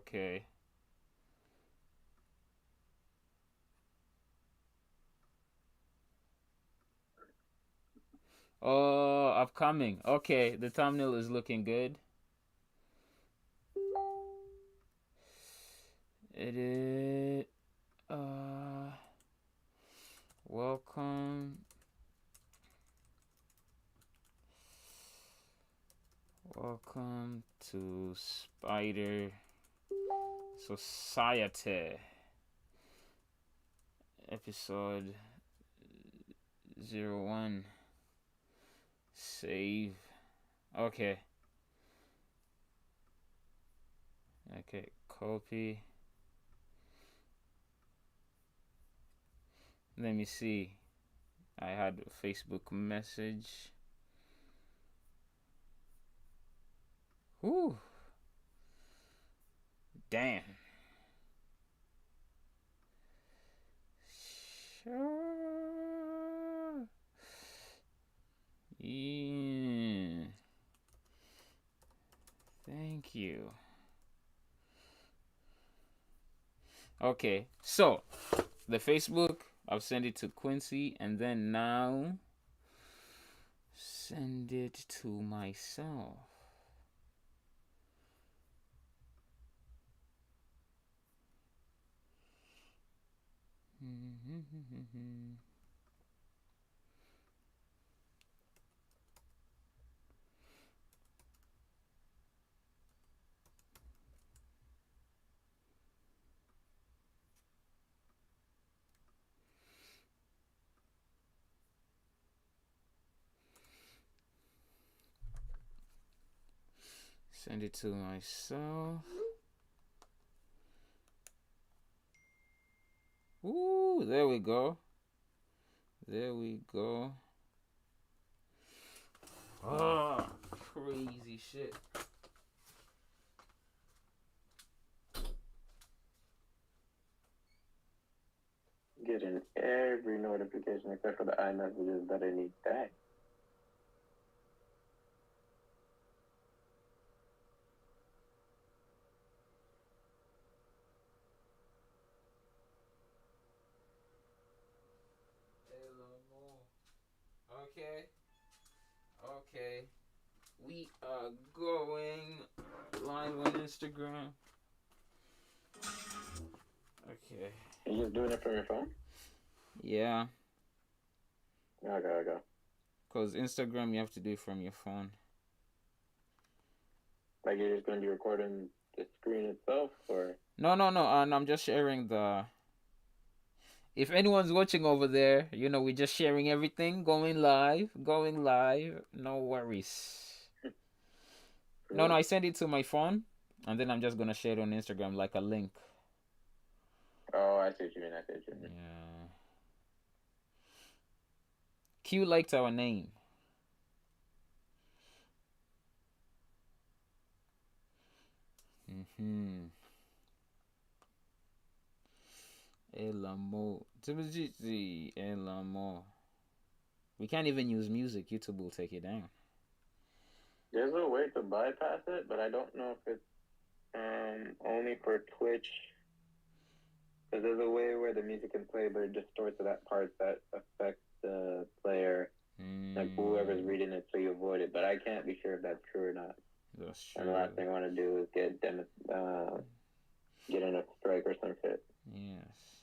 Okay. Oh, upcoming. Okay, the thumbnail is looking good. It is. Welcome. Welcome to Spider Society. Episode 01. Save. Okay. Okay. Copy. Let me see. I had a Facebook message. Whew. Damn. Sure. Yeah. Thank you. Okay, so the Facebook, I've sent it to Quincy, and then now send it to myself. Send it to myself. Ooh, there we go. There we go. Oh, crazy shit. Getting every notification except for the iMessages that I need back. Okay. Okay. We are going live on Instagram. Okay. You just doing it from your phone? Yeah. Okay. Because Instagram, you have to do it from your phone. Like you're just going to be recording the screen itself, or? No, no, no. And I'm just sharing the. If anyone's watching over there, we're just sharing everything. Going live. Going live. No worries. No, no. Cool. I send it to my phone. And then I'm just going to share it on Instagram like a link. Oh, I see what you mean. Yeah. Q liked our name. Mm-hmm. Elamo. Elamo. We can't even use music. YouTube will take it down. There's a way to bypass it, but I don't know if it's only for Twitch. Because there's a way where the music can play, but it distorts that part that affects the player, like whoever's reading it, so you avoid it. But I can't be sure if that's true or not. That's And the true. last thing I want to do is get in a strike or some shit. Yes.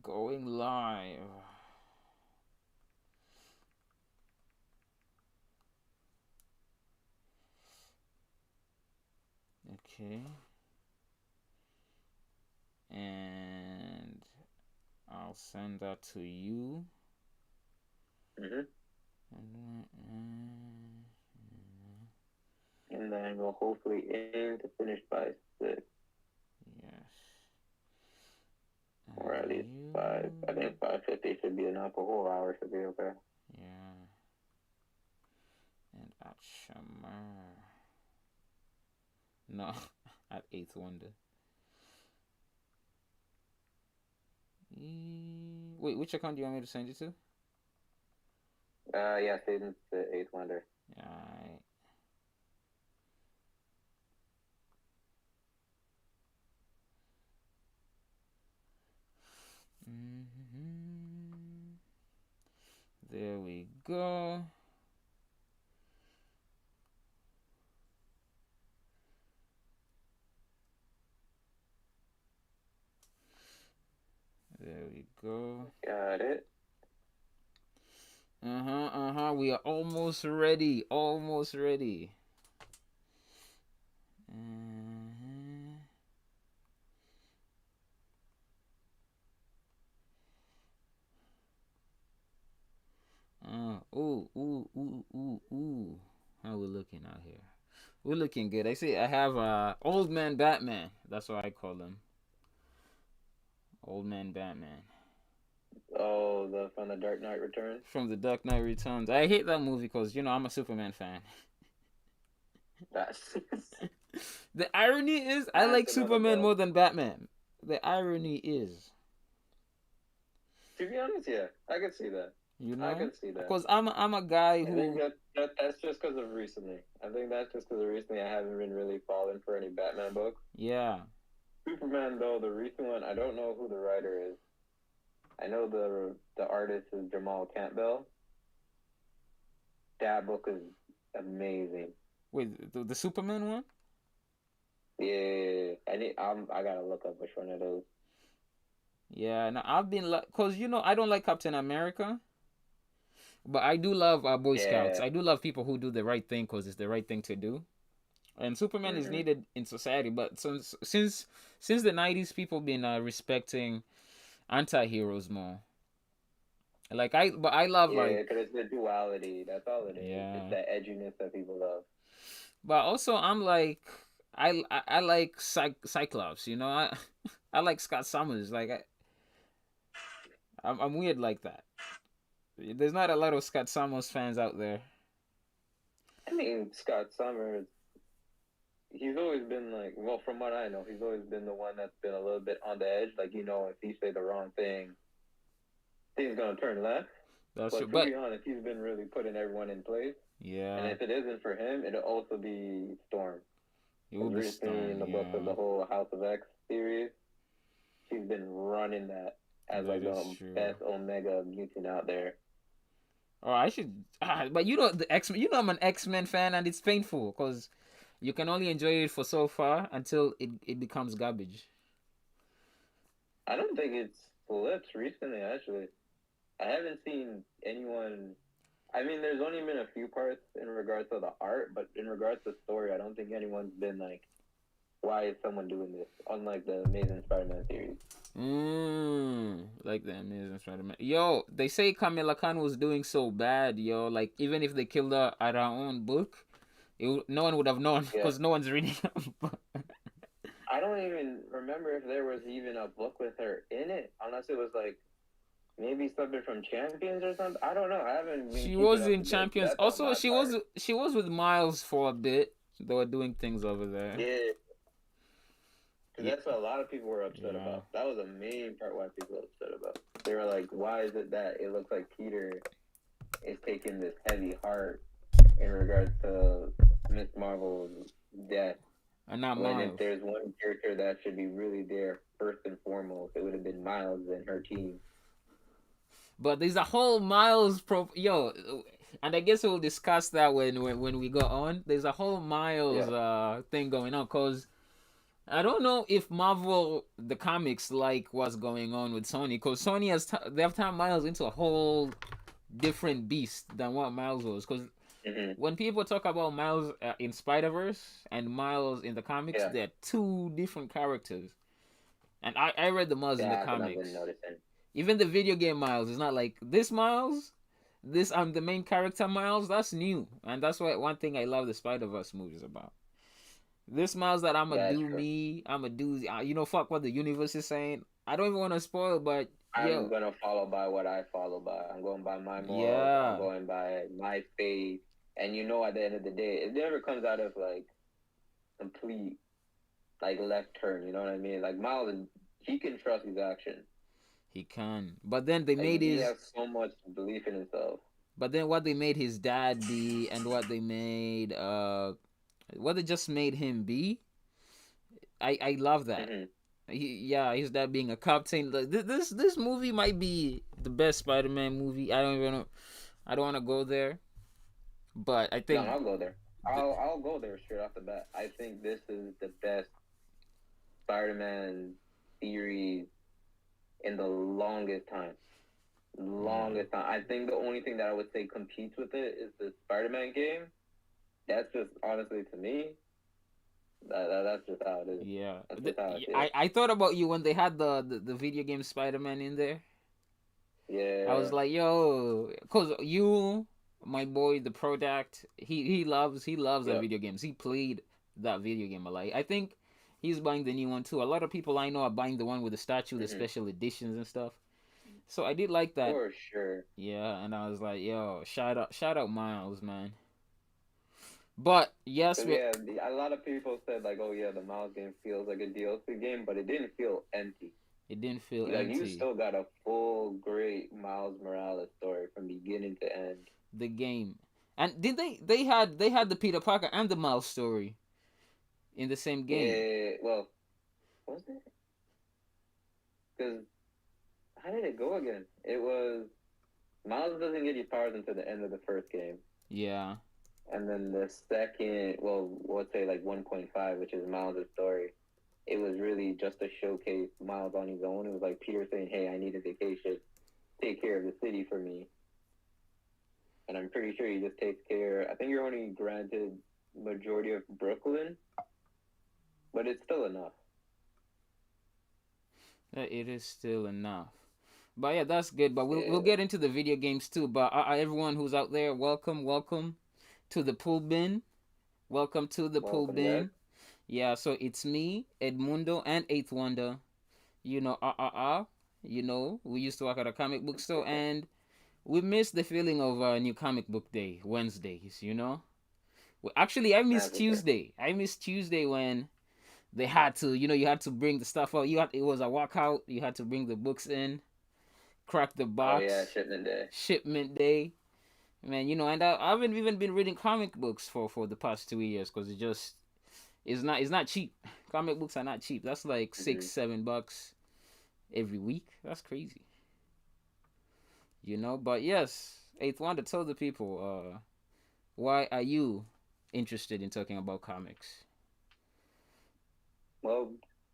Going live. Okay. And I'll send that to you. Mm-hmm. And then we'll hopefully aim to finish by 6. Yes. Or at least You. 5. I think 5:50 should be enough. A whole hour should be okay. Yeah. And at Shamar. No, at Eighth Wonder. Wait, which account do you want me to send it to? Yeah, Satan's the 8th wonder. Alright. we go. There we go. Got it. We are almost ready. Almost ready. Ooh. How we looking out here? We're looking good. I see. I have Old Man Batman. That's what I call him. Old Man Batman. Oh, the from the Dark Knight Returns. From the Dark Knight Returns. I hate that movie because I'm a Superman fan. That's The irony is, I like Superman more than Batman. The irony is. To be honest, yeah, I can see that. I can see that. Because I'm a guy who. I think that's just because of recently. I think that's just because of recently. I haven't been really falling for any Batman books. Yeah. Superman, though, the recent one, I don't know who the writer is. I know the artist is Jamal Campbell. That book is amazing. Wait, the Superman one? Yeah, I gotta look up which one it is. Yeah, now I've been cause I don't like Captain America, but I do love Boy Scouts. I do love people who do the right thing because it's the right thing to do. And Superman is needed in society, but since the 90s, people been respecting anti-heroes more. But I love because it's the duality. That's all it is. Yeah. It's that edginess that people love. But also, I'm like, I like Cyclops. I like Scott Summers. Like I'm weird like that. There's not a lot of Scott Summers fans out there. I mean, Scott Summers, he's always been like, well, from what I know, he's always been the one that's been a little bit on the edge. Like, if he say the wrong thing, things gonna turn left. That's true. But to be honest, he's been really putting everyone in place. Yeah. And if it isn't for him, it'll also be Storm. It will be Storm. In the book of the whole House of X series, she's been running that as like the best Omega mutant out there. Oh, I should. But the X-Men. I'm an X-Men fan, and it's painful because you can only enjoy it for so far until it becomes garbage. I don't think it's flipped recently. Actually, I haven't seen anyone. I mean, there's only been a few parts in regards to the art, but in regards to story, I don't think anyone's been like, why is someone doing this? Unlike the Amazing Spider-Man series. Like the Amazing Spider-Man. Yo, they say Kamala Khan was doing so bad, yo. Like, even if they killed her at her own book, no one would have known because no one's reading her. I don't even remember if there was even a book with her in it, unless it was like, maybe something from Champions or something. I don't know. I haven't. She was in Champions. Also, she was with Miles for a bit. They were doing things over there. Yeah. That's what a lot of people were upset about. That was the main part why people were upset about. They were like, "Why is it that it looks like Peter is taking this heavy heart in regards to Miss Marvel's death?" And not when Miles. If there's one character that should be really there first and foremost, it would have been Miles and her team. But there's a whole Miles and I guess we'll discuss that when we go on. There's a whole Miles thing going on because I don't know if Marvel the comics like what's going on with Sony because Sony they've turned Miles into a whole different beast than what Miles was because when people talk about Miles in Spider-Verse and Miles in the comics, they're two different characters. And I read the Miles in the comics. Even the video game Miles is not like this Miles. The main character Miles. That's new, and that's why one thing I love the Spider-Verse movies about. This Miles that I'ma do. Fuck what the universe is saying. I don't even want to spoil, but I'm gonna follow by what I follow by. I'm going by my morals. I'm going by my faith. And at the end of the day, it never comes out of like complete like left turn. You know what I mean? Like Miles, he can trust his actions. He can, but then they made he has so much belief in himself. But then what they made his dad be, and what they made, what they just made him be, I love that. His dad being a captain. This movie might be the best Spider-Man movie. I don't even know. I don't want to go there, but I No, think I'll go there. th- I'll go there straight off the bat. I think this is the best Spider-Man series in the longest time. yeah, Longest time. I think the only thing that I would say competes with it is the Spider-Man game. That's just honestly to me. That's just how it is. yeah. That's just how I see I thought about you when they had the video game Spider Man in there. I was it. like, yo, cause you, my boy, the product, he loves Yeah. that Yep. video games. He played that video game a lot. I think he's buying the new one too. A lot of people I know are buying the one with the statue, the Mm-hmm. special editions and stuff. So I did like that. For sure. Yeah, and I was like, yo, shout out Miles, man. But yes, Because yeah, a lot of people said like, oh yeah, the Miles game feels like a DLC game, but it didn't feel empty. it didn't feel Like you empty. still got a full great Miles Morales story from beginning to end. The game, and did they had the Peter Parker and the Miles story in the same game. Yeah, well, was it? Because how did it go again? It was Miles doesn't get his powers until the end of the first game, Yeah, and then the second, well, let's say like 1.5, which is Miles' story. It was really just to showcase Miles on his own. It was like Peter saying, "Hey, I need a vacation. Take care of the city for me." And I'm pretty sure he just takes care. I think you're only granted majority of Brooklyn, but it's still enough. that it is still enough. But yeah, that's good. But we'll Yeah. get into the video games too. But everyone who's out there, welcome to the pool bin. Welcome to the pool Welcome, guys. bin. Yeah, so it's me, Edmundo, and Eighth Wonder. You know, You know, we used to work at a comic book store, and we miss the feeling of new comic book day, Wednesdays. You know, well, actually, I miss That's for sure. Tuesday. I miss Tuesday when they had to, you had to bring the stuff out. It was a walkout. You had to bring the books in, crack the Oh yeah, box, shipment day. shipment day. Man, and I haven't even been reading comic books for the past 2 years because it's not cheap. Comic books are not cheap. That's like Mm-hmm. $6-7 every week. That's crazy. But yes, Eighth Wonder, tell the people, why are you interested in talking about comics? Well,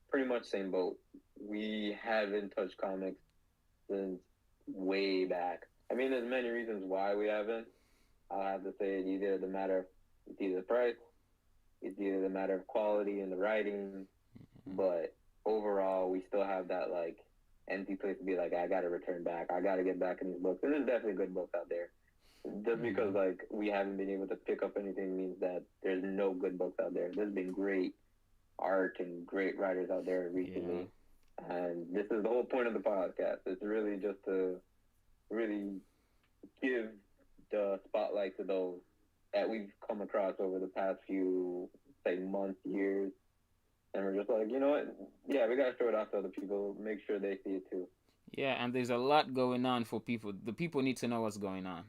pretty much same boat. We haven't touched comics since way back. I mean, there's many reasons why we haven't. I'll have to say it's either the price, it's either the matter of quality and the writing, but overall, we still have that like empty place to be like, I gotta return back. I gotta get back in these books. And there's definitely good books out there. Just because Mm-hmm. like we haven't been able to pick up anything means that there's no good books out there. There's been great art and great writers out there Yeah. recently, and this is the whole point of the podcast. It's really just to really give the spotlight to those that we've come across over the past few, say, months, years, and we're just like, you know what? Yeah, we gotta show it off to other people. Make sure they see it too. Yeah, and there's a lot going on for people. The people need to know what's going on.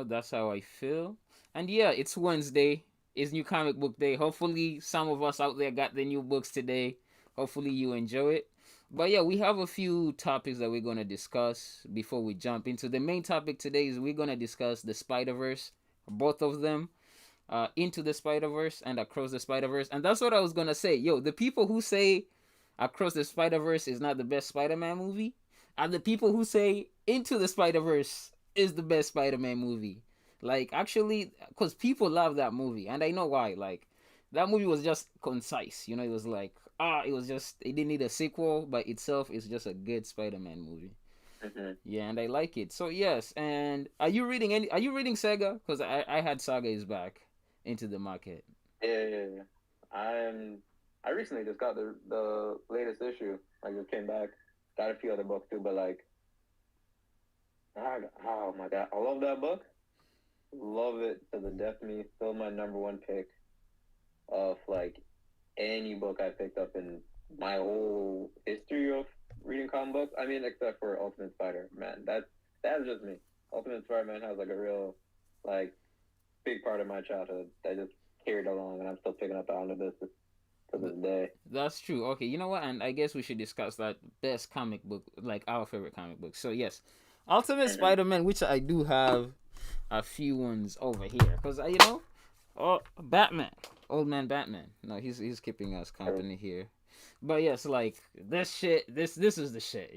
That's how I feel. And yeah, it's Wednesday. It's New Comic Book Day. Hopefully, some of us out there got the new books today. Hopefully, you enjoy it. But yeah, we have a few topics that we're going to discuss before we jump into the main topic today. Is we're going to discuss the Spider Verse, both of them, Into the Spider Verse and Across the Spider Verse. And that's what I was going to say. Yo, the people who say Across the Spider Verse is not the best Spider Man movie, and the people who say Into the Spider Verse is the best Spider Man movie. Like, actually, because people love that movie, and I know why. Like, that movie was just concise. It was like, it didn't need a sequel by itself. It's just a good Spider Man movie. Mm-hmm. Yeah, and I like it. So, yes, and are you reading Saga? Because I had Saga is back into the market. Yeah, yeah, yeah. I recently just got the latest issue. I just came back. Got a few other books too, but like, oh my god, I love that book. Love it to the death. Me, still my number one pick of like any book I picked up in my whole history of reading comic books. I mean, except for Ultimate Spider Man. That's just me. Ultimate Spider Man has like a real like big part of my childhood that just carried along, and I'm still picking up on this to this day. That's true. Okay, you know what? And I guess we should discuss that best comic book, like our favorite comic book. So yes, Ultimate Mhm. Spider-Man, which I do have a few ones over here, cause oh, Batman, old man Batman. No, he's keeping us True. company here. But yes, like this shit, this is the shit.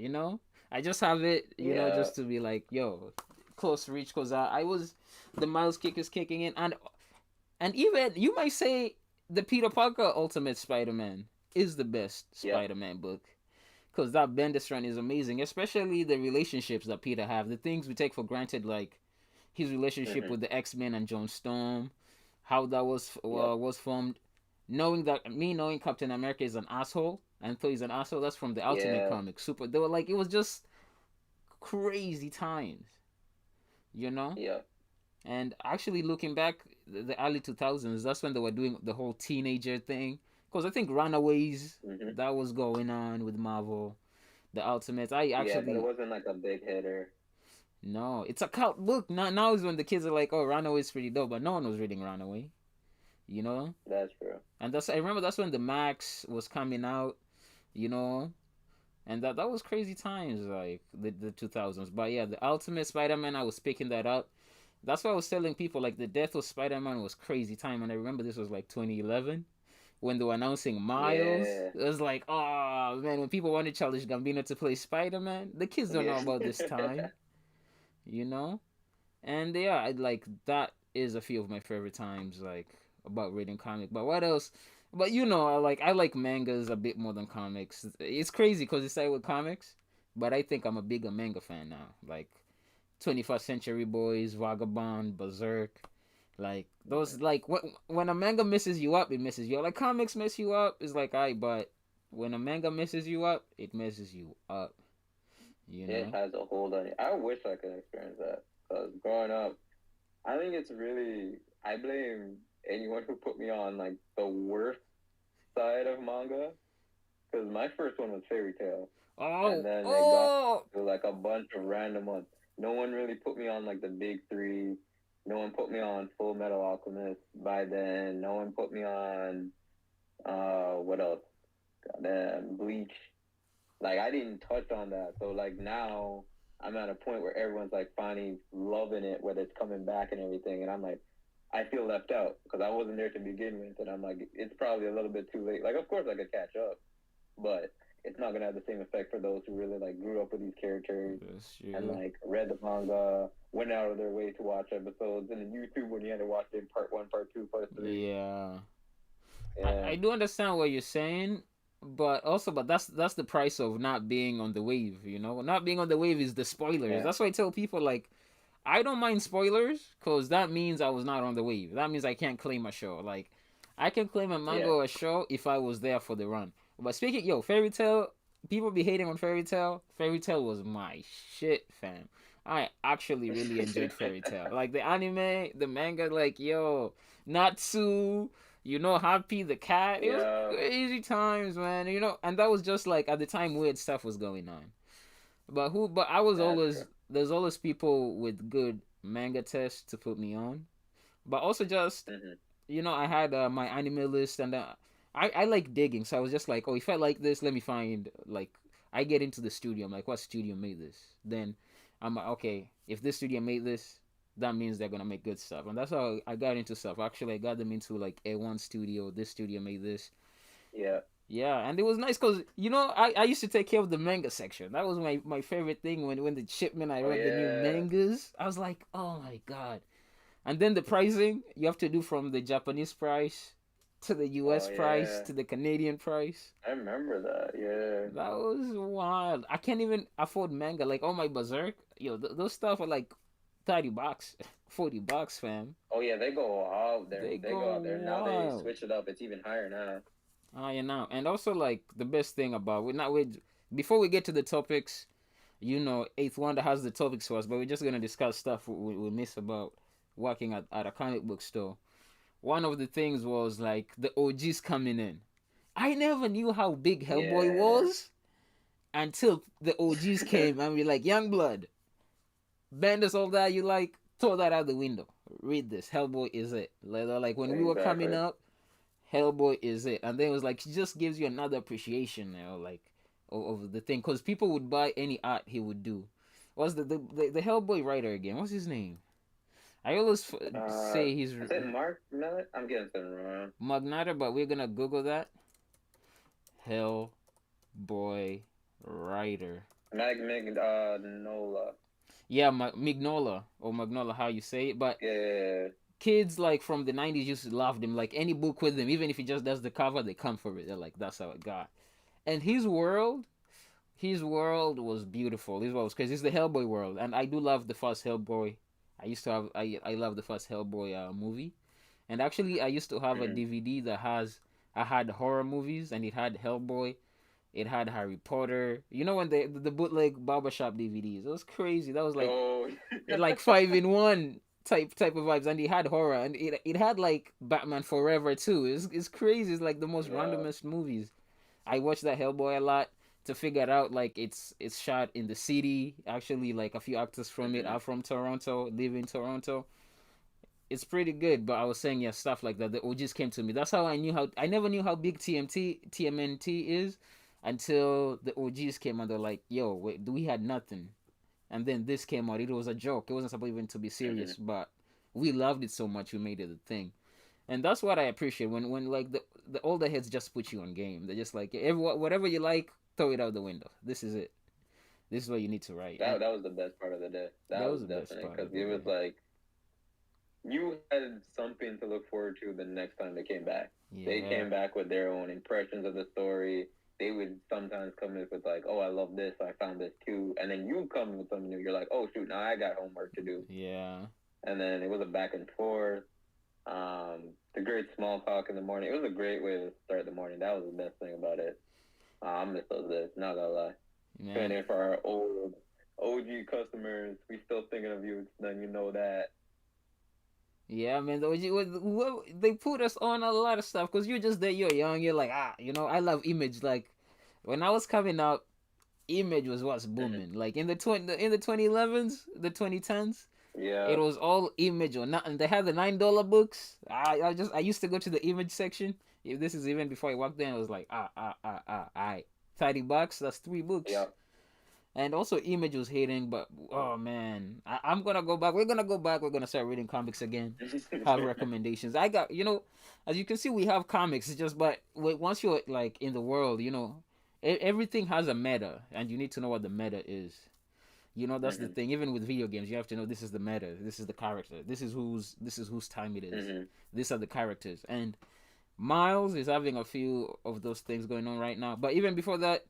I just have it, Yeah. just to be like, yo, close reach, cause I was the Miles kick is kicking in, and even you might say the Peter Parker Ultimate Spider-Man is the best Yep. Spider-Man book, because that Bendis run is amazing, especially the relationships that Peter have, the things we take for granted, like his relationship Mhm. with the X-Men and John Storm, how that Yep. was formed, knowing Captain America is an asshole and thought he's an asshole. That's from the Ultimate Yeah. comic. Super. They were like, it was just crazy times, you know. Yep. And actually, looking back, the early 2000s, that's when they were doing the whole teenager thing. Because I think Runaways, Mhm. that was going on with Marvel. The Ultimates. I Yeah, but it actually wasn't like a big hitter. no, it's a cult book. Now is when the kids are like, "Oh, Runaway's pretty dope," but no one was reading Runaway, you know. That's true. And I remember that's when the Max was coming out, you know, and that was crazy times, like the 2000s. But yeah, the Ultimate Spider-Man, I was picking that up. That's why I was telling people, like, the death of Spider-Man was crazy time, and I remember this was like 2011 when they were announcing Miles. Yeah. It was like, oh man, when people wanted Childish Gambino to play Spider-Man, the kids don't know Yeah. about this time, you know. And yeah, like that is a few of my favorite times, like about reading comic. But what else? But I like mangas a bit more than comics. It's crazy because it started with comics, but I think I'm a bigger manga fan now. Like 21st Century Boys, Vagabond, Berserk, like those. Like when a manga messes you up, it messes you up. Like comics mess you up, it's like but when a manga messes you up, it messes you up. You It know? has a hold on you. I wish I could experience that. Because growing up, I think it's really, I blame anyone who put me on like the worst side of manga. Because my first one was Fairy Tail. And Oh, then it got oh, to like a bunch of random ones. No one really put me on like the big three. No one put me on Full Metal Alchemist by then. No one put me on, what else? Bleach. Like I didn't touch on that. So like now I'm at a point where everyone's like finally loving it, whether it's coming back and everything, and I'm like, I feel left out because I wasn't there to begin with, and I'm like, it's probably a little bit too late. Like of course I could catch up, but it's not gonna have the same effect for those who really like grew up with these characters that's and true. like read the manga, went out of their way to watch episodes, and then YouTube when you had to watch it in part one, part two, part three. Yeah, Yeah, I do understand what you're saying, but that's the price of not being on the wave. Not being on the wave is the spoilers. yeah, That's why I tell people, like, I don't mind spoilers because that means I was not on the wave. That means I can't claim a show. Like, I can claim a manga yeah, or a show if I was there for the run. But speaking, Fairy Tail, people be hating on Fairy Tail. Fairy Tail was my shit, fam. I actually really enjoyed Fairy Tail. Like the anime, the manga, like Natsu, Happy the cat. It was yeah. crazy times, man. And that was just like at the time weird stuff was going on. But I was That's true. always there's always people with good manga tests to put me on. But also just Mm-hmm. I had my anime list, and I like digging, so I was just like, oh, if I like this, let me find, like, I get into the studio. I'm like, what studio made this? Then I'm like, okay, if this studio made this, that means they're gonna make good stuff, and that's how I got into stuff. Actually, I got them into like A1 Studio. This studio made this. Yeah. Yeah, and it was nice because I used to take care of the manga section. That was my favorite thing when the shipment I Oh read the new yeah. mangas. I was like, oh my god. And then the pricing you have to do from the Japanese price to the US Oh price yeah. to the Canadian price. I remember that. Yeah. That was wild. I can't even afford manga. Like, oh my Berserk, those stuff are like $30, $40, fam. Oh yeah, they go out there. They They go go out there. Now they wild. switch it up. It's even higher now. And also like the best thing about we not with before we get to the topics, Eighth Wonder has the topics for us, but we're just gonna discuss stuff we miss about working at a comic book store. One of the things was like the OGs coming in. I never knew how big Hellboy Yeah. was until the OGs came and we're like, Youngblood, Bendis, all that you like, throw that out the window. Read this. Hellboy is it. Like when we were coming Exactly. up, Hellboy is it. And then it was like, it just gives you another appreciation, like, of the thing. Because people would buy any art he would do. What's the Hellboy writer again? What's his name? I always say he's is it Mark Millet? I'm getting something wrong. Magnater, but we're gonna Google that. Hellboy writer. Nola. Yeah, Mignola or Magnola, how you say it. But Yeah. kids like from the '90s used to love him. Like any book with him, even if he just does the cover, they come for it. They're like, that's how it got. And his world was beautiful. His world was crazy. It's the Hellboy world, and I do love the first Hellboy. I love the first Hellboy movie, and actually I used to have a Mm-hmm. DVD that I had horror movies, and it had Hellboy, it had Harry Potter. You know when the bootleg barbershop DVDs, it was crazy. That was Oh. like five in one type of vibes, and it had horror, and it had like Batman Forever too. It's crazy. It's like the most Yeah. randomest movies. I watched that Hellboy a lot to figure it out. Like it's shot in the city. Actually, like a few actors from it Mm-hmm. are from Toronto, live in Toronto. It's pretty good. But I was saying, yeah, stuff like that. The OGs came to me. That's how I knew how. I never knew how big TMNT is until the OGs came and they're like, "Yo, wait, we had nothing." And then this came out. It was a joke. It wasn't supposed even to be Mm-hmm. serious, but we loved it so much we made it a thing. And that's what I appreciate when like the older heads just put you on game. They're just like whatever you like, throw it out the window. This is it. This is what you need to write. And That was the best part of the day. That that was was the best definitely part because of the it was day. like you had something to look forward to the next time they came back. They Yeah, came back with their own impressions of the story. They would sometimes come in with like, "Oh, I love this. I found this too," and then you come with something new. You're like, "Oh shoot, now I got homework to do." yeah, And then it was a back and forth. The great small talk in the morning. It was a great way to start the morning. That was the best thing about it. I miss those days. Not gonna lie. Tune man. in for our old OG customers. We still thinking of you. Then you know that. Yeah, man. They put us on a lot of stuff because you're just there. You're young. You're like I love Image. Like when I was coming up, Image was what's booming. Like in the 2011s, the 2010s. Yeah. It was all Image or nothing. They had the $9 books. I used to go to the Image section. If this is even before I walked in, I was like I $30. That's 3 books. Yeah. And also Image was hating, but oh man, I'm gonna go back. We're gonna go back. We're gonna start reading comics again. Have recommendations. I got as you can see, we have comics. It's just but once you're like in the world, everything has a meta, and you need to know what the meta is. That's the Mhm. thing. Even with video games, you have to know this is the meta. This is the character. This is whose time it is. Mhm. These are the characters. And Miles is having a few of those things going on right now. But even before that,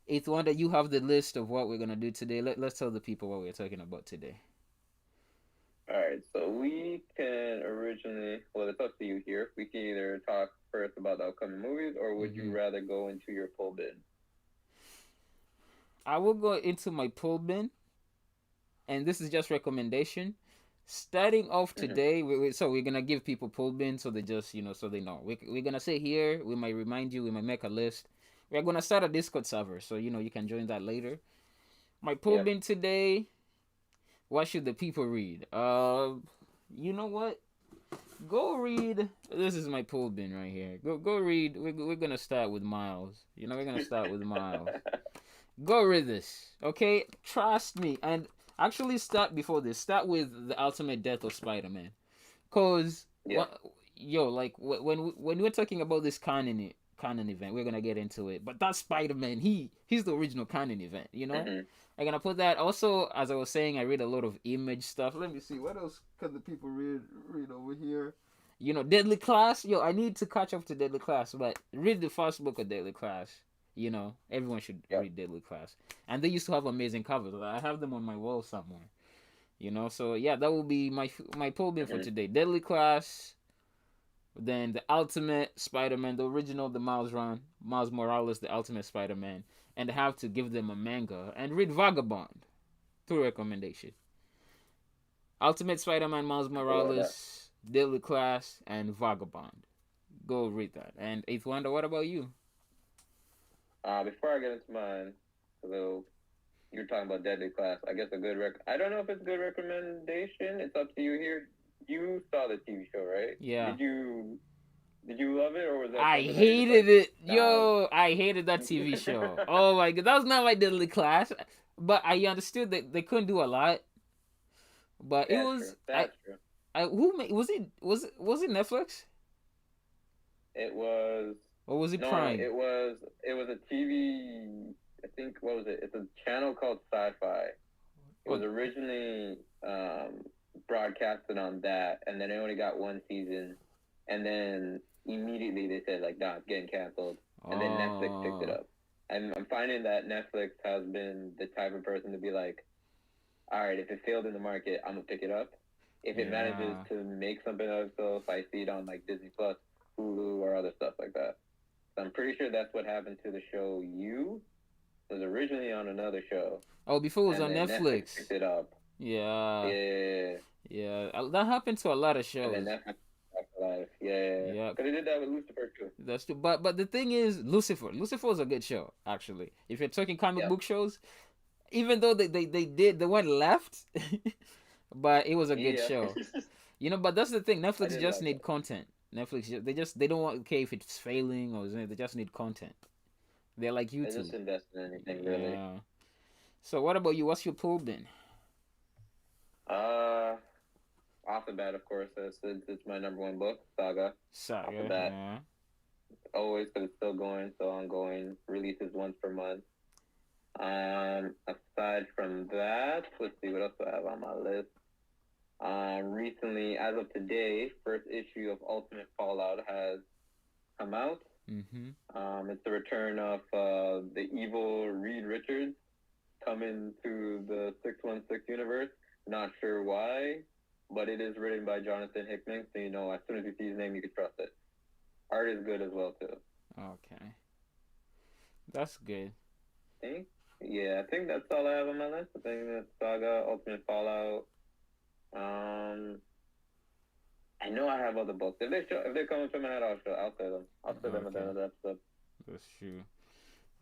Eighth Wonder, you have the list of what we're gonna do today. Let's tell the people what we're talking about today. All right. So we can originally. Well, it's up to you here. We can either talk first about the upcoming movies, or would you hmm rather go into your pull bid? I will go into my pull bin, and this is just recommendation. Starting off Mhm. today, so we're gonna give people pull bin so they just so they know. We're gonna say here. We might remind you. We might make a list. We're gonna start a Discord server, so you can join that later. My pull Yep. bin today. What should the people read? You know what? Go read. This is my pull bin right here. Go read. We're gonna start with Miles. We're gonna start with Miles. Go read this, okay? Trust me. And actually, start before this. Start with the Ultimate Death of Spider-Man, cause Yeah. like when we're talking about this canon event, we're gonna get into it. But that Spider-Man, he's the original canon event. Mhm. I'm gonna put that. Also, as I was saying, I read a lot of Image stuff. Let me see what else can the people read over here. Deadly Class. Yo, I need to catch up to Deadly Class, but read the first book of Deadly Class. Everyone should Yep. read Deadly Class. And they used to have amazing covers. I have them on my wall somewhere. So yeah, that will be my pull bin for Mhm. today. Deadly Class, then the Ultimate Spider-Man, the original, the Miles run, Miles Morales, the Ultimate Spider-Man, and I have to give them a manga and read Vagabond. Through recommendation. Ultimate Spider-Man, Miles I love that. Morales, Deadly Class, and Vagabond. Go read that. And Eighth Wonder, what about you? Before I get into mine, so you're talking about Deadly Class. I guess a good I don't know if it's a good recommendation. It's up to you here. You saw the TV show, right? Yeah. Did you love it, or was that I something that you're just hated like, it. nah? Yo, I hated that TV show. Oh my god, that was not my Deadly Class. but I understood that they couldn't do a lot. But it That's true. was That's true. who made, was it Netflix It was or was it no, Prime? it was a TV. I think what was it? It's a channel called Sci-Fi. It Oh, was originally broadcasted on that, and then it only got one season, and then immediately they said like, "Nah, it's getting canceled," and then Netflix picked it oh, up. And I'm finding that Netflix has been the type of person to be like, "All right, if it failed in the market, I'm gonna pick it up. If it manages yeah, to make something of itself, I see it on like Disney Plus, Hulu, or other stuff like that." So I'm pretty sure that's what happened to the show. You It was originally on another show, oh, before it was and on then Netflix Netflix. picked it up. Yeah, Yeah, yeah, that happened to a lot of and then shows. Netflix back to life. Yeah, Yeah, because they did that with Lucifer too. that's true. But the thing is, Lucifer is a good show actually. If you're talking comic Yep. book shows, even though they went left, but it was a good Yeah, show. But that's the thing. I Netflix did just like need that. content. They don't want okay if it's failing or they just need content. They're like I YouTube. just invest in anything really. Yeah. So what about you? What's your pool been? Uh, Off the bat, of course, it's my number one book, Saga. Off the Saga. bat, Yeah. always because it's still going, still ongoing. Releases once per month. Aside from that, let's see what else do I have on my list. Recently, as of today, first issue of Ultimate Fallout has come out. Mhm. It's the return of the evil Reed Richards coming to the 616 universe. Not sure why, but it is written by Jonathan Hickman, so as soon as you see his name, you can trust it. Art is good as well too. Okay. That's good. I think that's all I have on my list. I think that's Saga, Ultimate Fallout. Um, I know I have other books. If they come to my head, I'll say them. I'll say them at the end Okay. of the episode. That's true.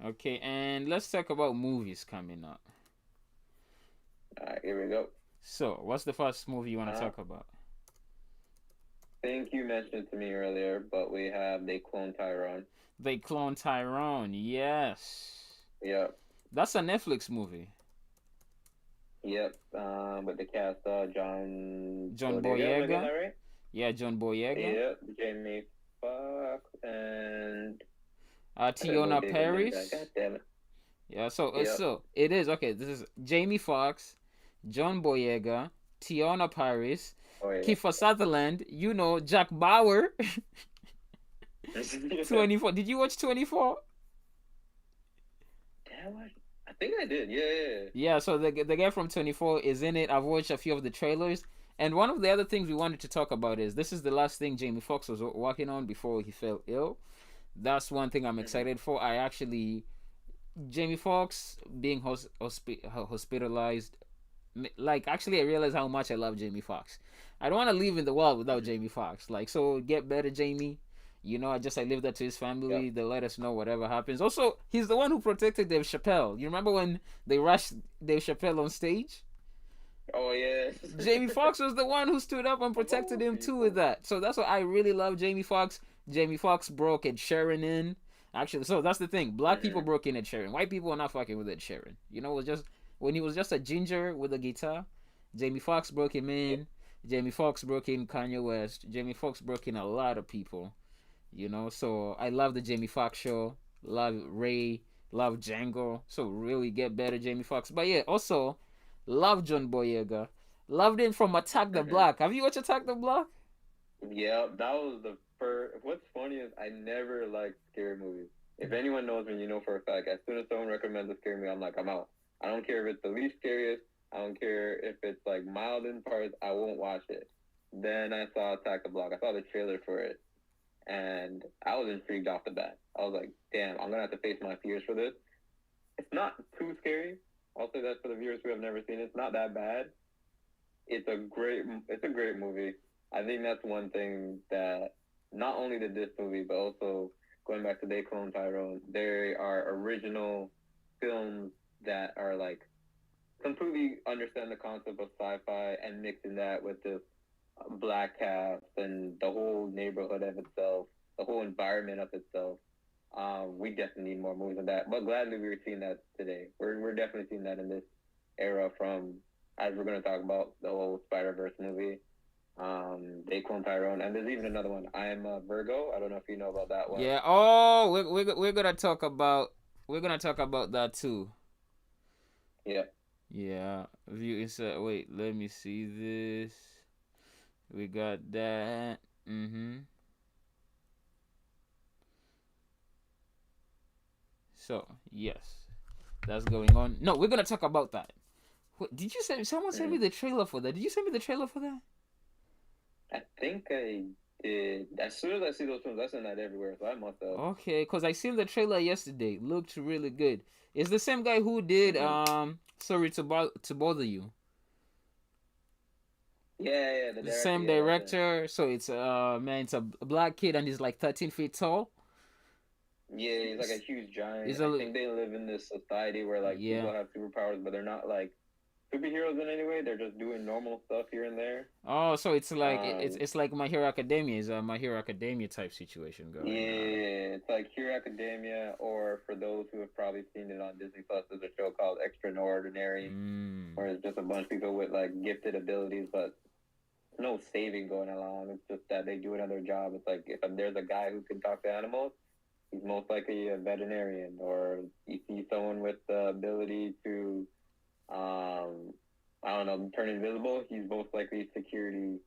Okay, and let's talk about movies coming up. All right, here we go. So, what's the first movie you want to Uh, talk about? think you mentioned it to me earlier, but we have They Clone Tyrone. They Clone Tyrone. Yes. Yep. That's a Netflix movie. Yep. With the cast, John John Bodega, am I getting Boyega. that right? Yeah, John Boyega. Yep. Jamie Foxx and I gotta go Tiona dig his name back. God Paris. damn it. Yeah, so Yep. it is okay. This is Jamie Foxx, John Boyega, Tiona Paris, Oh yeah. Kiefer Sutherland. Jack Bauer. 24. Did you watch 24? Damn, I think I did. Yeah. Yeah, so the guy from 24 is in it. I've watched a few of the trailers. And one of the other things we wanted to talk about is this is the last thing Jamie Foxx was working on before he fell ill. That's one thing I'm Mm-hmm. excited for. Jamie Foxx being hospitalized, like, actually, I realized how much I love Jamie Foxx. I don't want to live in the world without Mm-hmm. Jamie Foxx. Like, so get better, Jamie. I leave that to his Yep. family. They let us know whatever happens. Also, he's the one who protected Dave Chappelle. You remember when they rushed Dave Chappelle on stage? Oh yeah. Jamie Foxx was the one who stood up and Of protected all him too with people. that. So that's why I really love Jamie Foxx. Jamie Foxx broke Ed Sheeran in. Actually, so that's the thing. Black people Mm-hmm. broke in Ed Sheeran. White people are not fucking with Ed Sheeran. It was just when he was just a ginger with a guitar. Jamie Foxx broke him Yep. in. Jamie Foxx broke in Kanye West. Jamie Foxx broke in a lot of people. So I love the Jamie Foxx show. Love Ray. Love Django. So really get better, Jamie Foxx. But yeah, also love John Boyega. Loved him from Attack the Mm-hmm. Block. Have you watched Attack the Block? Yeah, that was the first. What's funny is I never liked scary movies. If anyone knows me, you know for a fact. As soon as someone recommends a scary movie, I'm like, I'm out. I don't care if it's the least scariest. I don't care if it's like mild in parts. I won't watch it. Then I saw Attack the Block. I saw the trailer for it, and I was intrigued off the bat. I was like, damn, I'm gonna have to face my fears for this. It's not too scary. I'll say that for the viewers who have never seen it. It's not that bad. It's a great movie. I think that's one thing that not only did this movie, but also going back to They Clone Tyrone, there are original films that are like completely understand the concept of sci-fi and mixing that with the black cast and the whole neighborhood of itself, the whole environment of itself. We definitely need more movies of that. But gladly we're seeing that today. We're definitely seeing that in this era from, as we're going to talk about, the whole Spider Verse movie. They Clone Tyrone, and there's even another one. I am Virgo. I don't know if you know about that one. Yeah. Oh, we're gonna talk about that too. Yeah. Yeah. View is wait. Let me see this. We got that. Mm-hmm. So yes, that's going on. No, we're gonna talk about that. What, did you send? Someone sent me Mm. the trailer for that. Did you send me the trailer for that? I think I did. As soon as I see those films, I send that everywhere, so I must have. Okay, cause I seen the trailer yesterday. Looked really good. It's the same guy who did Mm-hmm. Sorry to bother you. Yeah, yeah, the The director. same Yeah, that's it. director. So it's man, it's a black kid and he's like 13 feet tall. Yeah, he's like a huge giant. It's I a think they live in this society where like yeah. people have superpowers, but they're not like superheroes in any way. They're just doing normal stuff here and there. Oh, so it's like Um, it's like My Hero Academia is a My Hero Academia type situation going on. yeah, it's like Hero Academia, or for those who have probably seen it on Disney Plus, there's a show called Extraordinary, Mm. where it's just a bunch of people with like gifted abilities, but no saving going along. It's just that they do another job. It's like if there's a guy who can talk to animals, he's most likely a veterinarian, or you see someone with the ability to, I don't know, turn invisible. He's most likely security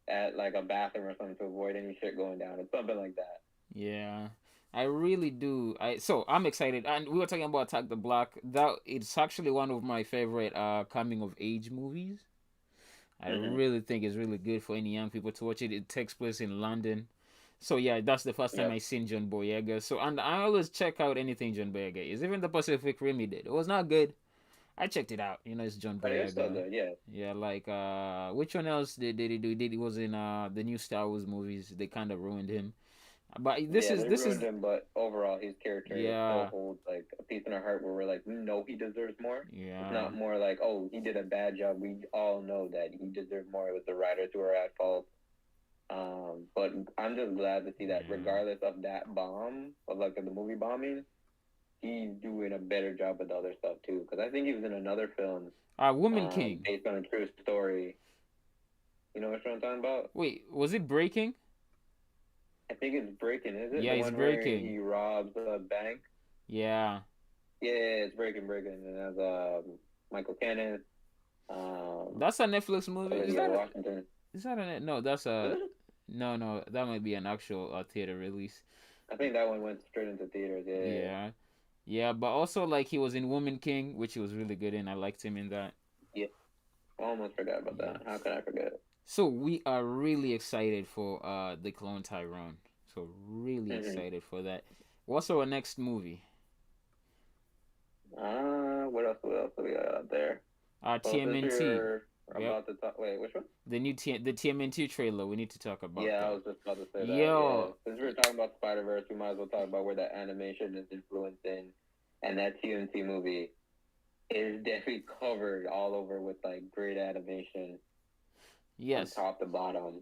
at like a bathroom or something to avoid any shit going down. It's something like that. Yeah. I really do. I'm excited. And we were talking about Attack the Block. That it's actually one of my favorite coming of age movies. I Mm-hmm. really think it's really good for any young people to watch it. It takes place in London. So yeah, that's the first time Yep. I seen John Boyega. So and I always check out anything John Boyega is. Even the Pacific Rim he did. It was not good. I checked it out. You know, it's John But it was still Boyega. good, yeah. Yeah, like which one else did he do? Did he was in the new Star Wars movies? They kind of ruined him. But Yeah, they this ruined is him, but overall, his character still yeah, holds like a piece in our heart where we're like, we know he deserves more. It's yeah, not more like, oh, he did a bad job. We all know that he deserved more. It was the writers who are at fault. But I'm just glad to see that yeah. regardless of that bomb, of like the movie bombing, he's doing a better job with the other stuff too. Because I think he was in another film, Woman King. based on a true story. You know what I'm talking about? Wait, was it Breaking? I think it's Breaking. Is it Yeah, the it's one where Breaking. he robs a bank? Yeah, Yeah, it's Breaking, and it has Michael Kenneth, um, that's a Netflix movie. Olivia Washington. Is that a no? That's Is a it? no. That might be an actual theater release. I think that one went straight into theaters. Yeah, Yeah, yeah. But also like he was in Woman King, which he was really good in. I liked him in that. yeah. I almost forgot about Yeah. that. How could I forget? So we are really excited for the Clone Tyrone. So really Mm-hmm. excited for that. What's our next movie? What else? What else do we got out there? Well, since TMNT. we're Yep. about to talk, wait, which one? The TMNT trailer. We need to talk about Yeah, I that. was just about to say that. Yeah, Yo, since we're talking about Spider Verse, we might as well talk about where that animation is influencing, and that TNT movie is definitely covered all over with like great animation from yes. top to bottom.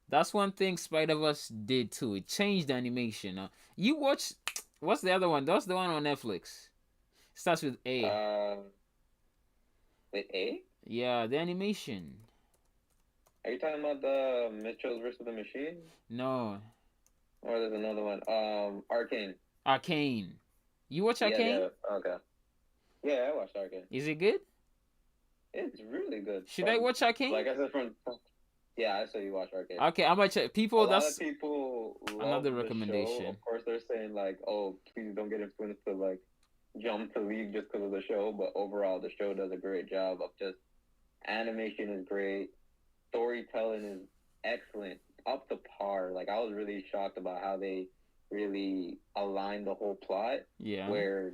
That's one thing Spider Verse did too. It changed the animation. You watch what's the other one? That's the one on Netflix. Starts with A. Uh, wait, A? Yeah, the animation. Are you talking about the Mitchells versus the Machine? No, Or there's another one. Arcane. Arcane. You watch Yeah, Arcane? yeah. Okay. Yeah, I watched Arcane. Is it good? It's really good. Should I From watch Arcane? like I said, from yeah, I saw you watch Arcane. Okay, I might check. A People, lot of that's people love another the show. recommendation. Of course, they're saying like, "Oh, please don't get influenced to like jump to league just because of the show." But overall, the show does a great job of just animation is great, storytelling is excellent, up to par. Like I was really shocked about how they really aligned the whole plot, Yeah. where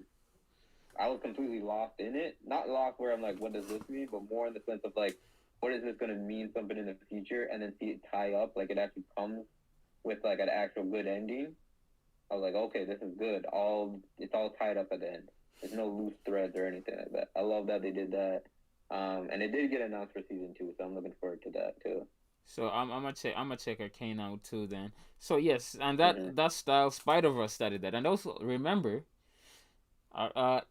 I was completely lost in it. Not lost where I'm like, what does this mean? But more in the sense of like, what is this going to mean something in the future? And then see it tie up, like it actually comes with like an actual good ending. I was like, okay, this is good. It's all tied up at the end. There's no loose threads or anything like that. I love that they did that. And it did get announced for season 2, so I'm looking forward to that too. So I'm gonna check Arcane out too then. So yes, and Hmm. that style Spider Verse started that, and also remember,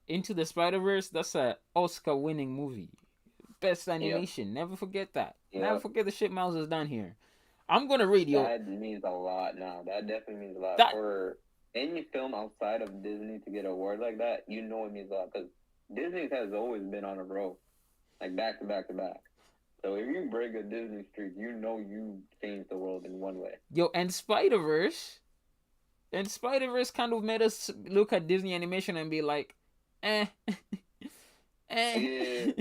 Into the Spider Verse, that's a Oscar winning movie, best Yep. animation. Never forget that. Never Yep. forget the shit Miles has done here. I'm gonna read yo That means a lot now. That definitely means a lot that. for any film outside of Disney to get an award like that. You know it means a lot because Disney has always been on a roll, like back to back to back. So if you break a Disney streak, you know you changed the world in one way. Yo, and Spider Verse kind of made us look at Disney animation and be like, eh, eh,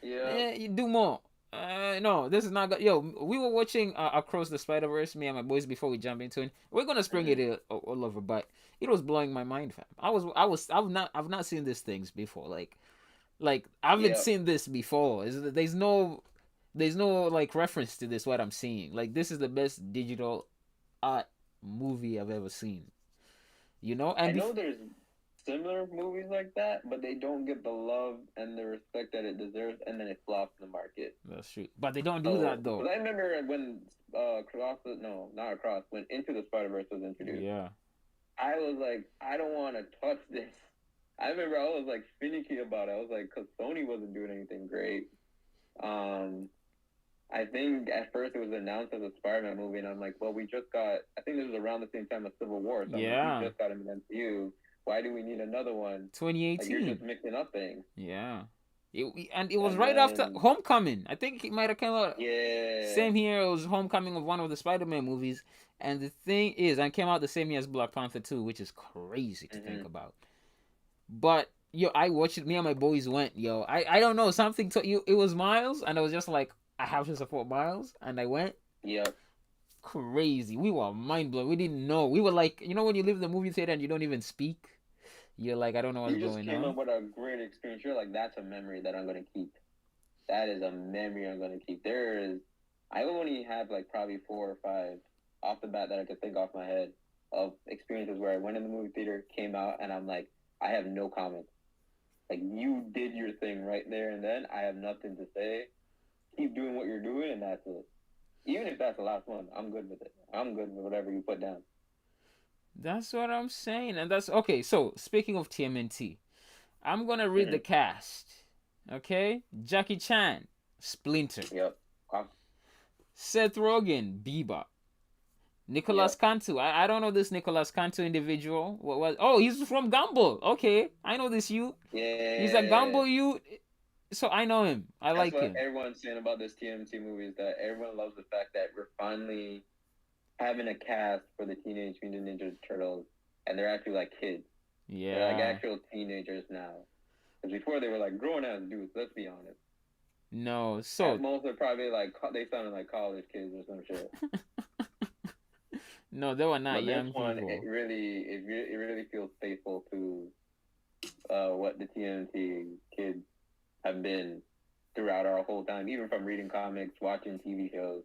Yeah. Yeah. you do more. No, this is not good. Yo, we were watching Across the Spider Verse, me and my boys, before we jump into it. We're gonna spring Hmm. it all over, but it was blowing my mind, fam. I've not seen these things before. Like I haven't Yep. seen this before. There's no like reference to this. What I'm seeing, like this is the best digital art movie I've ever seen. You know, I and know there's similar movies like that, but they don't get the love and the respect that it deserves, and then it flops in the market. that's true. But they don't do So, that because though. I remember when no, not Across, when Into the Spider Verse was introduced, Yeah. I was like, I don't want to touch this. I remember I was like finicky about it. I was like, because Sony wasn't doing anything great. Um, I think at first it was announced as a Spider-Man movie, and I'm like, well, we just got. I think this was around the same time as Civil War, so I'm like, we Yeah. just got him in MCU. Why do we need another one? Like you're just 2018. mixing up things. Yeah. And it was And right after then Homecoming. I think it might have come out yeah. same year. It was Homecoming of one of the Spider-Man movies. And the thing is, and came out the same year as Black Panther 2, which is crazy to think Mm-hmm. about. But yo, I watched it. Me and my boys went. Yo, I don't know, something to you. It was Miles, and I was just like, I have to support Miles, and I went. Yep. Crazy. We were mind blown. We didn't know. We were like, when you leave the movie theater and you don't even speak, you're like, I don't know what's You just going came on. up with a great experience. You're like, that's a memory that I'm gonna keep. That is a memory I'm gonna keep. There is, I only have like probably 4 or 5 off the bat that I could think off my head of experiences where I went in the movie theater, came out, and I'm like, I have no comment. Like you did your thing right there and then. I have nothing to say. Keep doing what you're doing, and that's it. Even if that's the last one, I'm good with it. I'm good with whatever you put down. That's what I'm saying. And that's okay. So, speaking of TMNT, I'm going to read the Mm-hmm. cast. Okay? Jackie Chan, Splinter. Yep. Seth Rogen, Bebop. Nicolas Yep. Cantu. I don't know this Nicolas Cantu individual. What? Oh, he's from Gumball. Okay. I know this you. He's a Yeah. Gumball you. So I know him. I That's like what him. everyone's saying about this TMT movie is that everyone loves the fact that we're finally having a cast for the Teenage Mutant Ninja Turtles, and they're actually like kids. They're like Yeah. actual teenagers now. Because before they were like grown ass dudes. Let's be honest. No. At So, most, they're probably like they sounded like college kids or some shit. no, they were not But this young one, people. it really feels faithful to what the TMT kids have been throughout our whole time, even from reading comics, watching TV shows.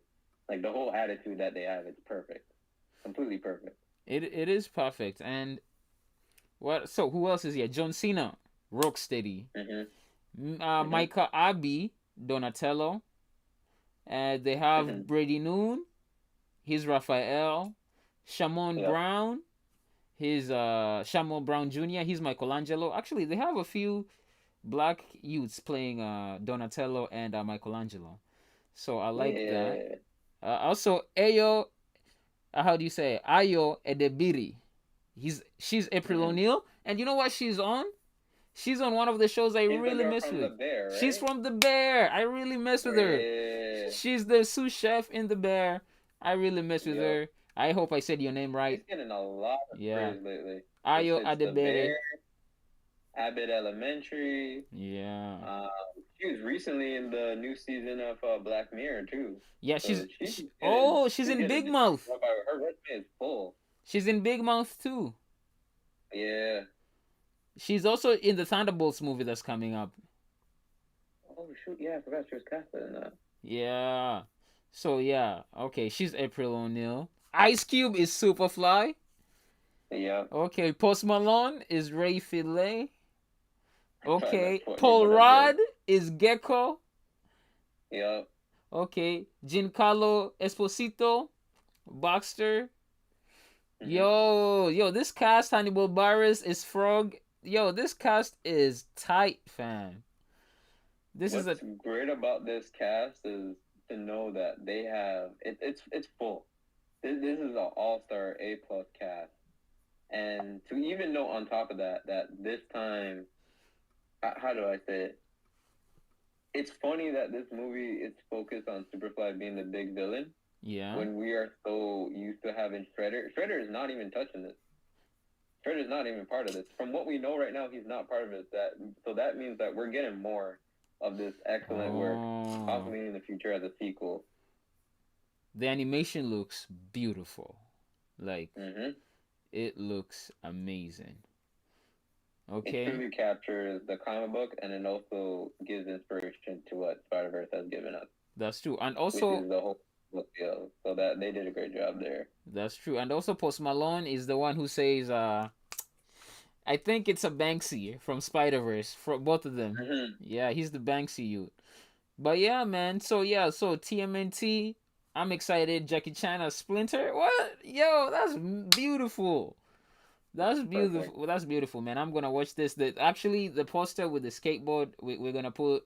Like the whole attitude that they have, it's perfect, completely perfect. It is perfect. And what? So who else is here? John Cena, Rocksteady. Mhm. Mhm. Micah Abbey, Donatello. They have Mhm. Brady Noon. He's Raphael. Shamon Yep. Brown. He's Shamon Brown Jr. He's Michelangelo. Actually, they have a few black youths playing Donatello and Michelangelo. So I like that. Yeah. Also, Ayo, how do you say it? Ayo Edebiri. She's April Mhm. O'Neil, and you know what she's on? She's on one of the shows I She's the really girl mess from with. the Bear, She's right? from The Bear. I really mess with her. Yeah. She's the sous chef in The Bear. I really mess with Yep. her. I hope I said your name She's right. getting a lot of Yeah. praise lately. Ayo It's the Adebere. Bear, Abbott Elementary. Yeah. Um, she was recently in the new season of Black Mirror too. Yeah, So she's she's in getting Big a Mouth. her resume is full. She's in Big Mouth too. Yeah. She's also in the Thunderbolts movie that's coming up. Oh shoot, yeah, I forgot she was casted in that. Yeah. So yeah, okay, she's April O'Neil. Ice Cube is Superfly. Yeah. Okay, Post Malone is Ray Fillet. That's Okay, funny, Paul but that's great. Rudd is Gecko. Yeah. Okay, Giancarlo Esposito, Boxster. Hmm. Yo, this cast, Hannibal Buress is Frog. Yo, this cast is tight, fam. This is a What's great about this cast is to know that they have it's full. This is an all-star A+ cast, and to even know on top of that that this time, how do I say it? It's funny that this movie is focused on Superfly being the big villain yeah. when we are so used to having Shredder. Shredder is not even touching this. Shredder is not even part of this. From what we know right now, he's not part of it. That means that we're getting more of this excellent work, Oh, possibly in the future as a sequel. the animation looks beautiful. Like Mm-hmm. it looks amazing. It Okay, truly captures the comic book, and it also gives inspiration to what Spider Verse has given us, that's true. And which also is the whole book deal. So that they did a great job there. that's true. And also Post Malone is the one who says I think it's a Banksy from Spider Verse for both of them. Mm-hmm. Yeah, he's the Banksy youth. But yeah, man. So yeah, so TMNT. I'm excited. Jackie Chan as Splinter. What? Yo, that's beautiful. That's Perfect. beautiful. That's beautiful, man. I'm gonna watch this. Actually the poster with the skateboard. We're gonna put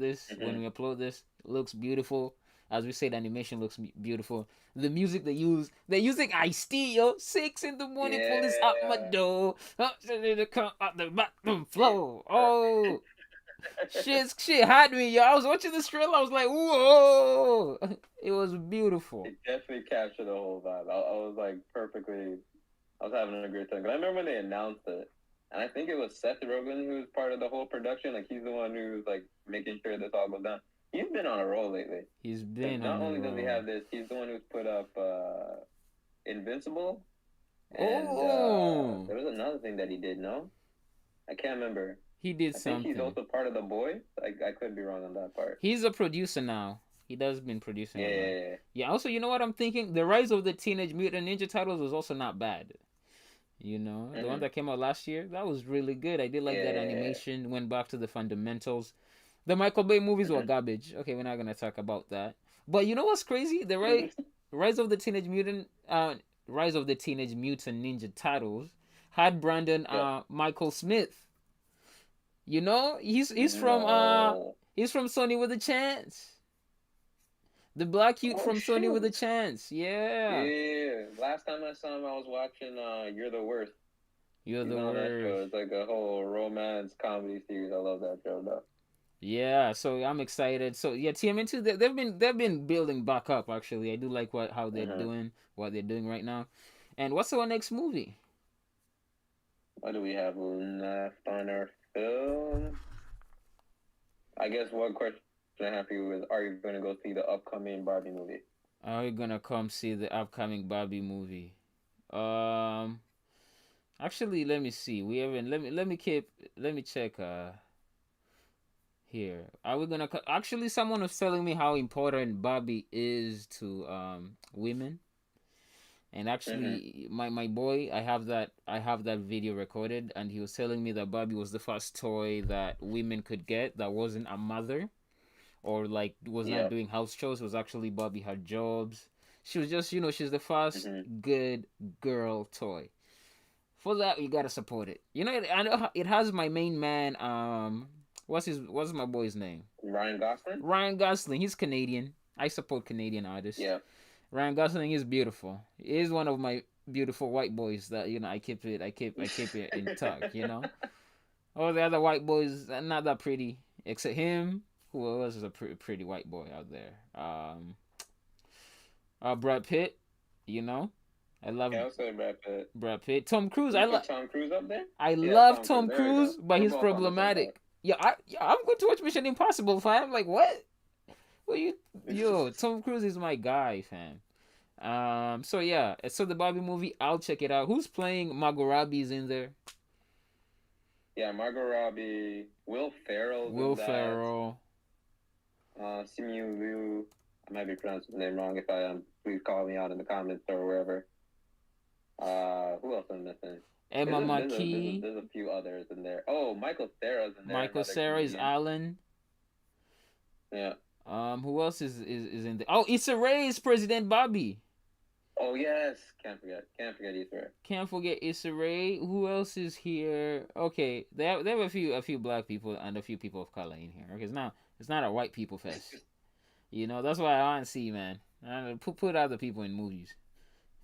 this when Mm-hmm. we upload this. It looks beautiful. As we said, animation looks beautiful. The music they using Ice T, yo. 6 in the morning, police at my Yeah. door. Come out the bathroom floor. Oh, shit had me, yo. I was watching this trailer. I was like, whoa. It was beautiful. It definitely captured the whole vibe. I was like perfectly. I was having a great time. 'Cause I remember when they announced it, and I think it was Seth Rogen who was part of the whole production. Like he's the one who was like making sure this all goes down. He's been on a roll lately. He's Because been not on the only does he roll. have this, he's the one who's put up Invincible, and Oh. there was another thing that he did. No, I can't remember. He did I think he's something. also part of the Boys. I could be wrong on that part. He's a producer now. He does been producing Yeah, a lot. yeah, yeah. Yeah. Also, you know what I'm thinking? The Rise of the Teenage Mutant Ninja Turtles was also not bad. You know, the one Mm-hmm. that came out last year, that was really good. I did like that Yeah. animation. Went back to the fundamentals. The Michael Bay movies were Mm-hmm. garbage. Okay, we're not gonna talk about that. But you know what's crazy? Rise of the Teenage Mutant, Rise of the Teenage Mutant Ninja Turtles had Brandon Yeah. Michael Smith. You know, No. he's from Sony with a Chance. The black youth Oh from Sony with a shoot. Chance. Yeah. Yeah. Last time I saw him, I was watching You're the Worst. You're He's the on that worst. show. It's like a whole romance comedy series. I love that show though. Yeah, so I'm excited. So yeah, TMN2 they've been building back up actually. I do like Mm-hmm. what they're doing right now. And what's our next movie? What do we have left on our film? I guess one question I have for you is: are you going to go see the upcoming Barbie movie? Are we gonna come see the upcoming Barbie movie? Um Actually let me see. We haven't let me check here. Are we gonna actually someone was telling me how important Barbie is to women. And Mm-hmm. actually, my boy, I have that video recorded, and he was telling me that Barbie was the first toy that women could get that wasn't a mother or like was not Yep. doing house chores. It was actually Barbie had jobs. She was just she's the first Mm-hmm. good girl toy. For that, you gotta support it. I know it has my main man. What's my boy's name? Ryan Gosling. Ryan Gosling. He's Canadian. I support Canadian artists. Yeah. Ryan Gosling is beautiful. He is one of my beautiful white boys that I keep it intact. All the other white boys are not that pretty except him. Who else is a pretty white boy out there? Brad Pitt. You know, I love Yeah, I'll say Brad Pitt. Brad Pitt. Tom Cruise. You put Tom Cruise up there? I Yeah, love Tom Cruise. Tom There we go. Cruise, but We're he's both on the same problematic. I'm going to watch Mission Impossible, fam. Like what? Well, page. Tom Cruise is my guy, fam. So yeah, so the Barbie movie, I'll check it out. Who's playing? Margot Robbie's in there. Yeah, Margot Robbie, Will Ferrell's Will in that. Ferrell. Simu Liu. I might be pronouncing his name wrong. If I am, please call me out in the comments or wherever. Who else am I missing? Emma Mackey. There's a few others in there. Oh, Michael Cera's in there, Michael another Cera is comedian. Alan. Yeah. Who else is in the? Oh, Issa Rae is President Bobby. Oh yes, can't forget Easter. Can't forget Issa Rae. Who else is here? Okay, they have a few black people and a few people of color in here. Okay, it's not a white people fest. That's why I want to see, man. Put other people in movies.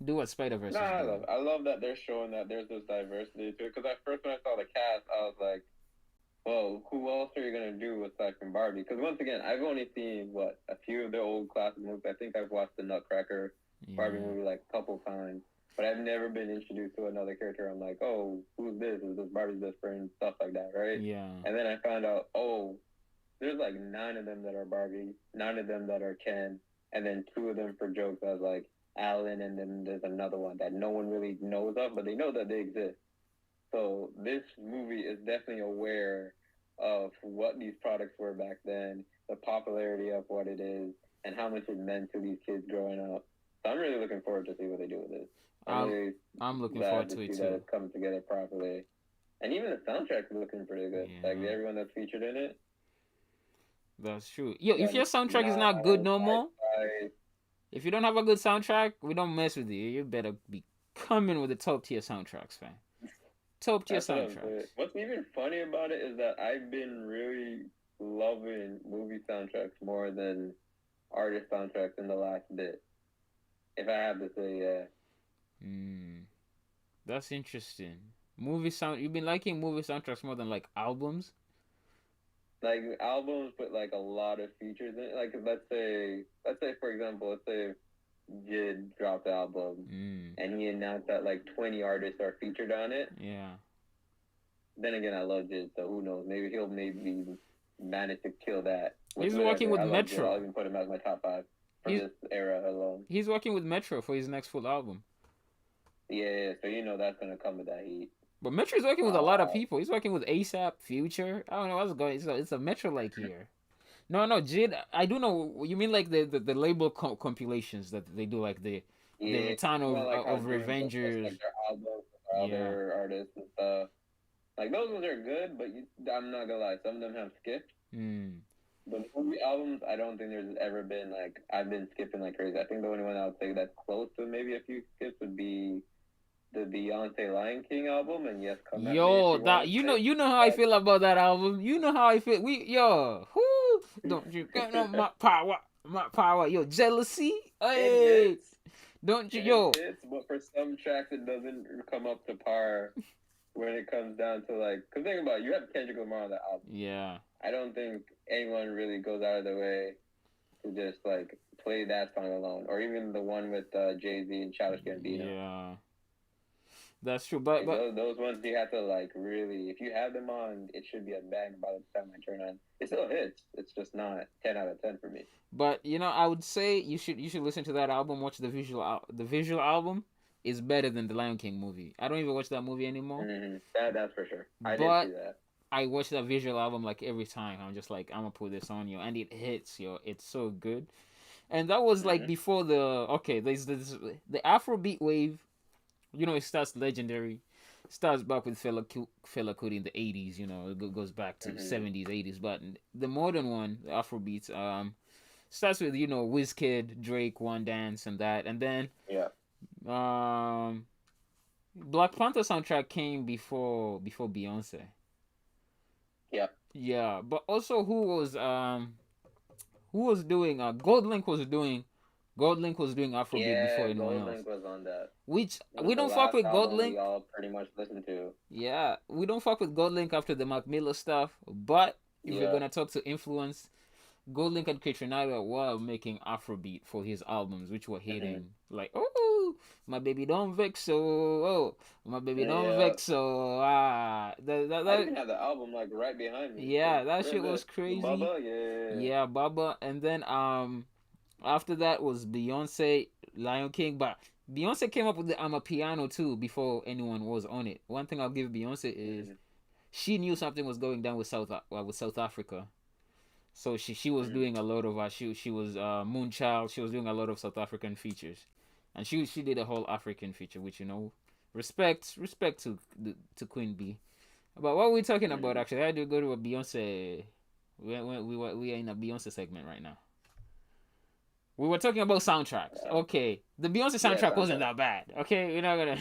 Do what Spider Verse No, is doing. I love that they're showing that there's this diversity to it. Because at first when I saw the cast, I was like, well, who else are you gonna do aside from Barbie? Because once again, I've only seen a few of the old classic movies. I think I've watched the Nutcracker Barbie Yeah. movie like a couple times, but I've never been introduced to another character. I'm like, oh, who's this? Is this Barbie's best friend? Stuff like that, right? Yeah. And then I found out, oh, there's like 9 of them that are Barbie, 9 of them that are Ken, and then 2 of them for jokes as like Alan, and then there's another one that no one really knows of, but they know that they exist. So this movie is definitely aware of what these products were back then, the popularity of what it is, and how much it meant to these kids growing up. So I'm really looking forward to see what they do with this. I'm really I'm looking glad forward to to it see that too. it's coming together properly. And even the soundtrack's looking pretty good. Like Yeah. everyone that's featured in it. That's true. Yo, Yeah, if your soundtrack is not good Nas, no more, I, if you don't have a good soundtrack, we don't mess with you. You better be coming with the top tier soundtracks, fam. Top tier that's what I'm saying. soundtracks. What's even funny about it is that I've been really loving movie soundtracks more than artist soundtracks in the last bit. If I have to say, yeah. That's interesting. Movie sound. You've been liking movie soundtracks more than like albums. Like albums with like a lot of features in it. Like let's say for example, let's say Jid dropped the album and he announced that like 20 artists are featured on it. Yeah. Then again, I love Jid, so who knows? Maybe he'll manage to kill that. He's working with I love Jid. I'll Metro. even put him as my top 5 from He's this era alone. he's working with Metro for his next full album. Yeah, so that's gonna come with that heat. But Metro's working with a lot of people. He's working with ASAP, Future. I don't know what's going. It's a Metro like here. No, Jid. I do know. You mean like the label compilations that they do, like the Return of Revengers. Like their albums, other artists and stuff. Like those ones are good, but I'm not gonna lie, some of them have skipped. The movie albums, I don't think there's ever been like I've been skipping like crazy. I think the only one I would say that's close to maybe a few skips would be the Beyonce Lion King album, and yes, come Yo, that you know how I feel about that album. You know how I feel. Whoo, don't you get no my power, yo, jealousy. Hey, don't you, yo? But for some tracks, it doesn't come up to par when it comes down to like, cause think about it, you have Kendrick Lamar on that album. Yeah. I don't think anyone really goes out of their way to just like play that song alone, or even the one with Jay-Z and Childish Gambino. Yeah. That's true, but those ones you have to like really. If you have them on, it should be a bang by the time I turn on. It still hits. It's just not 10 out of 10 for me. But I would say you should listen to that album. Watch the visual album is better than the Lion King movie. I don't even watch that movie anymore. Mm-hmm. That's for sure. I did see that. I watch that visual album like every time. I'm just like, I'm gonna put this on, and it hits, It's so good. And that was like before there's the Afrobeat wave. It starts legendary. Starts back with Fela Kuti in the 80s. It goes back to 70s, 80s. But the modern one, the Afrobeats, starts with Wizkid, Drake, One Dance, and that, and then Black Panther soundtrack came before Beyonce. Yeah. Yeah, but also who was doing GoldLink was doing Afrobeat before anyone else. GoldLink was on that. Which we don't fuck with GoldLink. We all pretty much listen to. Yeah, we don't fuck with GoldLink after the Mac Miller stuff. But if we're gonna talk to influence, GoldLink and Kaytranada were making Afrobeat for his albums, which were hitting. Like, oh, my baby don't vex so. Oh, my baby don't vex so. I even have the album like right behind me. Yeah, that shit was crazy. Baba, yeah. Yeah, Baba, and then after that was Beyonce, Lion King, but Beyonce came up with the Amapiano too before anyone was on it. One thing I'll give Beyonce is she knew something was going down with South Africa. So she was doing a lot of she was Moonchild. She was doing a lot of South African features, and she did a whole African feature, which respect to Queen B. But what are we talking about actually? How do we go to a Beyonce? We are in a Beyonce segment right now. We were talking about soundtracks. Okay, the Beyonce Yeah, soundtrack wasn't soundtrack. that bad. Okay, we're not gonna.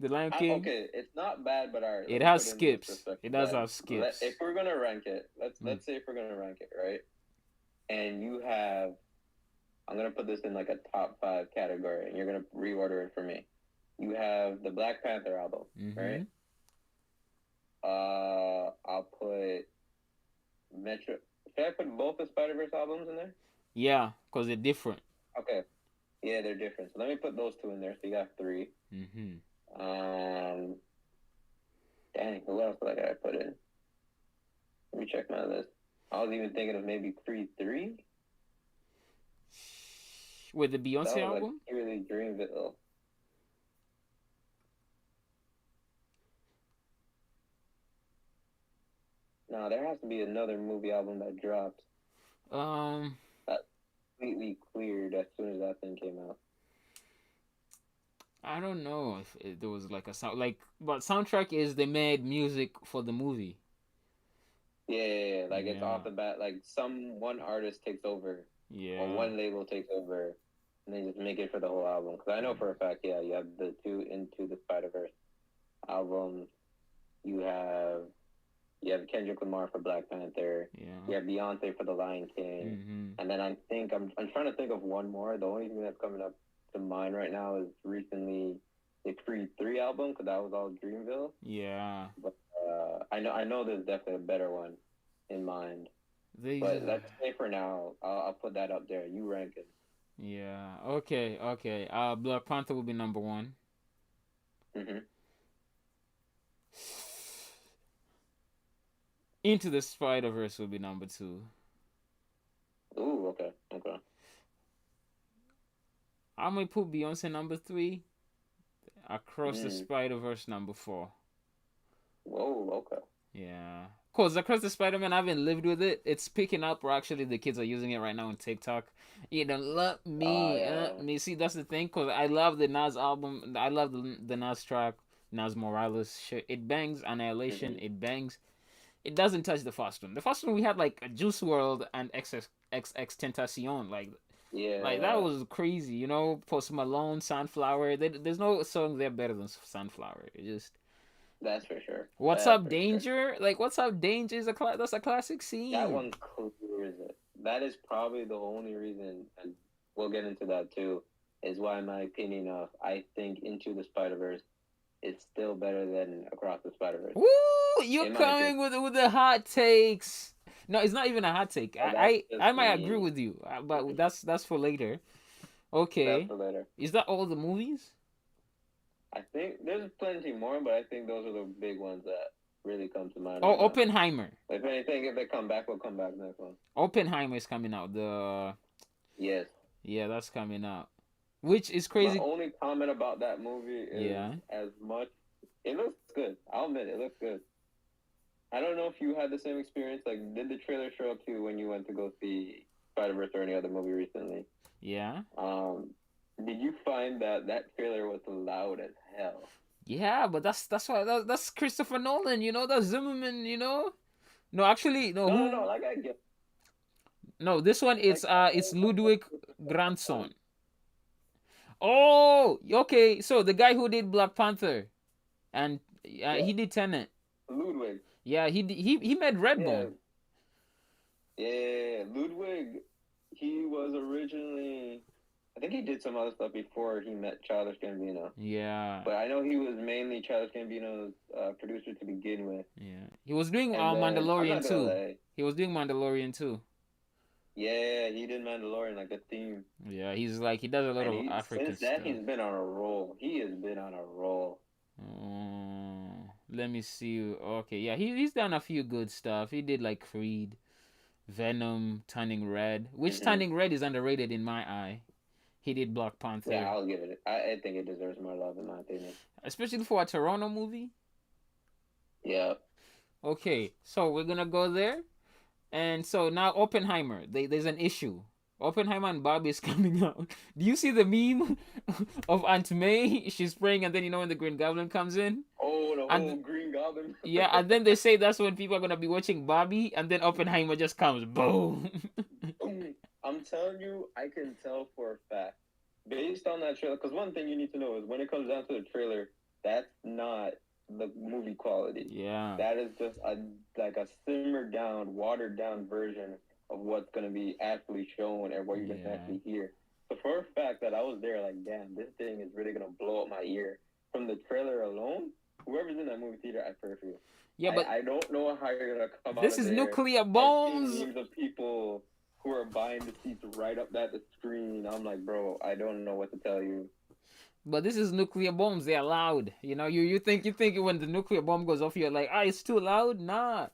The Lion King. Okay, it's not bad, but all right, It let me has put it into this skips. It perspective. does have skips. If we're gonna rank it, Mm. let's say if we're gonna rank it, right? And you have, I'm gonna put this in like a top 5 category, and you're gonna reorder it for me. You have the Black Panther album, Mm-hmm. right? I'll put Metro. Should I put both the Spider Verse albums in there? Yeah, cause they're different. Okay. Yeah, they're different. So let me put those two in there. So you got 3. Mm-hmm. Um, dang, who else did I gotta put in? Let me check my list. I was even thinking of maybe Creed 3. With the That Beyonce was like album. really Dreamville. No, there has to be another movie album that dropped Um, that completely cleared as soon as that thing came out. I don't know if there was like a sound like, but soundtrack is they made music for the movie. Yeah, like it's Yeah, off the bat. Like one artist takes over, or yeah. one label takes over, and they just make it for the whole album. Because I know for a fact, yeah, you have the 2 Into the Spider Verse albums. You have Kendrick Lamar for Black Panther. Yeah. You have Beyonce for The Lion King. Mm-hmm. And then I'm trying to think of one more. The only thing that's coming up to mind right now is recently the Creed 3 album, because that was all Dreamville. Yeah. But I know there's definitely a better one in mind. They. But let's say for now, I'll put that up there. You rank it. Yeah. Okay. Okay. Black Panther will be number one. Mm-hmm. Into the Spider Verse will be number two. Ooh, okay, okay. I'm gonna put Beyonce number three. Across the Mm. Spider Verse number four. Whoa, okay. Yeah. Cause Across the Spider Man, I haven't lived with it. It's picking up, or actually, the kids are using it right now on TikTok. You don't love me, Yeah. me. See, that's the thing. Cause I love the Nas album. I love the Nas track, Nas Morales. Shit, it bangs. Annihilation, Mm-hmm. it bangs. It doesn't touch the first one. The first one we had like a Juice World and XX Tentacion. Like that Yeah, was crazy. You know, Post Malone, Sunflower. There's no song there better than Sunflower. It just. that's for sure. What's That's Up for sure. Danger? Like What's Up Danger is that's a classic That scene. one clears it. That is probably the only reason, and we'll get into that too, is why, in my opinion, I think Into the Spider Verse is still better than Across the Spider Verse. Woo! You're In my opinion. coming with the hot takes. No, it's not even a hot take. Oh, I might agree with you, but that's for later. Okay, That's for later. is that all the movies? I think there's plenty more, but I think those are the big ones that really come to mind. Oh, right now. Oppenheimer. If anything, if they come back, we'll come back next one. Oppenheimer is coming out. Yes. Yeah, that's coming out. Which is crazy. My only comment about that movie is as much. It looks good. I'll admit it looks good. I don't know if you had the same experience. Like, did the trailer show up to you when you went to go see Spider Verse or any other movie recently? Yeah. Did you find that trailer was loud as hell? Yeah, but that's why that's Christopher Nolan. You know, that's Zimmerman. You know. No, actually, no. No. Like I get. No, this one it's Ludwig Göransson. Oh, okay. So the guy who did Black Panther, and he did Tenet. Ludwig. Yeah, he made Redbone. Yeah, Ludwig. He was originally. I think he did some other stuff before he met Childish Gambino. Yeah. But I know he was mainly Childish Gambino's producer to begin with. Yeah. He was doing And Mandalorian too. lie. He was doing Mandalorian too. Yeah, he did Mandalorian, like the theme. Yeah, he's like he does a lot of African since stuff. that, he's been on a roll. He has been on a roll. Let me see. Okay, yeah, he's done a few good stuff. He did like Creed, Venom, Turning Red, which Turning Red is underrated in my eye. He did Black Panther. Yeah, I'll give it. I think it deserves more love in my opinion. Especially for a Toronto movie. Yeah. Okay, so we're gonna go there, and so now Oppenheimer. There's an issue. Oppenheimer and Barbie is coming out. Do you see the meme of Aunt May? She's praying, and then you know when the Green Goblin comes in. Oh, the whole Green Goblin. Yeah, and then they say that's when people are gonna be watching Barbie, and then Oppenheimer just comes, boom. I'm telling you, I can tell for a fact, based on that trailer. Because one thing you need to know is when it comes down to the trailer, that's not the movie quality. Yeah. That is just a simmered down, watered down version of what's gonna be actually shown and what you're gonna Yeah. actually hear. So for a fact that I was there, like, damn, this thing is really gonna blow up my ear from the trailer alone. Whoever's in that movie theater, I pray for you. Yeah, but I don't know how you're gonna come out this of is there. nuclear I've seen bombs. memes of people who are buying the seats right up at the screen. I'm like, bro, I don't know what to tell you. But this is nuclear bombs. They're loud. You know, you think when the nuclear bomb goes off, you're like, ah, it's too loud. Nah,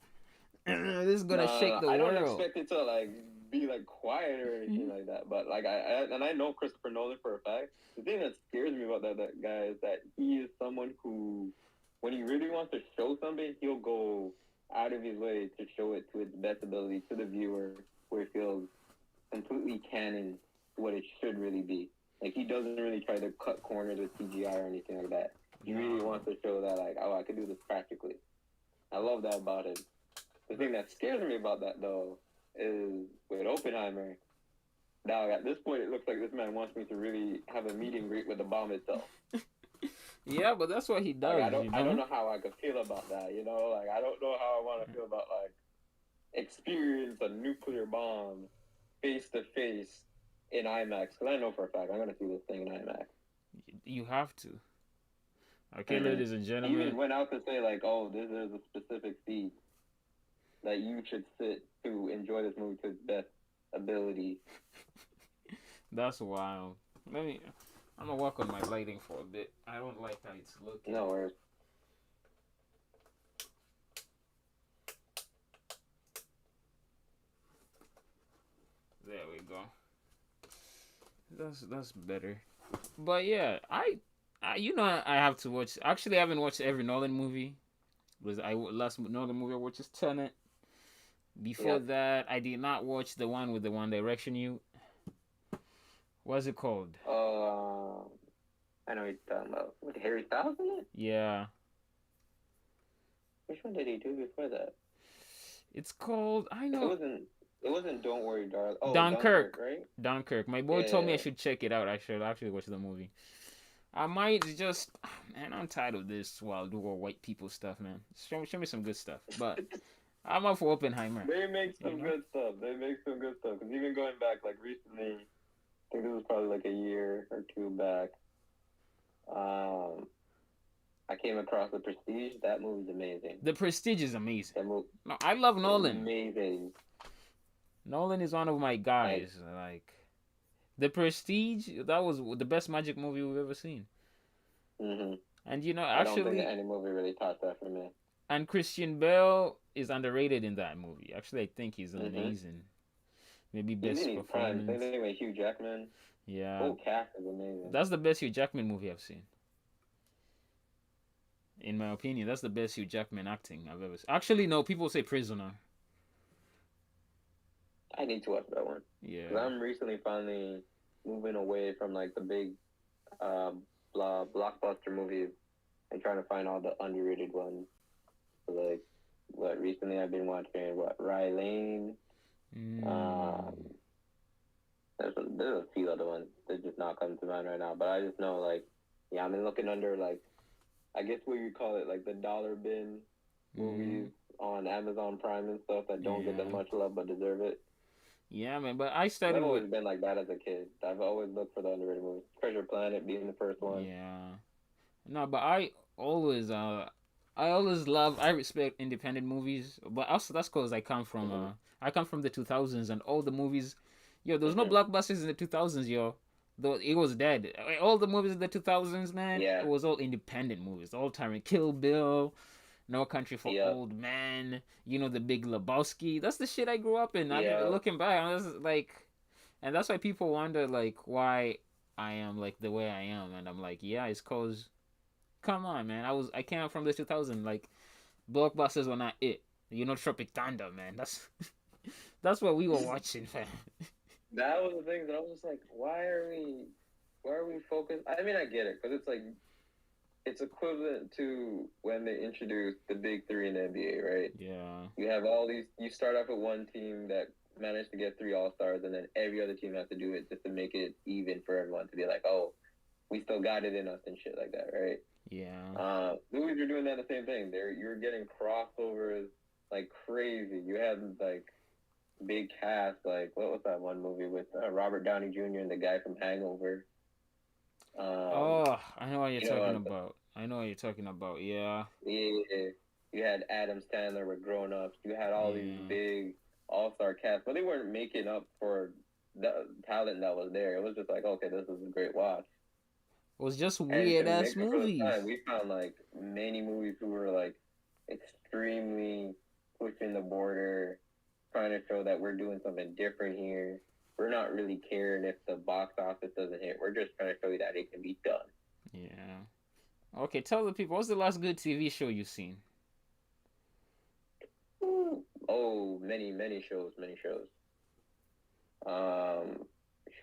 this is gonna shake No, the I don't world. expect it to like be like quiet or anything like that. But like I know Christopher Nolan for a fact. The thing that scares me about that guy is that he is someone who, when he really wants to show something, he'll go out of his way to show it to its best ability to the viewer, where it feels completely canon to what it should really be. Like he doesn't really try to cut corners with CGI or anything like that. He really wants to show that like, oh, I could do this practically. I love that about him. The thing that scares me about that though is with Oppenheimer. Now at this point, it looks like this man wants me to really have a meet and greet with the bomb itself. Yeah, but that's what he does. Like, I don't know how I could feel about that. You know, like I don't know how I want to feel about like experience a nuclear bomb face to face in IMAX. Because I know for a fact I'm gonna see this thing in IMAX. You have to. Okay, ladies and He gentlemen. even went out to say like, oh, there's a specific seat that you should sit to enjoy this movie to its best ability. That's wild. I'm gonna work on my lighting for a bit. I don't like how it's looking. No worries. There we go. That's better. But yeah, I have to watch. Actually, I haven't watched every Nolan movie. Was I last Nolan movie I watched is Tenet. Before that, I did not watch the one with the One Direction. What's it called? I know what you're talking about. With Harry Styles in it? Yeah. Which one did he do before that? It's called. I know. It wasn't Don't Worry, Darling. Oh, Dunkirk. right? Dunkirk. My boy told me I should check it out. I should actually watch the movie. I might just, man, I'm tired of this Wild War white people stuff, man. Show me some good stuff. But I'm up for Oppenheimer. They make some good stuff. Because even going back, like recently, I think this was probably like a year or two back. I came across The Prestige. That movie's amazing. The Prestige is amazing. No, I love Nolan. Amazing. Nolan is one of my guys. Like The Prestige, that was the best magic movie we've ever seen. Mm-hmm. And you know, actually, I don't think any movie really topped that for me. And Christian Bale is underrated in that movie. Actually, I think he's amazing. Maybe best performance. Same thing with Hugh Jackman. Yeah. The whole cast is amazing. That's the best Hugh Jackman movie I've seen. In my opinion, that's the best Hugh Jackman acting I've ever seen. Actually, no, people say Prisoner. I need to watch that one. Yeah. Because I'm recently finally moving away from like the big blockbuster movies and trying to find all the underrated ones. So, like, recently I've been watching, Rye Lane. There's a few other ones that just not coming to mind right now. But I just know, like, I've been looking under, like, I guess what you call it, like the dollar bin movies on Amazon Prime and stuff that don't get that much love but deserve it. Yeah, man, but I've always been like that as a kid. I've always looked for the underrated movies. Treasure Planet being the first one. Yeah. No, but I always respect independent movies, but also that's because I come from the 2000s and all the movies, there was no blockbusters in the 2000s, Though it was dead. All the movies in the 2000s, man, it was all independent movies. All time Kill Bill, No Country for Old Men, The Big Lebowski. That's the shit I grew up in. Looking back, I was like, and that's why people wonder like why I am like the way I am, and I'm like, yeah, it's cause, come on, man, I came from the 2000s. Like, blockbusters were not it. Tropic Thunder, man. That's what we were watching, fam. That was the thing that I was just like, why are we focused? I mean, I get it, because it's like, it's equivalent to when they introduced the big three in the NBA, right? Yeah. You have all these, you start off with one team that managed to get 3 All-Stars, and then every other team has to do it just to make it even for everyone to be like, oh, we still got it in us and shit like that, right? Yeah. Movies are doing that the same thing. You're getting crossovers like crazy. You had like big cast, like what was that one movie with Robert Downey Jr. and the guy from Hangover? Um, Oh, I know what you're you know, talking about. I know what you're talking about. Yeah. yeah, you had Adam Sandler with Grown Ups. You had all these Yeah. big all-star casts, but they weren't making up for the talent that was there. It was just like, okay, this is a great watch. It was just And to weird ass make up for the movies. time, we found like many movies who were like extremely pushing the border, trying to show that we're doing something different here. We're not really caring if the box office doesn't hit. We're just trying to show you that it can be done. Yeah. Okay, tell the people, what's the last good TV show you've seen? Oh, many shows, many shows. Um,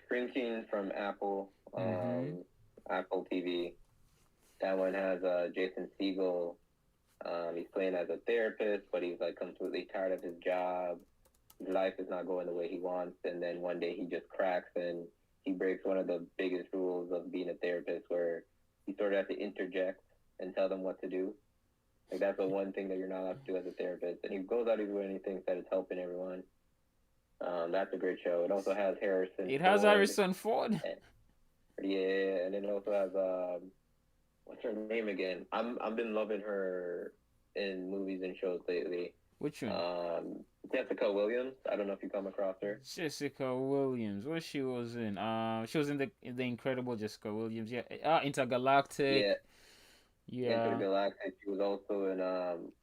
Shrinking from Mm-hmm. Apple TV. That one has Jason Segel. He's playing as a therapist, but he's like completely tired of his job. His life is not going the way he wants, and then one day he just cracks and he breaks one of the biggest rules of being a therapist, where you sort of have to interject and tell them what to do. Like that's the one thing that you're not allowed to do as a therapist. And he goes out his way and he thinks that it's helping everyone. That's a great show. It also has Harrison It has Ford. Harrison Ford. And, yeah, and then it also has what's her name again? I've been loving her in movies and shows lately. Which one? Jessica Williams. I don't know if you come across her. Jessica Williams. What she was in? She was in the Incredible Jessica Williams. Yeah. Yeah, Intergalactic. Yeah. Intergalactic. She was also in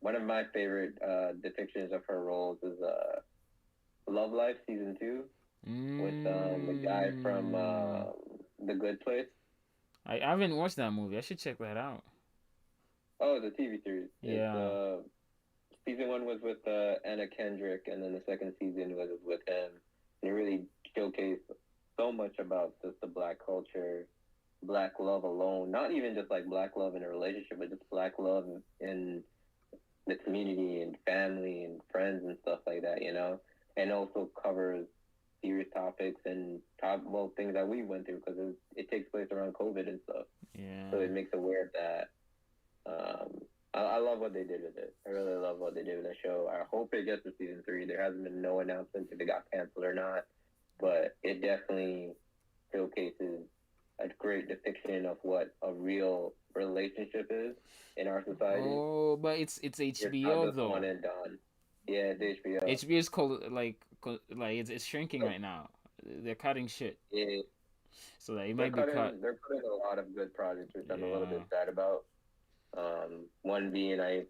one of my favorite depictions of her roles is Love Life season 2 with the guy from Mm. The Good Place. I haven't watched that movie. I should check that out. Oh, the TV series. It's Yeah. season 1 was with Anna Kendrick, and then the second season was with him. And it really showcased so much about just the black culture, black love alone. Not even just like black love in a relationship, but just black love in the community and family and friends and stuff like that, you know? And also covers serious topics and well, things that we went through, because it takes place around COVID and stuff. So Yeah. it makes aware of that. I love what they did with it. I really love what they did with the show. I hope it gets to season 3. There hasn't been no announcement if it got canceled or not, but it definitely showcases a great depiction of what a real relationship is in our society. Oh, but it's It's not HBO just one though. and done. Yeah, it's HBO. HBO is called like it's shrinking right now. They're cutting shit, Yeah, so that it might be cut. they're putting a lot of good projects, which I'm a little Yeah. bit sad about. One being I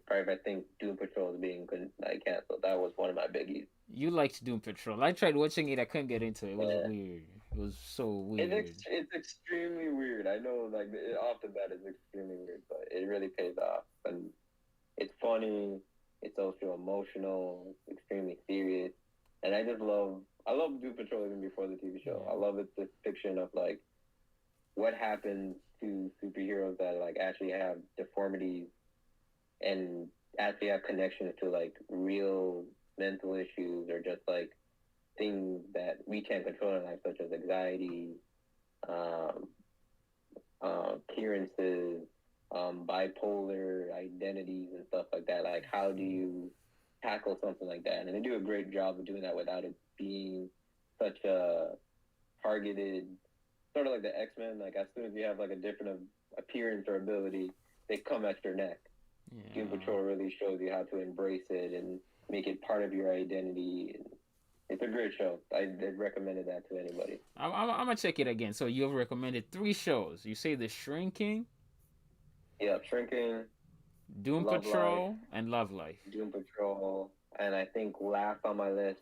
think Doom Patrol is being like canceled. That was one of my biggies. You liked Doom Patrol. I tried watching it. I couldn't get into it. It was Yeah, weird. It was so weird. it's extremely weird. I know, like off the bat, it's extremely weird, but it really pays off, and it's funny. It's also emotional. It's extremely serious, and I love Doom Patrol even before the TV show. I Yeah. love its depiction of like what happens to superheroes that like actually have deformities and actually have connections to like real mental issues, or just like things that we can't control in life, such as anxiety, um, appearances, bipolar identities, and stuff like that. Like, how do you tackle something like that? And they do a great job of doing that without it being such a targeted, sort of like the X-Men. Like, as soon as you have like a different appearance or ability, they come at your neck. Doom Yeah. Patrol really shows you how to embrace it and make it part of your identity. And it's a great show. I'd recommended that to anybody. I'm gonna check it again. So you've recommended three shows. You say The Shrinking, Yeah, Shrinking, Doom Love Life, Patrol, and Love Life. Doom Patrol, and I think last on my list,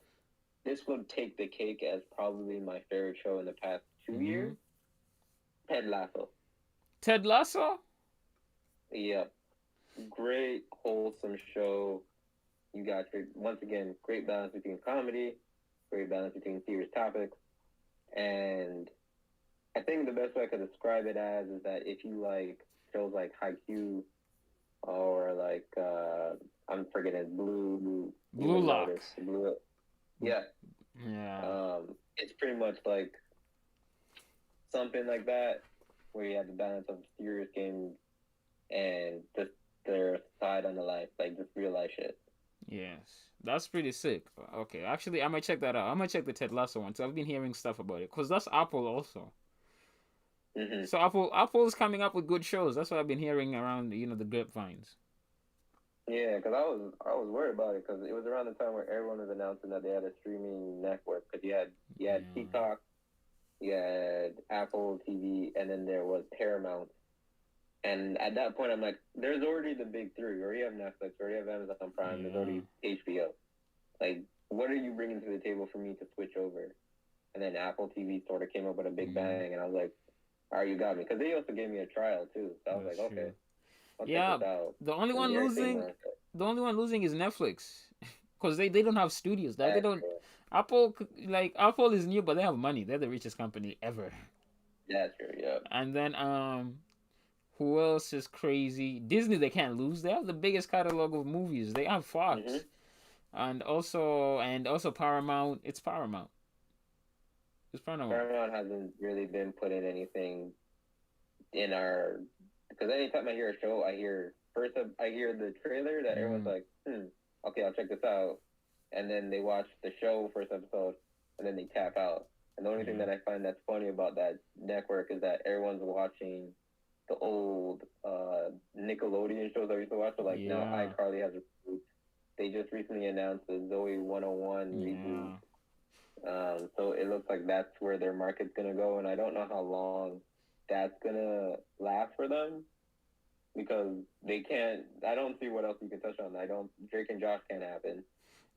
this would take the cake as probably my favorite show in the past 2 years. Mm-hmm. Ted Lasso. Ted Lasso. Yep, great wholesome show. You got your, once again, great balance between comedy, great balance between serious topics, and I think the best way I could describe it as is that if you like shows like Haikyuu, or like I'm forgetting Blue Blue Lock. Lotus, Blue, yeah, Yeah. It's pretty much like something like that, where you have the balance of serious games and just their side on the life, like just real life shit. Yes. That's pretty sick. Okay, actually, I might check that out. I might check the Ted Lasso one too. I've been hearing stuff about it because that's Apple also. Hmm. So Apple is coming up with good shows. That's what I've been hearing around, the grapevines. Yeah, because I was worried about it because it was around the time where everyone was announcing that they had a streaming network. Because you had Yeah. Peacock, you had Apple TV, and then there was Paramount. And at that point, I'm like, there's already the big three. We already have Netflix, we already have Amazon Prime, there's Yeah. already HBO. Like, what are you bringing to the table for me to switch over? And then Apple TV sort of came up with a big Mm, bang, and I was like, all right, you got me. Because they also gave me a trial too. So I was that's like, okay, true. I'll check Yeah. this out. The only And one Eric losing, Sigma. the only one losing is Netflix, because they don't have studios. Like they That's don't. true. Apple is new, but they have money. They're the richest company ever. That's true, yeah. And then who else is crazy? Disney, they can't lose. They have the biggest catalog of movies. They have Mm-hmm. Fox, and also Paramount. It's Paramount. It's Paramount. Paramount hasn't really been putting anything in our because anytime I hear a show, I hear the trailer that everyone's Mm, like, okay, I'll check this out, and then they watch the show first episode, and then they tap out. And the only thing yeah. that I find that's funny about that network is that everyone's watching the old Nickelodeon shows I used to watch. So like now Yeah. iCarly has a reboot. They just recently announced the Zoe 101 reboot. Yeah. So it looks like that's where their market's gonna go, and I don't know how long that's gonna last for them because they can't. I don't see what else you can touch on. I don't. Drake and Josh can't happen.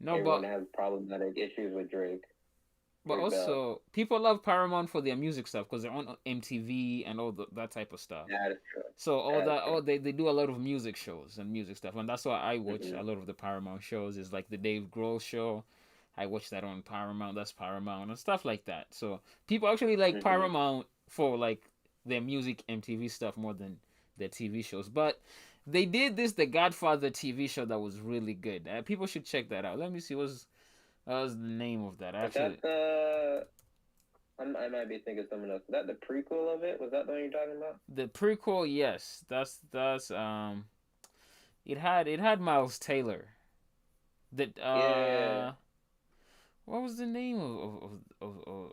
No, Everyone but has problematic issues with Drake. but Drake Bell. also people love Paramount for their music stuff because they're on MTV and that type of stuff. That is true. So all That is that, true. they do a lot of music shows and music stuff, and that's why I watch Mm-hmm. a lot of the Paramount shows. Is like the Dave Grohl show. I watch that on Paramount. That's Paramount and stuff like that. So people actually like Mm-hmm. Paramount for like their music MTV stuff more than their TV shows. But they did this The Godfather TV show that was really good. People should check that out. Let me see what's the name of that. Was Actually, that the? I might be thinking of someone else. Was that the prequel of it? Was that the one you're talking about? the prequel, yes, that's. It had Miles Taylor. That Yeah. what was the name of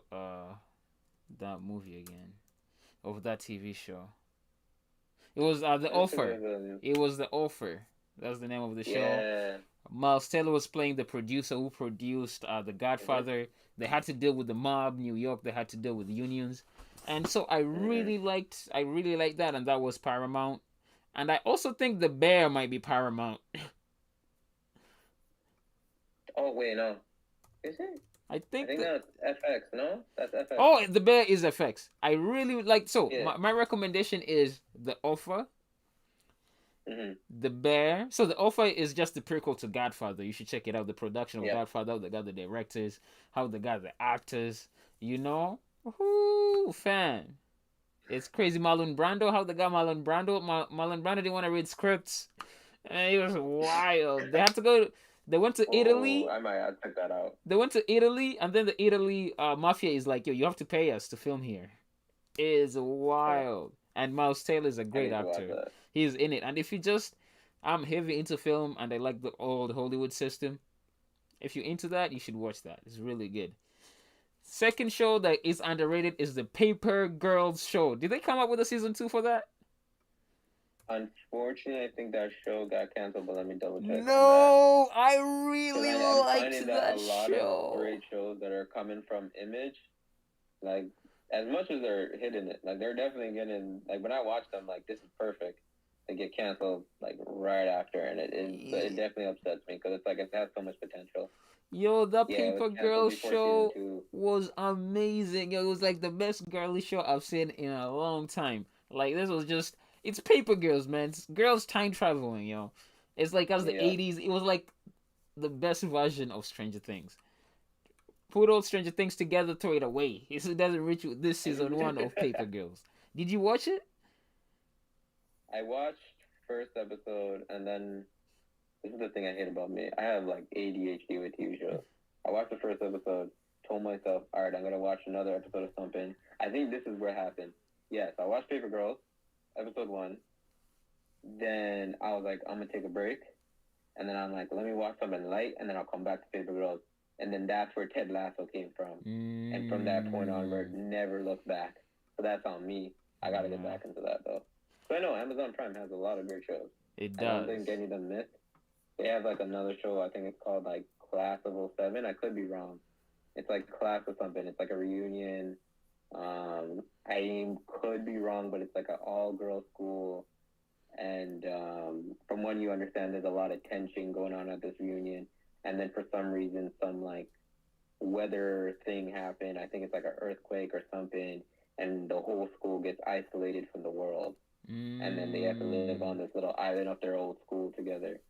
that movie again? Of that TV show? It was The I think Offer. it was. It was The Offer. That's the name of the show. Yeah. Miles Taylor was playing the producer who produced The Mm-hmm. Godfather. They had to deal with the mob, New York. They had to deal with unions, and so Mm-hmm. I really liked that, and that was Paramount. And I also think The Bear might be Paramount. Oh wait, no. Is it? I I think think that. that's FX. No, that's FX. Oh, The Bear is FX. I really like. So Yeah. my recommendation is The Offer, Mm-hmm. The Bear. So The Offer is just the prequel to Godfather. You should check it out. The production of Yeah. Godfather, how they got the directors, how they got the actors. Whoo, fan. It's crazy. Marlon Brando, how they got Marlon Brando. Marlon Brando didn't want to read scripts. And it was wild. They had to go. They went to Oh, Italy. I might have to check that out. They went to Italy, and then the Italy mafia is like, yo, you have to pay us to film here. It is Huh. wild. And Miles Taylor is a I great need to watch actor. that. He's in it. And if you just, I'm heavy into film and I like the old Hollywood system. If you're into that, you should watch that. It's really good. Second show that is underrated is the Paper Girls show. Did they come up with a season 2 for that? Unfortunately, I think that show got canceled, but let me double check on that. No, I Because really I'm liked finding that a that lot of show. great shows that are coming from Image, like, as much as they're hitting it, like, they're definitely getting, like, when I watch them, like, this is perfect. They get canceled, like, right after, and it definitely upsets me because it's like it has so much potential. Yo, the Yeah, it was Paper canceled Girls before season show two. was amazing. Yo, it was like the best girly show I've seen in a long time. Like this was just it's Paper Girls, man. It's girls time traveling, yo. It's like as the Yeah. 80s, it was like the best version of Stranger Things. Put all Stranger Things together, throw it away. It doesn't reach with this season 1 of Paper Girls. Did you watch it? I watched first episode, and then this is the thing I hate about me. I have like ADHD with TV shows. I watched the first episode, told myself, all right, I'm gonna watch another episode of something. I think this is where it happened. Yes, I watched Paper Girls, episode 1. Then I was like, I'm gonna take a break, and then I'm like, let me watch something light, and then I'll come back to Paper Girls. And then that's where Ted Lasso came from. And from that point onward, never looked back. So that's on me. I gotta get back into that though. So I know Amazon Prime has a lot of great shows. It I does. don't think any of them missed. They have like another show, I think it's called like Class of '07. I could be wrong. It's like Class of something. It's like a reunion. I could be wrong, but it's like an all-girl school. And from what you understand, there's a lot of tension going on at this reunion. And then for some reason, some like weather thing happened. I think it's like an earthquake or something. And the whole school gets isolated from the world. And then they have to live on this little island of their old school together.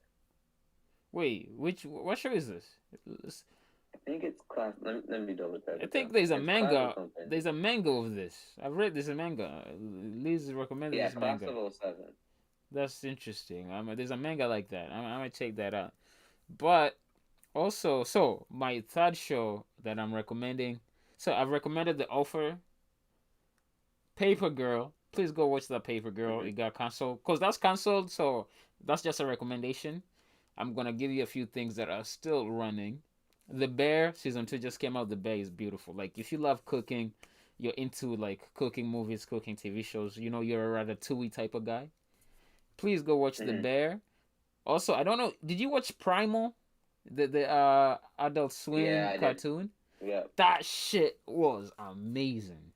Wait, what show is this? I think it's Class. Let me double check. I think there's a manga. There's a manga of this. I've read this manga. Liz recommended this manga. Class of '07. That's interesting. There's a manga like that. I might check that out. But also, so my third show that I'm recommending. So I've recommended The Offer, Paper Girl. Please go watch that Paper Girl. It got canceled because that's canceled. So that's just a recommendation. I'm gonna give you a few things that are still running. The Bear season 2 just came out. The Bear is beautiful. Like if you love cooking, you're into like cooking movies, cooking TV shows. You know you're a Ratatouille type of guy. Please go watch The Bear. Also, I don't know. Did you watch Primal, the Adult Swim cartoon? Yeah. That shit was amazing.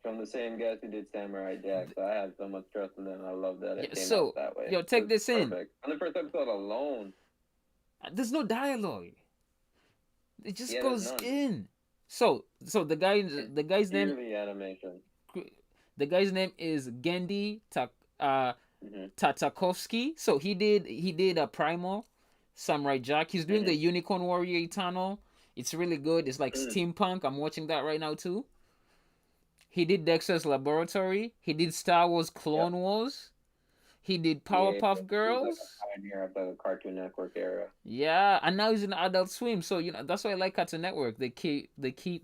From the same guys who did Samurai Jack, so I have so much trust in them. I love that it came out that way. Yo, take this perfect. On the first episode alone, there's no dialogue. It just goes in. So the guy's name. Animation. The guy's name is Gendy Tartakovsky. So he did a Primal, Samurai Jack. He's doing the Unicorn Warrior Eternal. It's really good. It's like steampunk. I'm watching that right now too. He did Dexter's Laboratory. He did Star Wars Clone Wars. He did Powerpuff Girls. Like the Cartoon Network era. Yeah, and now he's in Adult Swim. So that's why I like Cartoon Network. They keep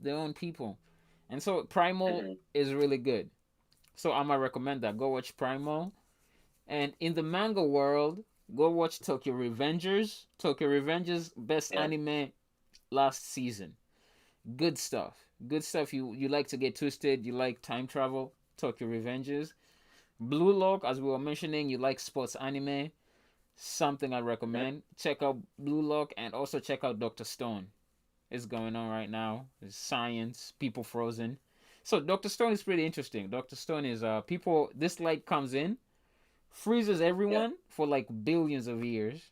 their own people, and so Primal is really good. So I'm gonna recommend that. Go watch Primal, and in the manga world, go watch Tokyo Revengers. Tokyo Revengers best anime last season. Good stuff. Good stuff. You like to get twisted. You like time travel. Tokyo Revengers. Blue Lock, as we were mentioning, you like sports anime. Something I recommend. Check out Blue Lock and also check out Dr. Stone. It's going on right now. It's science. People frozen. So Dr. Stone is pretty interesting. Dr. Stone is people. This light comes in, freezes everyone for like billions of years.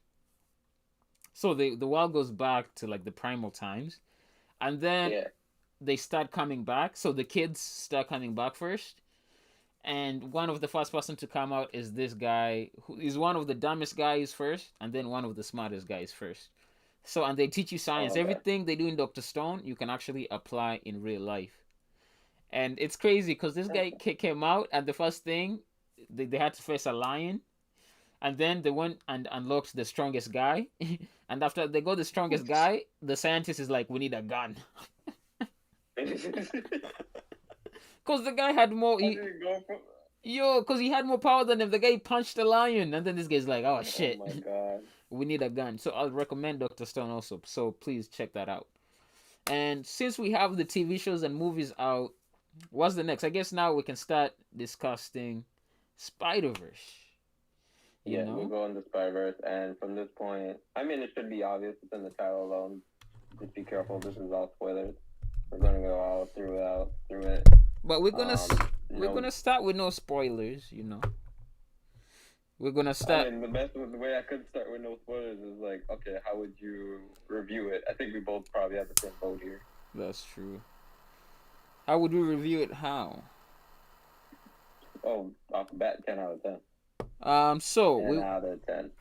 So the world goes back to like the primal times, and then they start coming back. So the kids start coming back first. And one of the first person to come out is this guy, who is one of the dumbest guys first, and then one of the smartest guys first. So, and they teach you science. Everything they do in Dr. Stone, you can actually apply in real life. And it's crazy because this guy came out, and the first thing, they had to face a lion. And then they went and unlocked the strongest guy. And after they got the strongest guy, the scientist is like, we need a gun. Because the guy had more... because he had more power than him. The guy punched the lion. And then this guy's like, oh, shit. Oh, my God. We need a gun. So I'll recommend Dr. Stone also. So please check that out. And since we have the TV shows and movies out, what's the next? I guess now we can start discussing Spider-Verse. We'll go on the Spider-Verse. And from this point, I mean, it should be obvious. It's in the title alone. Just be careful. This is all spoilers. We're going to go all through it. But we're gonna start with no spoilers, We're gonna start. I mean, the way I could start with no spoilers is like, okay, how would you review it? I think we both probably have the same vote here. That's true. How would we review it? How? Oh, off the bat, 10 out of 10. 10 out of 10.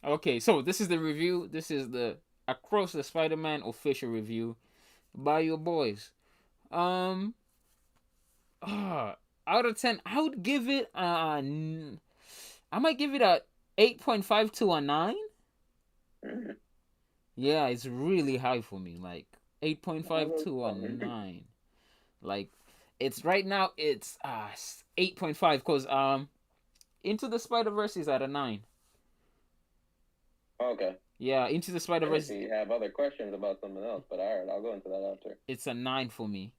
Okay, so this is the review. This is the Across the Spider-Man official review by your boys. Out of 10, I would give it I might give it a 8.5 to a 9. Yeah, it's really high for me. Like That 8.5 was to a fun. 9. Like it's right now it's 8.5 cuz Into the Spider-Verse is at a 9. Okay. Yeah, Into the I Spider-Verse initially have other questions about something else, but all right, I'll go into that after. it's a 9 for me.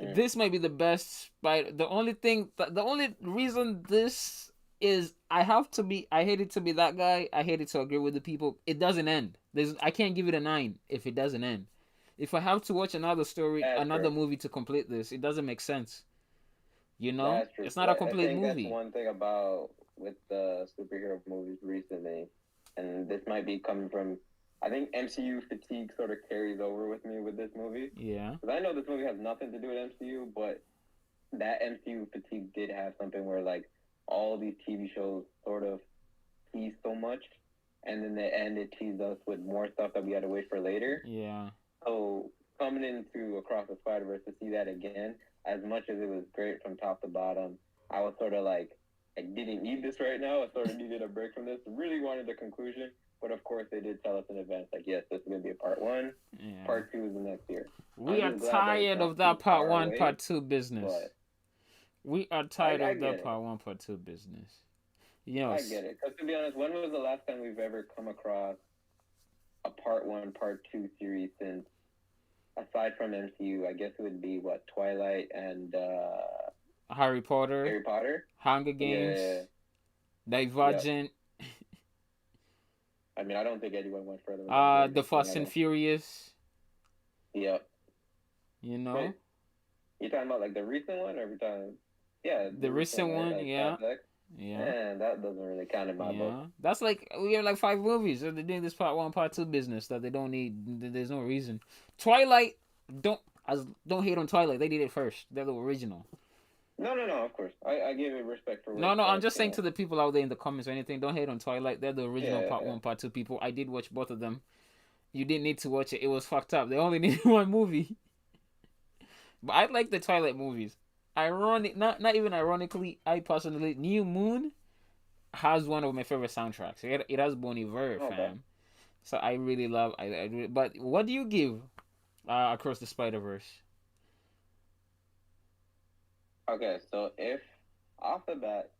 Mm. This might be the best spider. The only reason this is I have to be. I hate it to be that guy. I hate it to agree with the people. It doesn't end. I can't give it a 9 if it doesn't end. If I have to watch another story, That's another true. movie to complete this, it doesn't make sense. You know, That's true. it's not a 'Cause I complete think that's movie. one thing about with the superhero movies recently, and this might be coming from. I think MCU fatigue sort of carries over with me with this movie Yeah, because I know this movie has nothing to do with MCU, but that MCU fatigue did have something where like all these TV shows sort of tease so much, and then the end it teased us with more stuff that we had to wait for later. yeah, So coming into Across the Spider Verse to see that again, as much as it was great from top to bottom, I was sort of like, I didn't need this right now. I sort of needed a break from this. Really wanted the conclusion, but of course they did tell us in advance, like, yes, this is gonna be a part one. yeah. Part two is the next year. We I'm are just glad that it's tired not of too that part far one, away, part two business. but We are tired I of get that it. part one, part two business. You know, I get it. Because to be honest, when was the last time we've ever come across a part one, part two series since aside from MCU, I guess it would be what Twilight and Harry Potter, Harry Potter. Hunger Yeah, Games, yeah. Divergent, I mean, I don't think anyone went further with that The version. Fast and Furious. Yeah. You know, Wait, you talking about like the recent one, or we talking? Yeah, the the recent one, recent right? one. Like Yeah, Fast X. yeah, And that doesn't really count in my book. yeah. That's like we have like 5 movies. So they're doing this part one, part two business that they don't need. There's no reason. Twilight. Don't don't hate on Twilight. They did it first. They're the original. No, no, no. Of course, I give it respect for No, no. I'm respect. just saying to the people out there in the comments or anything. Don't hate on Twilight. They're the original Yeah, part yeah. one, part two people. I did watch both of them. You didn't need to watch it. It was fucked up. They only needed one movie. But I like the Twilight movies. Ironic, not even ironically, I personally New Moon has one of my favorite soundtracks. It has Bon Iver, Okay. fam. So I really love. But what do you give Across the Spider Verse? Okay. So if off the bat,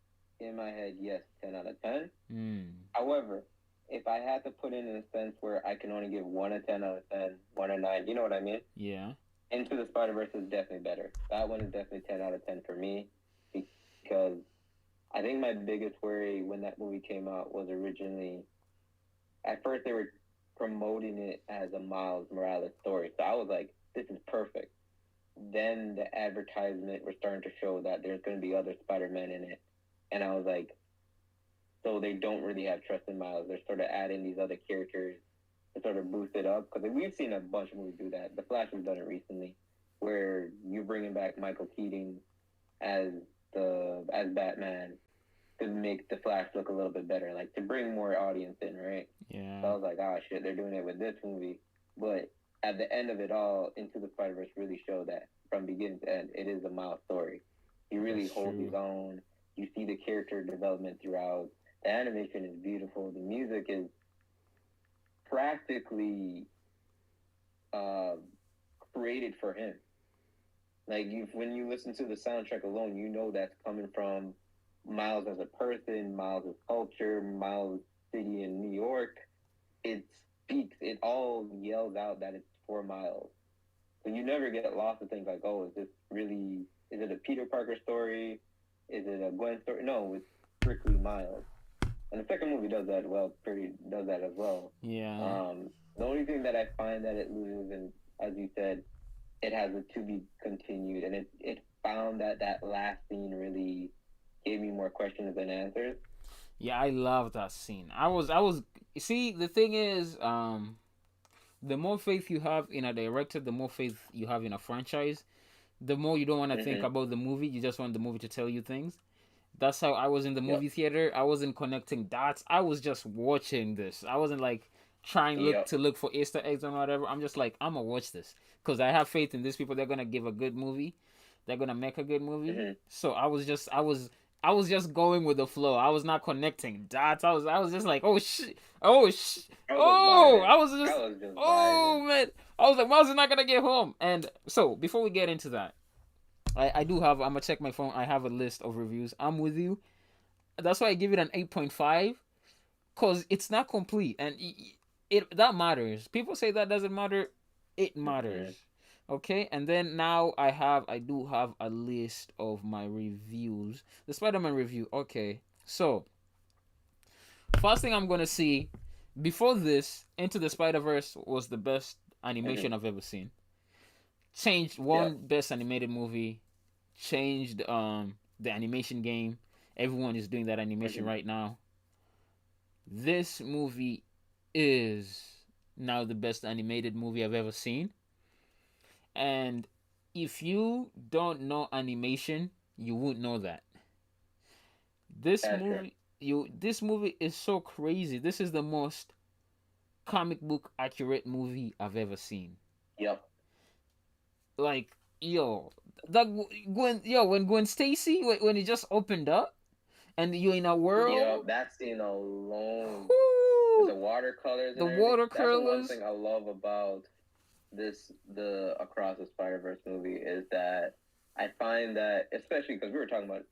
in my head, yes, 10 out of 10. Hmm. However, if I had to put in a sense where I can only give one a 10 out of 10, one a 9, you know what I mean? Yeah. Into the Spider Verse is definitely better. That one is definitely 10 out of 10 for me because I think my biggest worry when that movie came out was originally at first they were promoting it as a Miles Morales story, so I was like, this is perfect. Then the advertisement was starting to show that there's going to be other Spider-Man in it, and I was like, so they don't really have trust in Miles. They're sort of adding these other characters to sort of boost it up because we've seen a bunch of movies do that. The Flash has done it recently, where you're bringing back Michael Keaton as as Batman to make the Flash look a little bit better, like to bring more audience in, right? So I Yeah. was like, ah, shit, they're doing it with this movie, but at the end of it all, Into the Spider Verse really showed that from beginning to end, it is a Miles story. He really That's holds his true. own. You see the character development throughout. The animation is beautiful. The music is practically uh, created for him. Like when you listen to the soundtrack alone, you know that's coming from Miles as a person, Miles' culture, Miles' city in New York. It speaks. It all yells out that it's for Miles. So you never get lost in things like, oh, is this really? Is it a Peter Parker story? Is it a Gwen story? No, it's strictly Miles. And the second movie does that well. Pretty does that as well. Yeah. The only thing that I find that it loses, and as you said, it has a to be continued, and it found that that last scene really gave me more questions than answers. Yeah, I love that scene. I was see the thing is the more faith you have in a director, the more faith you have in a franchise, the more you don't want to think Mm-hmm. about the movie. You just want the movie to tell you things. That's how I was in the Yep. movie theater. I wasn't connecting dots. I was just watching this. I wasn't like trying Yep. to look for Easter eggs or whatever. I'm just like I'm gonna watch this because I have faith in these people. They're gonna give a good movie. They're gonna make a good movie. Mm-hmm. So I was I was just going with the flow. I was not connecting dots. I was just like, oh shit, oh shit, I was just oh. vibing. I was I just, was just vibing. oh man. I was like, Miles is not gonna get home. And so before we get into that, I do have. I'm gonna check my phone. I have a list of reviews. I'm with you. That's why I give it an 8.5 because it's not complete, and it that matters. People say that doesn't matter. It matters. Mm-hmm. Okay, and then now I do have a list of my reviews. The Spider-Man review. Okay, so first thing I'm gonna see before this, Into the Spider-Verse was the best Mm-hmm. animation I've ever seen. Changed Yep. one best animated movie. Changed the animation game. Everyone is doing that animation Mm-hmm. right now. This movie is now the best animated movie I've ever seen. And if you don't know animation, you won't know that. This That's true. movie this movie is so crazy. This is the most comic book accurate movie I've ever seen. Yep. Like, yo, that when Gwen Stacy when it just opened up and you're in a Yep. world, That scene alone with whoo, the watercolors the and everything. That's the one watercolors. thing I love about the Across the Spider Verse movie is that I find that, especially because we were talking about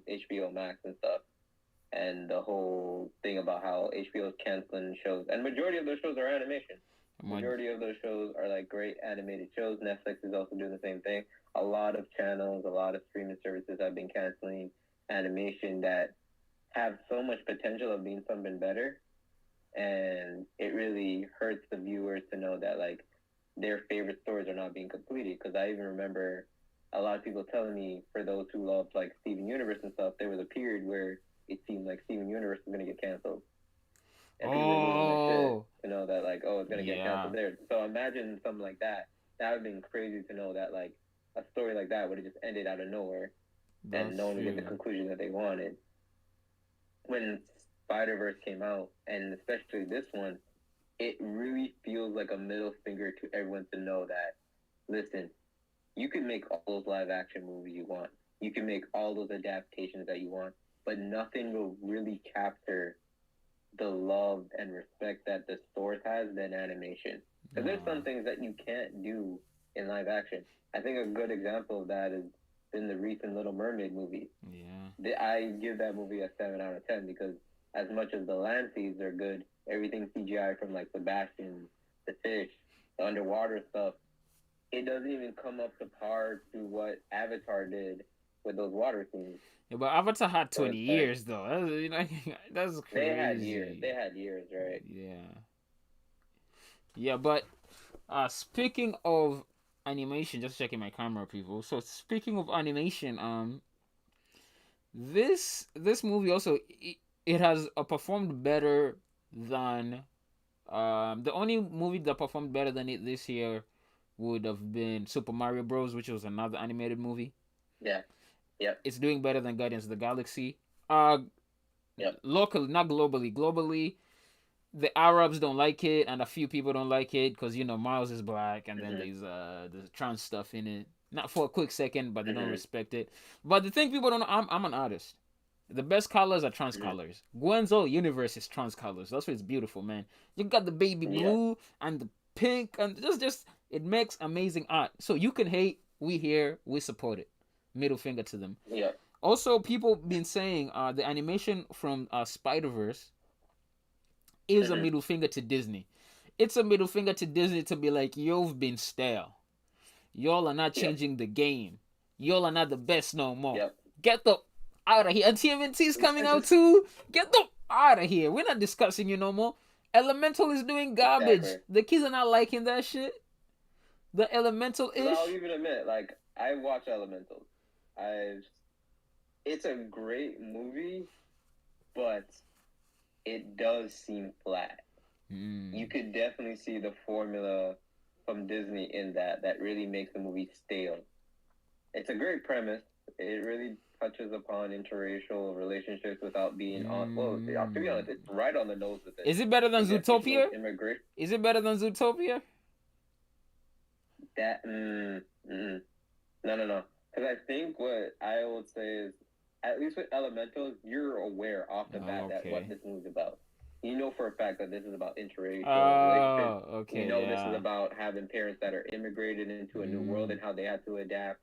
HBO Max and stuff, and the whole thing about how HBO is canceling shows, and majority of those shows are animation. Majority of those shows are like great animated shows. Netflix is also doing the same thing. A lot of channels, a lot of streaming services have been canceling animation that have so much potential of being something better, and it really hurts the viewers to know that like their favorite stories are not being completed. Because I even remember a lot of people telling me, for those who loved like Steven Universe and stuff, there was a period where it seemed like Steven Universe was gonna get canceled, and people were losing their shit Oh, to know that like, oh, it's gonna get yeah, canceled there. So imagine something like that. That would have been crazy to know that like a story like that would have just ended out of nowhere and that's no one would get the true. conclusion that they wanted. When Spider Verse came out, and especially this one, it really feels like a middle finger to everyone to know that, listen, you can make all those live action movies you want. You can make all those adaptations that you want, but nothing will really capture the love and respect that the source has than animation. Because there's some Nah, things that you can't do in live action. I think a good example of that is in the recent Little Mermaid movie. yeah. I give that movie a 7 out of 10 because as much as the land scenes are good, everything CGI from like Sebastian, the fish, the underwater stuff, it doesn't even come up to par to what Avatar did with those water scenes. Yeah, but Avatar had So 20 it's like years though. That's they had years. They crazy. had years, right? Yeah, yeah. But speaking of animation, just checking my camera, people. So speaking of animation, this movie also it has performed better than the only movie that performed better than it this year would have been Super Mario Bros, which was another animated movie. Yeah. Yep. It's doing better than Guardians of the Galaxy. Uh, Yep. Locally, not globally. Globally, the Arabs don't like it, and a few people don't like it because Miles is black, and then Mm-hmm. there's trans stuff in it. Not for a quick second, but they don't Mm-hmm. respect it. But the thing people don't know, I'm an artist. The best colors are trans Mm-hmm. colors. Gwen's whole universe is trans colors. That's why it's beautiful, man. You got the baby Yep. blue and the pink, and just it makes amazing art. So you can hate, we here, we support it. Middle finger to them. Yep. Also, people been saying the animation from Spider Verse is a Mm-hmm. middle finger to Disney. It's a middle finger to Disney to be like, you've been stale. Y'all are not Yep. changing the game. Y'all are not the best no more. Yep. Get the out of here. And TMNT is coming out too. Get the out of here. We're not discussing you no more. Elemental is doing garbage. Exactly. The kids are not liking that shit. The Elemental Because I'll ish. even admit, like, I watch Elementals. I've. It's a great movie, but it does seem flat. You Mm. could definitely see the formula from Disney in that really makes the movie stale. It's a great premise. It really touches upon interracial relationships without being on. Well, to be Mm. honest, it's right on the nose with it. Is it better than It definitely shows Zootopia? immigration. Is it better than Zootopia? That no. Because I think what I would say is at least with Elementals, you're aware off the bat that what Okay. this movie's about. You know for a fact that this is about interracial relationships. Oh, You okay, know this is yeah. about having parents that are immigrated into a new world Mm, and how they had to adapt,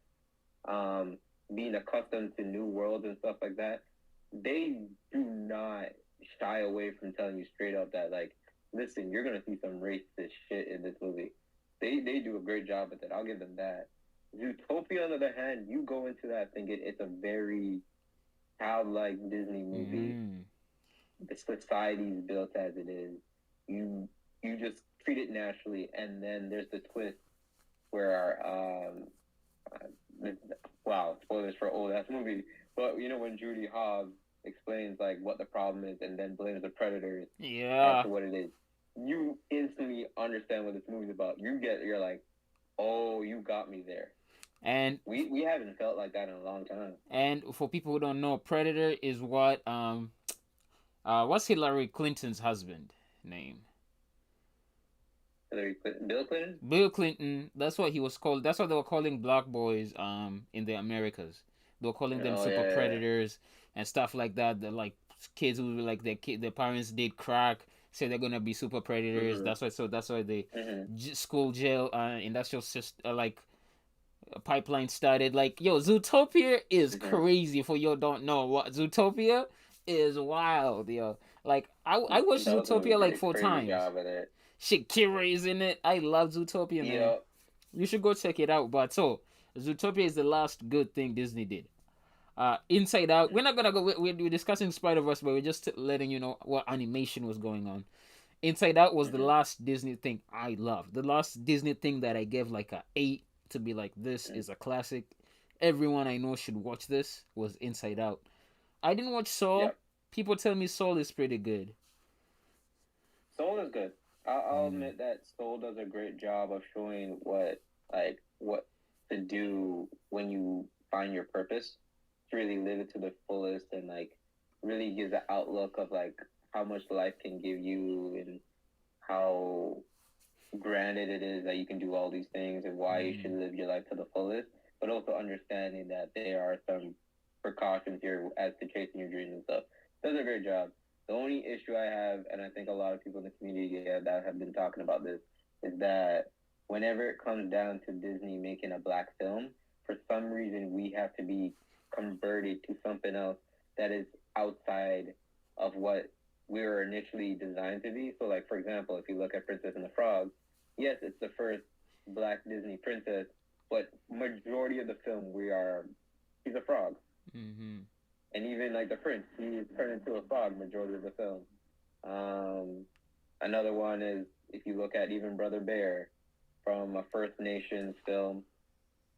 um, being accustomed to new worlds and stuff like that. They do not shy away from telling you straight up that like, listen, you're gonna see some racist shit in this movie. They do a great job with it. I'll give them that. Zootopia, on the other hand, you go into that thinking it's a very childlike Disney movie. mm. The society is built as it is. You you just treat it naturally, and then there's the twist where wow, spoilers for old ass movie. But you know when Judy Hobbs explains like what the problem is and then blames the predators as Yeah. to what it is, you instantly understand what this movie's about. You're like, oh, you got me there. And We haven't felt like that in a long time. for people who don't know, Predator is what what's Hillary Clinton's husband name? Hillary Clinton, Bill Clinton. Bill Clinton. That's what he was called. That's what they were calling black boys in the Americas. They were calling them Oh super yeah, predators and stuff like that. They're like kids who like their parents did crack, say they're gonna be super yeah. predators. Mm-hmm. That's why the Mm-hmm. school jail industrial system like pipeline started. Like yo, Zootopia is Mm-hmm. crazy. For you don't know what Zootopia is wild, yo. Like I watched Dalton Zootopia like did a four crazy times. job at it. Shakira is in it. I love Zootopia, man. Yep. You should go check it out. But so, Zootopia is the last good thing Disney did. Inside Out. We're not gonna go. We're discussing Spider Verse, but we're just letting you know what animation was going on. Inside Out was the Mm-hmm. last Disney thing I loved. The last Disney thing that I gave like a 8 to be like this Mm-hmm. is a classic. Everyone I know should watch this was Inside Out. I didn't watch Soul. Yep. People tell me Soul is pretty good. Soul is good. I'll Mm. admit that Soul does a great job of showing what to do when you find your purpose, to really live it to the fullest, and like really gives an outlook of like how much life can give you and how granted it is that you can do all these things and why you should Mm. live your life to the fullest, but also understanding that there are some precautions here as to chasing your dreams and stuff. Does a great job. The only issue I have, and I think a lot of people in the community that have been talking about this, is that whenever it comes down to Disney making a black film, for some reason we have to be converted to something else that is outside of what we were initially designed to be. So, like for example, if you look at Princess and the Frog, yes, it's the first black Disney princess, but majority of the film he's a frog, Mm-hmm. and even like the prince, he is turned into a frog majority of the film. Um, Another one is if you look at even Brother Bear from a First Nations film,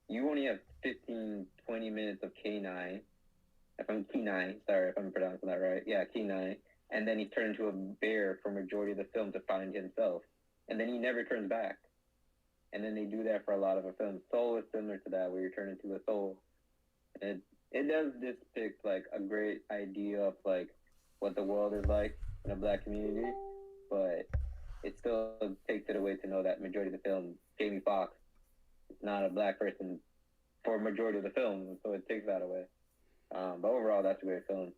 you only have 15, 20 minutes of K9. If I'm Kenai, sorry if I'm pronouncing that right. Yeah, Kenai. And then he's turned into a bear for majority of the film to find himself. And then he never turns back. And then they do that for a lot of the films. Soul is similar to that, where you turn into a soul. And it does depict like a great idea of like what the world is like in a black community, but it still takes it away to know that majority of the film, Jamie Foxx is not a black person for a majority of the film, so it takes that away. But overall, that's a great film.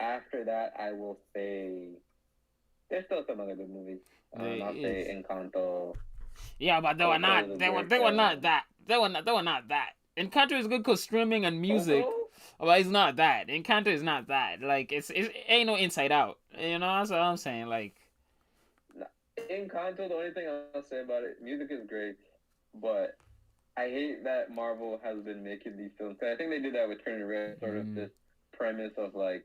After that, I will say there's still some other good movies. There I'll say is. Encanto. Yeah, but they were Coco not. is a They were. great They were not film. that. They were not. They were not that. Encanto is good because streaming and music, Coco, but it's not that. Encanto is not that. Like it ain't no Inside Out. You know that's what I'm saying. Like Encanto. The only thing I'll say about it, music is great, but I hate that Marvel has been making these films. I think they did that with Turning Red, sort of mm, this premise of like,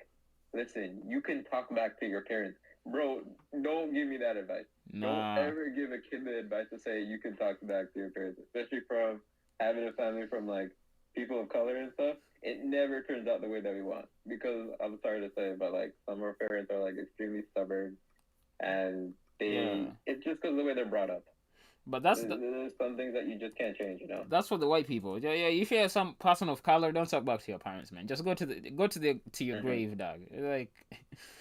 listen, you can talk back to your parents. Bro, don't give me that advice. Don't nah. ever give a kid the advice to say you can talk back to your parents, especially from having a family from like people of color and stuff. It never turns out the way that we want because I'm sorry to say, but like some of our parents are like extremely stubborn and Yeah. it's just because of the way they're brought up. But There's some things that you just can't change, you know. that's for the white people. Yeah, yeah. If you're some person of color, don't talk back to your parents, man. Just go to your Mm-hmm. grave, dog. Like,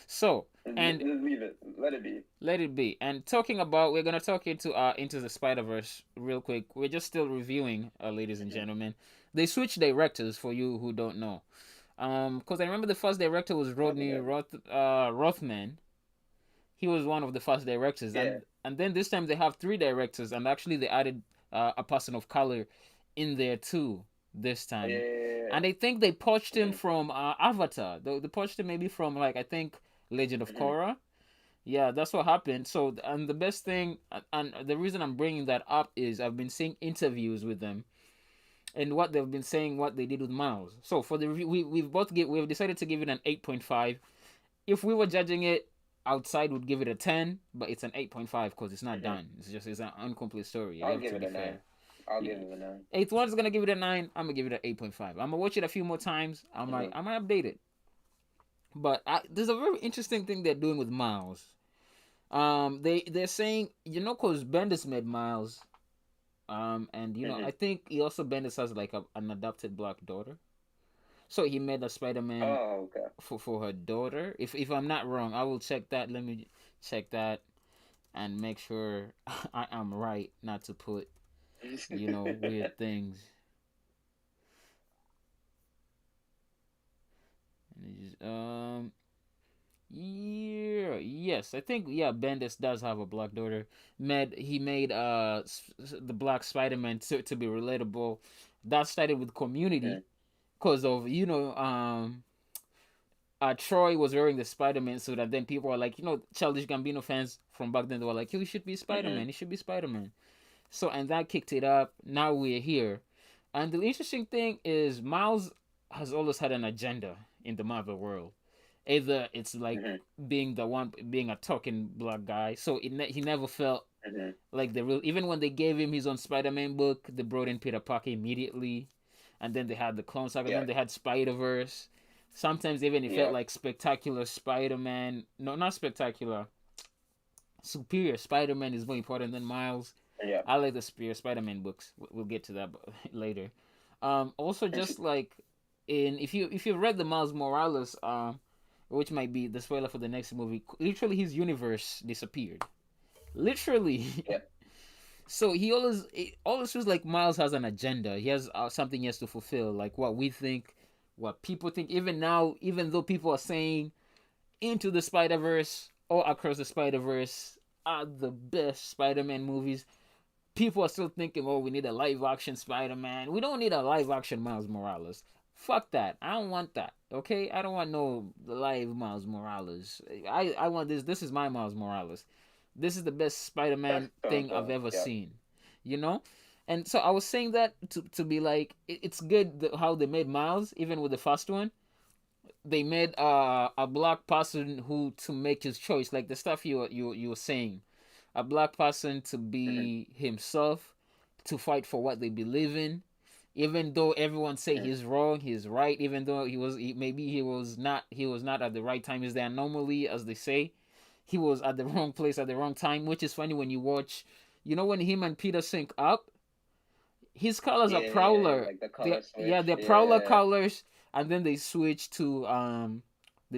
so and Just leave it. Let it be. let it be. And talking about, we're gonna talk into the Spider Verse real quick. We're just still reviewing, ladies and Mm-hmm. gentlemen. They switched directors for you who don't know. Because I remember the first director was That'd be Rodney good. Rothman. He was one of the first directors, Yeah. and then this time they have three directors, and actually they added a person of color in there too this Yeah. time, Yeah. and I think they poached him Mm-hmm. from Avatar. They poached him maybe from like I think Legend of Mm-hmm. Korra. Yeah, that's what happened. So, and the best thing, and the reason I'm bringing that up is I've been seeing interviews with them and what they've been saying, what they did with Miles. So for the we've decided to give it an 8.5. If we were judging it outside, would give it a 10, but it's an 8.5 because it's not Mm-hmm. done. It's an incomplete story. You I'll have to give it be a fair. 9. I'll Yeah. give it a 9. Eighth one's gonna give it a 9. I'm gonna give it an 8.5. I'm gonna watch it a few more times. Mm-hmm. I might update it. But there's a very interesting thing they're doing with Miles. They're saying, cause Bendis made Miles. And Mm-hmm. I think he also Bendis has like an adopted black daughter. So he made a Spider-Man Oh, okay. for her daughter. If I'm not wrong, I will check that. Let me check that and make sure I am right, not to put weird things. Yeah, yes, I think yeah. Bendis does have a black daughter. He made the Black Spider-Man to be relatable. That started with Community, Mm-hmm. because of Troy was wearing the Spider Man suit, and then people were like, Childish Gambino fans from back then, they were like, he should be Spider Mm-hmm. Man. He should be Spider Man. So, and that kicked it up. Now we're here. And the interesting thing is, Miles has always had an agenda in the Marvel world. Either it's like Mm-hmm. being a talking black guy, so he never felt Mm-hmm. like the real. Even when they gave him his own Spider Man book, they brought in Peter Parker immediately, and then they had the Clone Saga, Yeah. then they had Spider Verse. Sometimes even it felt Yeah. like Spectacular Spider Man. No, not Spectacular. Superior Spider Man is more important than Miles. Yeah. I like the Superior Spider Man books. We'll get to that later. Also, just like in if you've read the Miles Morales, which might be the spoiler for the next movie, literally his universe disappeared. Literally. Yeah. So it always feels like Miles has an agenda. He has something he has to fulfill, like what we think, what people think. Even now, even though people are saying Into the Spider Verse or Across the Spider Verse are the best Spider-Man movies, people are still thinking, "Oh, we need a live action Spider-Man." We don't need a live action Miles Morales. Fuck that. I don't want that. Okay, I don't want no live Miles Morales. I want this. This is my Miles Morales. This is the best That's Spider-Man so thing I've cool. ever Yeah. seen. You know, and so I was saying that to be like, it's good how they made Miles, even with the first one. They made a black person who to make his choice, like the stuff you were saying, a black person to Mm-hmm. be himself, to fight for what they believe in, even though everyone say Mm-hmm. he's wrong, he's right. Even though maybe he was not at the right time. Is the anomaly, as they say. He was at the wrong place at the wrong time, which is funny when you watch. When him and Peter sync up, his colors are Yeah. Prowler. Like the color switch. They're Prowler Yeah. colors, and then they switch to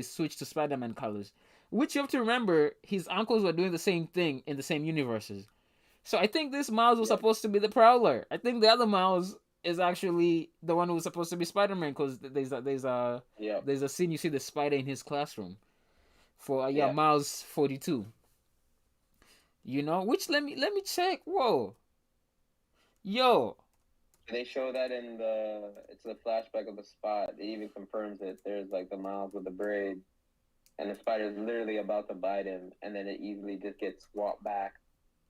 Spider-Man colors. Which you have to remember, his uncles were doing the same thing in the same universes. So I think this Miles was Yeah. supposed to be the Prowler. I think the other Miles is actually the one who was supposed to be Spider-Man, because Yeah. there's a scene you see the spider in his classroom for Yeah. Miles 42. Which let me check. Whoa, yo, They show that in the it's a flashback of the spot. It even confirms it. There's like the Miles with the braid, and the spider's literally about to bite him, and then it easily just gets swapped back.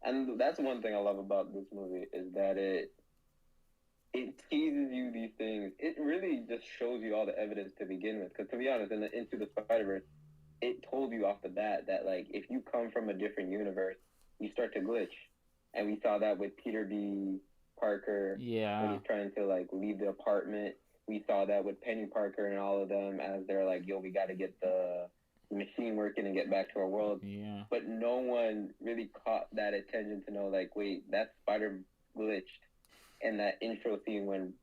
And that's one thing I love about this movie is that it teases you these things. It really just shows you all the evidence to begin with. Because to be honest, in the Into the Spider Verse, it told you off the bat that like if you come from a different universe, you start to glitch, and we saw that with Peter B. Parker when yeah, he's trying to like leave the apartment. We saw that with Penny Parker and all of them as they're like, "Yo, we got to get the machine working and get back to our world." yeah, But no one really caught that attention to know, like, wait, that spider glitched in that intro scene when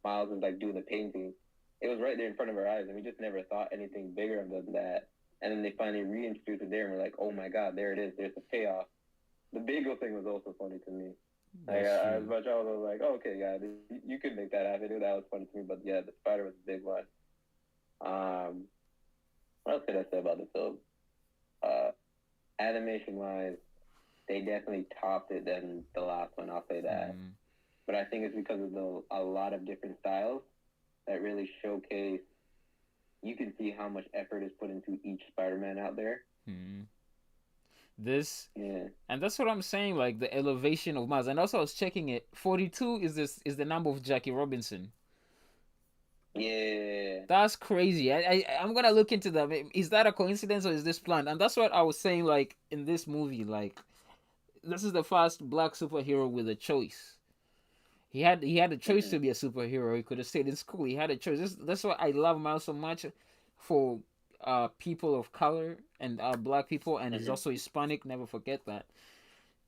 Miles was like doing the painting. It was right there in front of our eyes, and we just never thought anything bigger than that. And then they finally reintroduced it there, and we're like, oh my god, there it is. There's the payoff. The bagel thing was also funny to me. Like, that's as true. much as I was like, oh, okay, yeah, you could make that happen. That was funny to me. But yeah, the spider was a big one. Um, what else could I say about the film? Uh, Animation wise, they definitely topped it than the last one. I'll say that. Mm, But I think it's because of a lot of different styles that really showcase. You can see how much effort is put into each Spider-Man out there. mm. This Yeah. and that's what I'm saying. Like the elevation of Miles, and also I was checking it. 42 is the number of Jackie Robinson. Yeah. That's crazy. I'm gonna look into that. Is that a coincidence or is this planned? And that's what I was saying. Like in this movie, like this is the first black superhero with a choice. He had a choice Mm-hmm. to be a superhero. He could have stayed in school. He had a choice. That's why I love Miles so much for people of color and black people, and he's Mm-hmm. also Hispanic. Never forget that.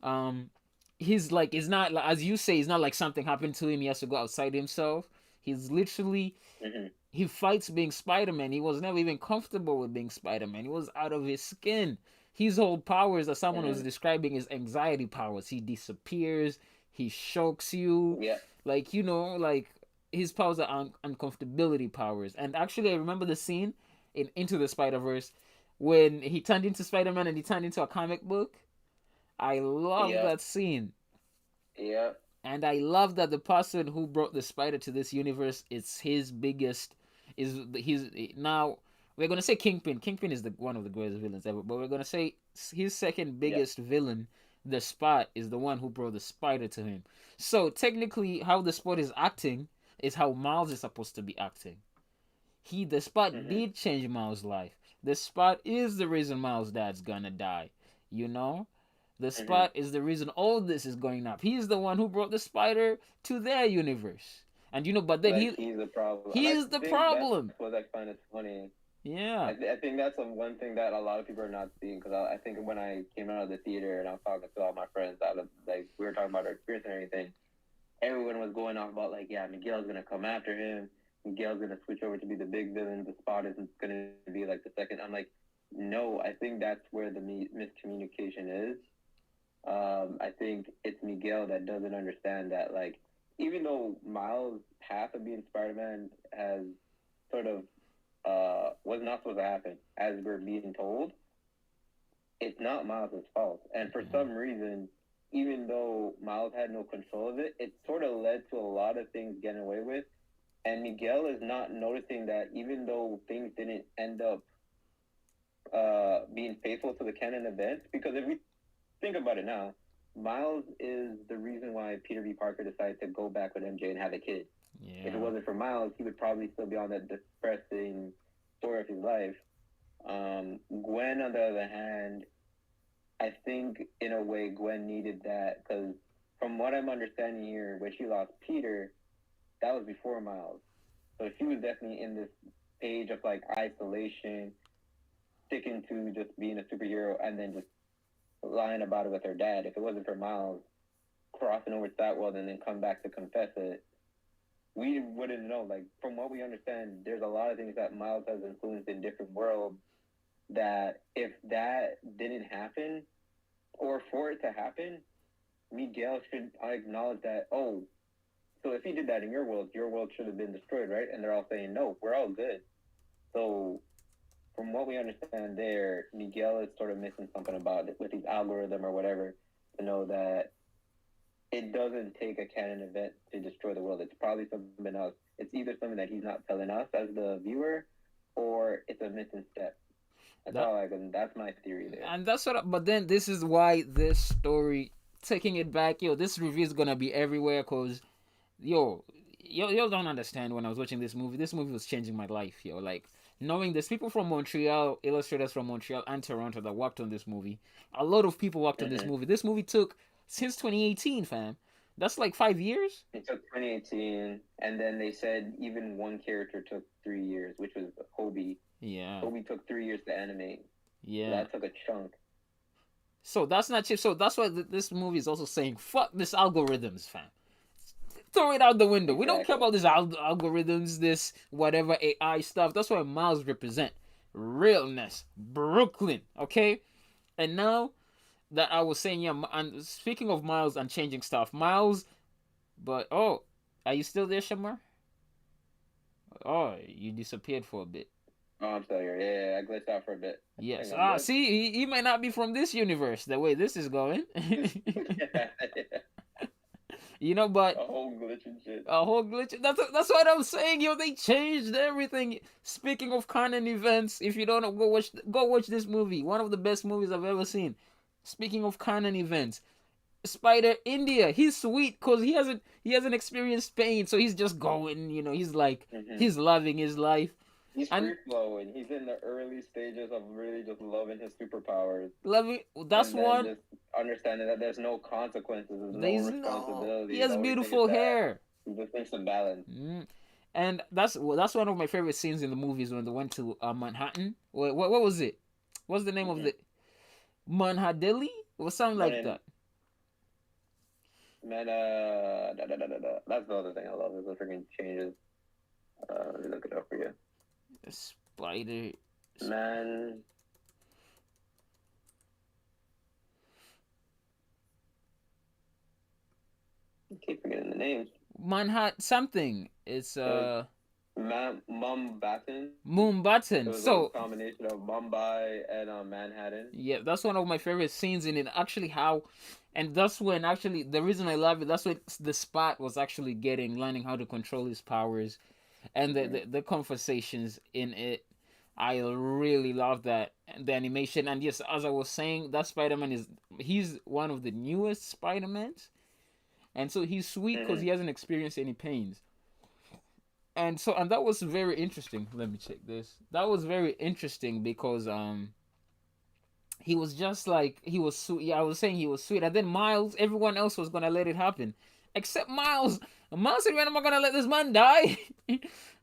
Um, he's like it's not like, as you say, it's not like something happened to him. He has to go outside himself. He's literally Mm-hmm. he fights being Spider-Man. He was never even comfortable with being Spider-Man. He was out of his skin. His whole powers that someone was Mm-hmm. describing is anxiety powers. He disappears. He shocks you. Yeah. Like, like his powers are uncomfortability powers. And actually, I remember the scene in Into the Spider-Verse when he turned into Spider-Man and he turned into a comic book. I love Yeah. that scene. Yeah. And I love that the person who brought the spider to this universe is his biggest is his now we're gonna say Kingpin. Kingpin is the one of the greatest villains ever, but we're gonna say his second Yeah. biggest villain, the Spot, is the one who brought the spider to him. So technically, how the Spot is acting is how Miles is supposed to be acting. The Spot Mm-hmm. did change Miles' life. The Spot is the reason Miles' dad's gonna die. You know, the Mm-hmm. Spot is the reason all this is going up. He's the one who brought the spider to their universe. And but then Like he's the problem, and I he's the think that's problem. what I find is funny. Yeah. I think that's the one thing that a lot of people are not seeing because I think when I came out of the theater and I was talking to all my friends out of like we were talking about our experience and everything, everyone was going off about like yeah Miguel's gonna come after him, Miguel's gonna switch over to be the big villain, the Spot isn't gonna be like the second. I'm like no, I think that's where the miscommunication is. I think it's Miguel that doesn't understand that like even though Miles' path of being Spider-Man has sort of was not supposed to happen, as we're being told, it's not Miles' fault. And for Yeah. some reason, even though Miles had no control of it, it sort of led to a lot of things getting away with. And Miguel is not noticing that even though things didn't end up being faithful to the canon events, because if we think about it now, Miles is the reason why Peter B. Parker decided to go back with MJ and have a kid. If it Yeah. wasn't for Miles, he would probably still be on that depressing story of his life. Gwen, on the other hand, I think in a way Gwen needed that because from what I'm understanding here, when she lost Peter, that was before Miles. So she was definitely in this stage of like isolation, sticking to just being a superhero, and then just lying about it with her dad. If it wasn't for Miles crossing over to that world and then come back to confess it, we wouldn't know. Like from what we understand, there's a lot of things that Miles has influenced in different worlds. That if that didn't happen, or for it to happen, Miguel should acknowledge that. Oh, so if he did that in your world should have been destroyed, right? And they're all saying no, we're all good. So from what we understand there, Miguel is sort of missing something about it with his algorithm or whatever to know that it doesn't take a canon event to destroy the world. It's probably something else. It's either something that he's not telling us as the viewer, or it's a missing step. That's That all I can. That's my theory there. and that's what. But then this is why this story, taking it back, this review is gonna be everywhere. Cause yo don't understand. When I was watching this movie was changing my life. Like knowing there's people from Montreal, illustrators from Montreal and Toronto that worked on this movie. A lot of people worked on this Mm-hmm. movie. This movie took since 2018, fam. That's like 5 years. It took 2018, and then they said even one character took 3 years, which was Hobie. Yeah. Hobie took 3 years to animate. So Yeah. that took a chunk. So that's not cheap. So that's why this movie is also saying, fuck this algorithms, fam. Throw it out the window. We don't care Exactly. about this algorithms, this whatever AI stuff. That's what Miles represent. Realness. Brooklyn. Okay? And now that I was saying, yeah, and speaking of Miles and changing stuff, Miles, but oh, are you still there, Shamar? Oh, you disappeared for a bit. Oh, I'm still here. Yeah, I glitched out for a bit. I Yes. think I'm Ah, good. see, he might not be from this universe. The way this is going, Yeah, yeah. but A whole glitch and shit. a whole glitch. That's what I'm saying. Yo, they changed everything. Speaking of canon events, if you don't know, go watch this movie. One of the best movies I've ever seen. Speaking of canon events, Spider India. He's sweet because he hasn't experienced pain, so he's just going. He's like Hmm. he's loving his life, He's and free flowing. He's in the early stages of really just loving his superpowers, loving. That's and then one. just understanding that there's no consequences, there's no There's no. He responsibility. The has only thing is beautiful that hair. he just needs some balance. Mm. And that's one of my favorite scenes in the movies when they went to Manhattan. What was it? What's the name of Hmm. the Manhattan? Or something But like in that. man, that's the other thing I love is the freaking changes. Let me look it up for you. Spider Man, I keep forgetting the names. Manhattan something. It's It was Mumbattan. It Mumbattan. was a So combination of Mumbai and Manhattan. yeah, that's one of my favorite scenes in it. Actually, and that's when actually the reason I love it. That's when the Spot was actually learning how to control his powers, and the Hmm. the, the conversations in it. I really love that and the animation. And yes, as I was saying, that Spider-Man he's one of the newest Spider-Mans, and so he's sweet because Hmm. he hasn't experienced any pains. And that was very interesting. Let me check this. That was very interesting because he was just like he was sweet. Yeah, I was saying he was sweet, and then Miles, everyone else was gonna let it happen, except Miles. Miles said, "When am I gonna let this man die?"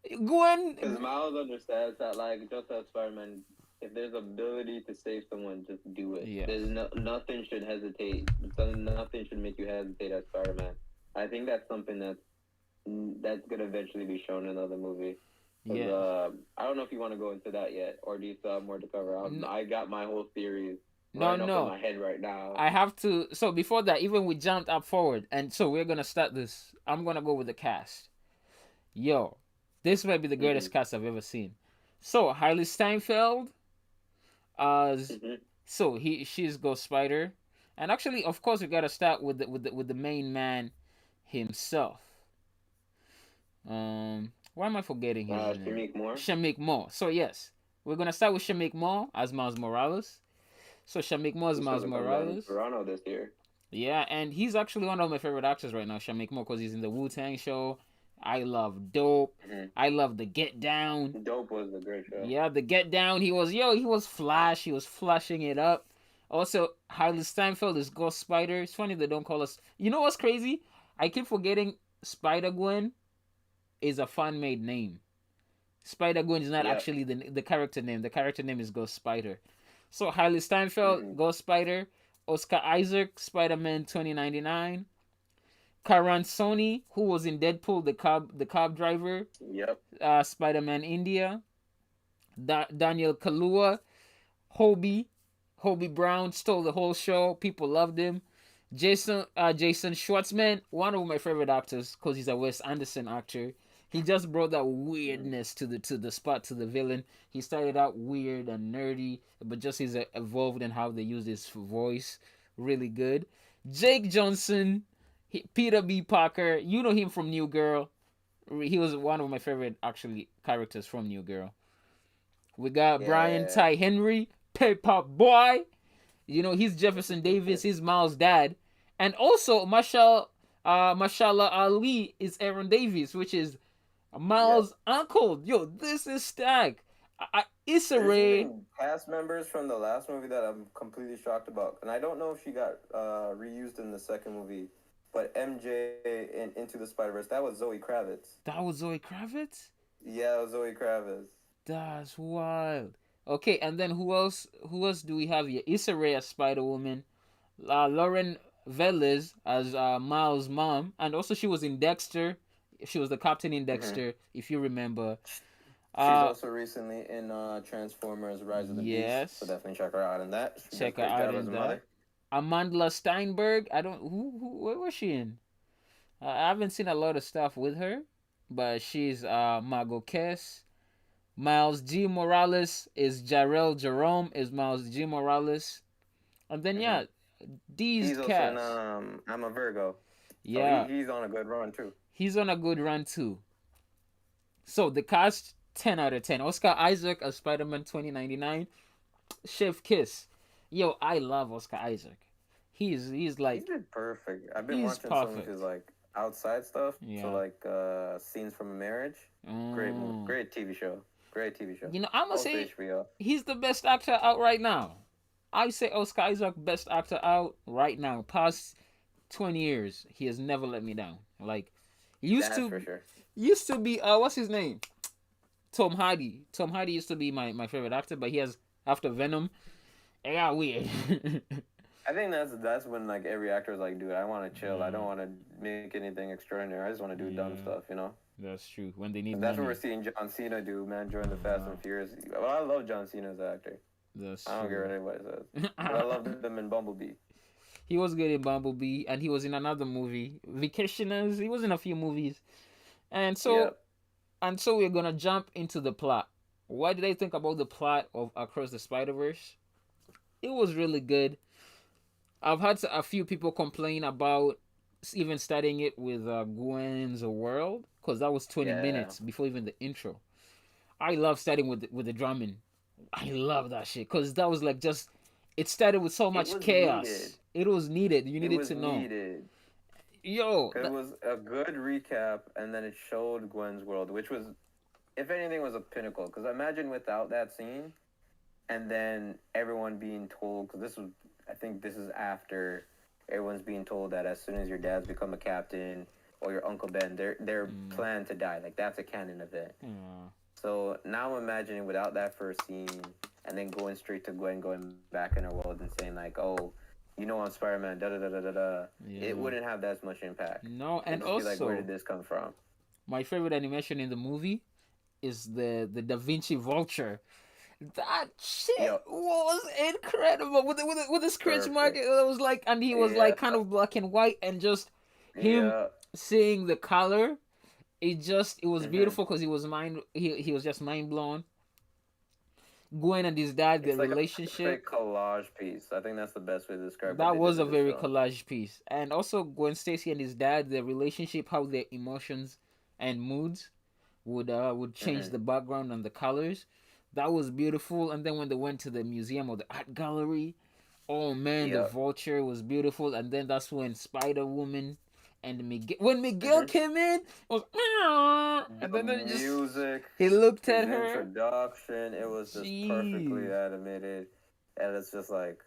Because Gwen, Miles understands that, like, just as Spider-Man, if there's ability to save someone, just do it. yes, There's nothing should hesitate. Nothing should make you hesitate as Spider-Man. I think that's something that's gonna eventually be shown in another movie. Because yes. I don't know if you want to go into that yet, or do you still have more to cover? No, I got my whole theories no, running off in no. my head right now. I have to. So before that, even we jumped up forward, and so we're gonna start this. I'm gonna go with the cast. Yo, this might be the Hmm. greatest cast I've ever seen. So Hailey Steinfeld, as Hmm. she's Ghost Spider, and actually, of course, we gotta start with the main man himself. Why am I forgetting his name? Shamik Moore. Shamik Moore. So yes, we're gonna start with Shamik Moore as Miles Morales. So Shamik Moore as He's Miles supposed to come down to Morales. Toronto this year. Yeah, and he's actually one of my favorite actors right now, Shamik Moore, because he's in the Wu Tang show. I love Dope. Hmm. I love the Get Down. Dope was a great show. Yeah, the Get Down. He was Flash. He was flashing it up. Also, Harley Steinfeld is Ghost Spider. It's funny they don't call us. You know what's crazy? I keep forgetting Spider Gwen is a fan made name. Spider Gwen is not Yep. actually the character name. The character name is Ghost Spider. So Harley Steinfeld, Hmm. Ghost Spider. Oscar Isaac, Spider Man 2099. Karan Sony, who was in Deadpool, the cab driver, Yep. Spider Man India. Daniel Kalua, Hobie, Hobie Brown stole the whole show. People loved him. Jason Schwartzman, one of my favorite actors, because he's a Wes Anderson actor. He just brought that Hmm. weirdness to the spot to the villain. He started out weird and nerdy, but just he's evolved in how they use his voice. Really good. Jake Johnson, Peter B. Parker. You know him from New Girl. He was one of my favorite actually characters from New Girl. We got Brian Yeah. Ty Henry, Paper Boy. He's Jefferson Davis. He's Miles' dad, and also Mashallah Ali is Aaron Davis, which is Yep. Miles' uncle. Yo, this is stacked. Issa There's Rae. even cast members from the last movie that I'm completely shocked about, and I don't know if she got reused in the second movie. But MJ in Into the Spider Verse, that was Zoe Kravitz. That was Zoe Kravitz. Yeah, it was Zoe Kravitz. That's wild. Okay, and then who else? Who else do we have here? Issa Rae as Spider Woman. Lauren Velez as Miles' mom, and also she was in Dexter. She was the captain in Hmm. Dexter, if you remember. She's Uh, also recently in Transformers: Rise of the Beast, so yes, definitely check her out in that. She does a check her great out job as in a that. mother. Amandla Steinberg. I don't where was she in? I haven't seen a lot of stuff with her, but she's Margot Kess. Miles G. Morales is Jarrell Jerome is Miles G. Morales. And then Hmm. yeah, these He's also in cast. I'm a Virgo, so Yeah, he's on a good run too. he's on a good run too. So the cast 10 out of 10. Oscar Isaac as Spider-Man 2099. Chef Kiss. Yo, I love Oscar Isaac. He's He's like been perfect. I've been he's watching some of his perfect. like outside stuff, so Yeah. like scenes from a marriage. Mm. Great TV show, great TV show. I'm gonna Also say HBO. he's the best actor out right now. I say Oscar Isaac best actor out right now. Past 20 years, he has never let me down. Like used That's for to sure. used to be what's his name? Tom Hardy. Tom Hardy used to be my favorite actor, but he has after Venom, it got weird. I think that's when like every actor is like, dude, I want to chill. I don't Yeah, want to make anything extraordinary. I just want to do dumb yeah, stuff, you know. that's true. When they need And that's what we're money, seeing John Cena do, man, during the Fast yeah, and Furious. Well, I love John Cena as an actor. that's I don't care true. what anybody says, but I loved him in Bumblebee. He was good in Bumblebee, and he was in another movie, Vacationers. He was in a few movies, and so Yep. and so we're gonna jump into the plot. What did I think about the plot of Across the Spider Verse? It was really good. I've had a few people complain about even starting it with Gwen's World because that was 20 Yeah. minutes before even the intro. I love starting with the drumming. I love that shit because that was like just it started with so It much was needed. chaos. It was needed. You It needed was to know. needed. Yo, It was a good recap, and then it showed Gwen's world, which was, if anything, was a pinnacle. Because imagine without that scene, and then everyone being told, because this was, I think this is after everyone's being told that as soon as your dad's become a captain or your Uncle Ben, they're mm, planned to die. Like that's a canon event. yeah, So now I'm imagining without that first scene, and then going straight to Gwen going back in her world and saying like, "Oh, you know I'm Spider-Man," da da da da da da. It yeah. wouldn't have that much impact. No, It'd and just be like, "Where did also this come from?" my favorite animation in the movie is the Da Vinci Vulture. That shit Yep, was incredible with the scratch mark. perfect. It was like, and he was Yeah, like kind of black and white, and just him yeah. seeing the color. It was Mm-hmm. beautiful because he was just mind blown. Gwen and his dad, their It's like a relationship, perfect collage piece. I think that's the best way to describe what that they did was a with this very film. collage piece. And also Gwen Stacy and his dad, their relationship, how their emotions and moods would change Mm-hmm. the background and the colors. That was beautiful. And then when they went to the museum or the art gallery, oh man, the Yep. vulture was beautiful. And then that's when Spider Woman and Miguel, when Miguel Mm-hmm. came in, it was and The then it just music, he looked at his her. introduction, it was just perfectly Jeez. animated. And it's just like,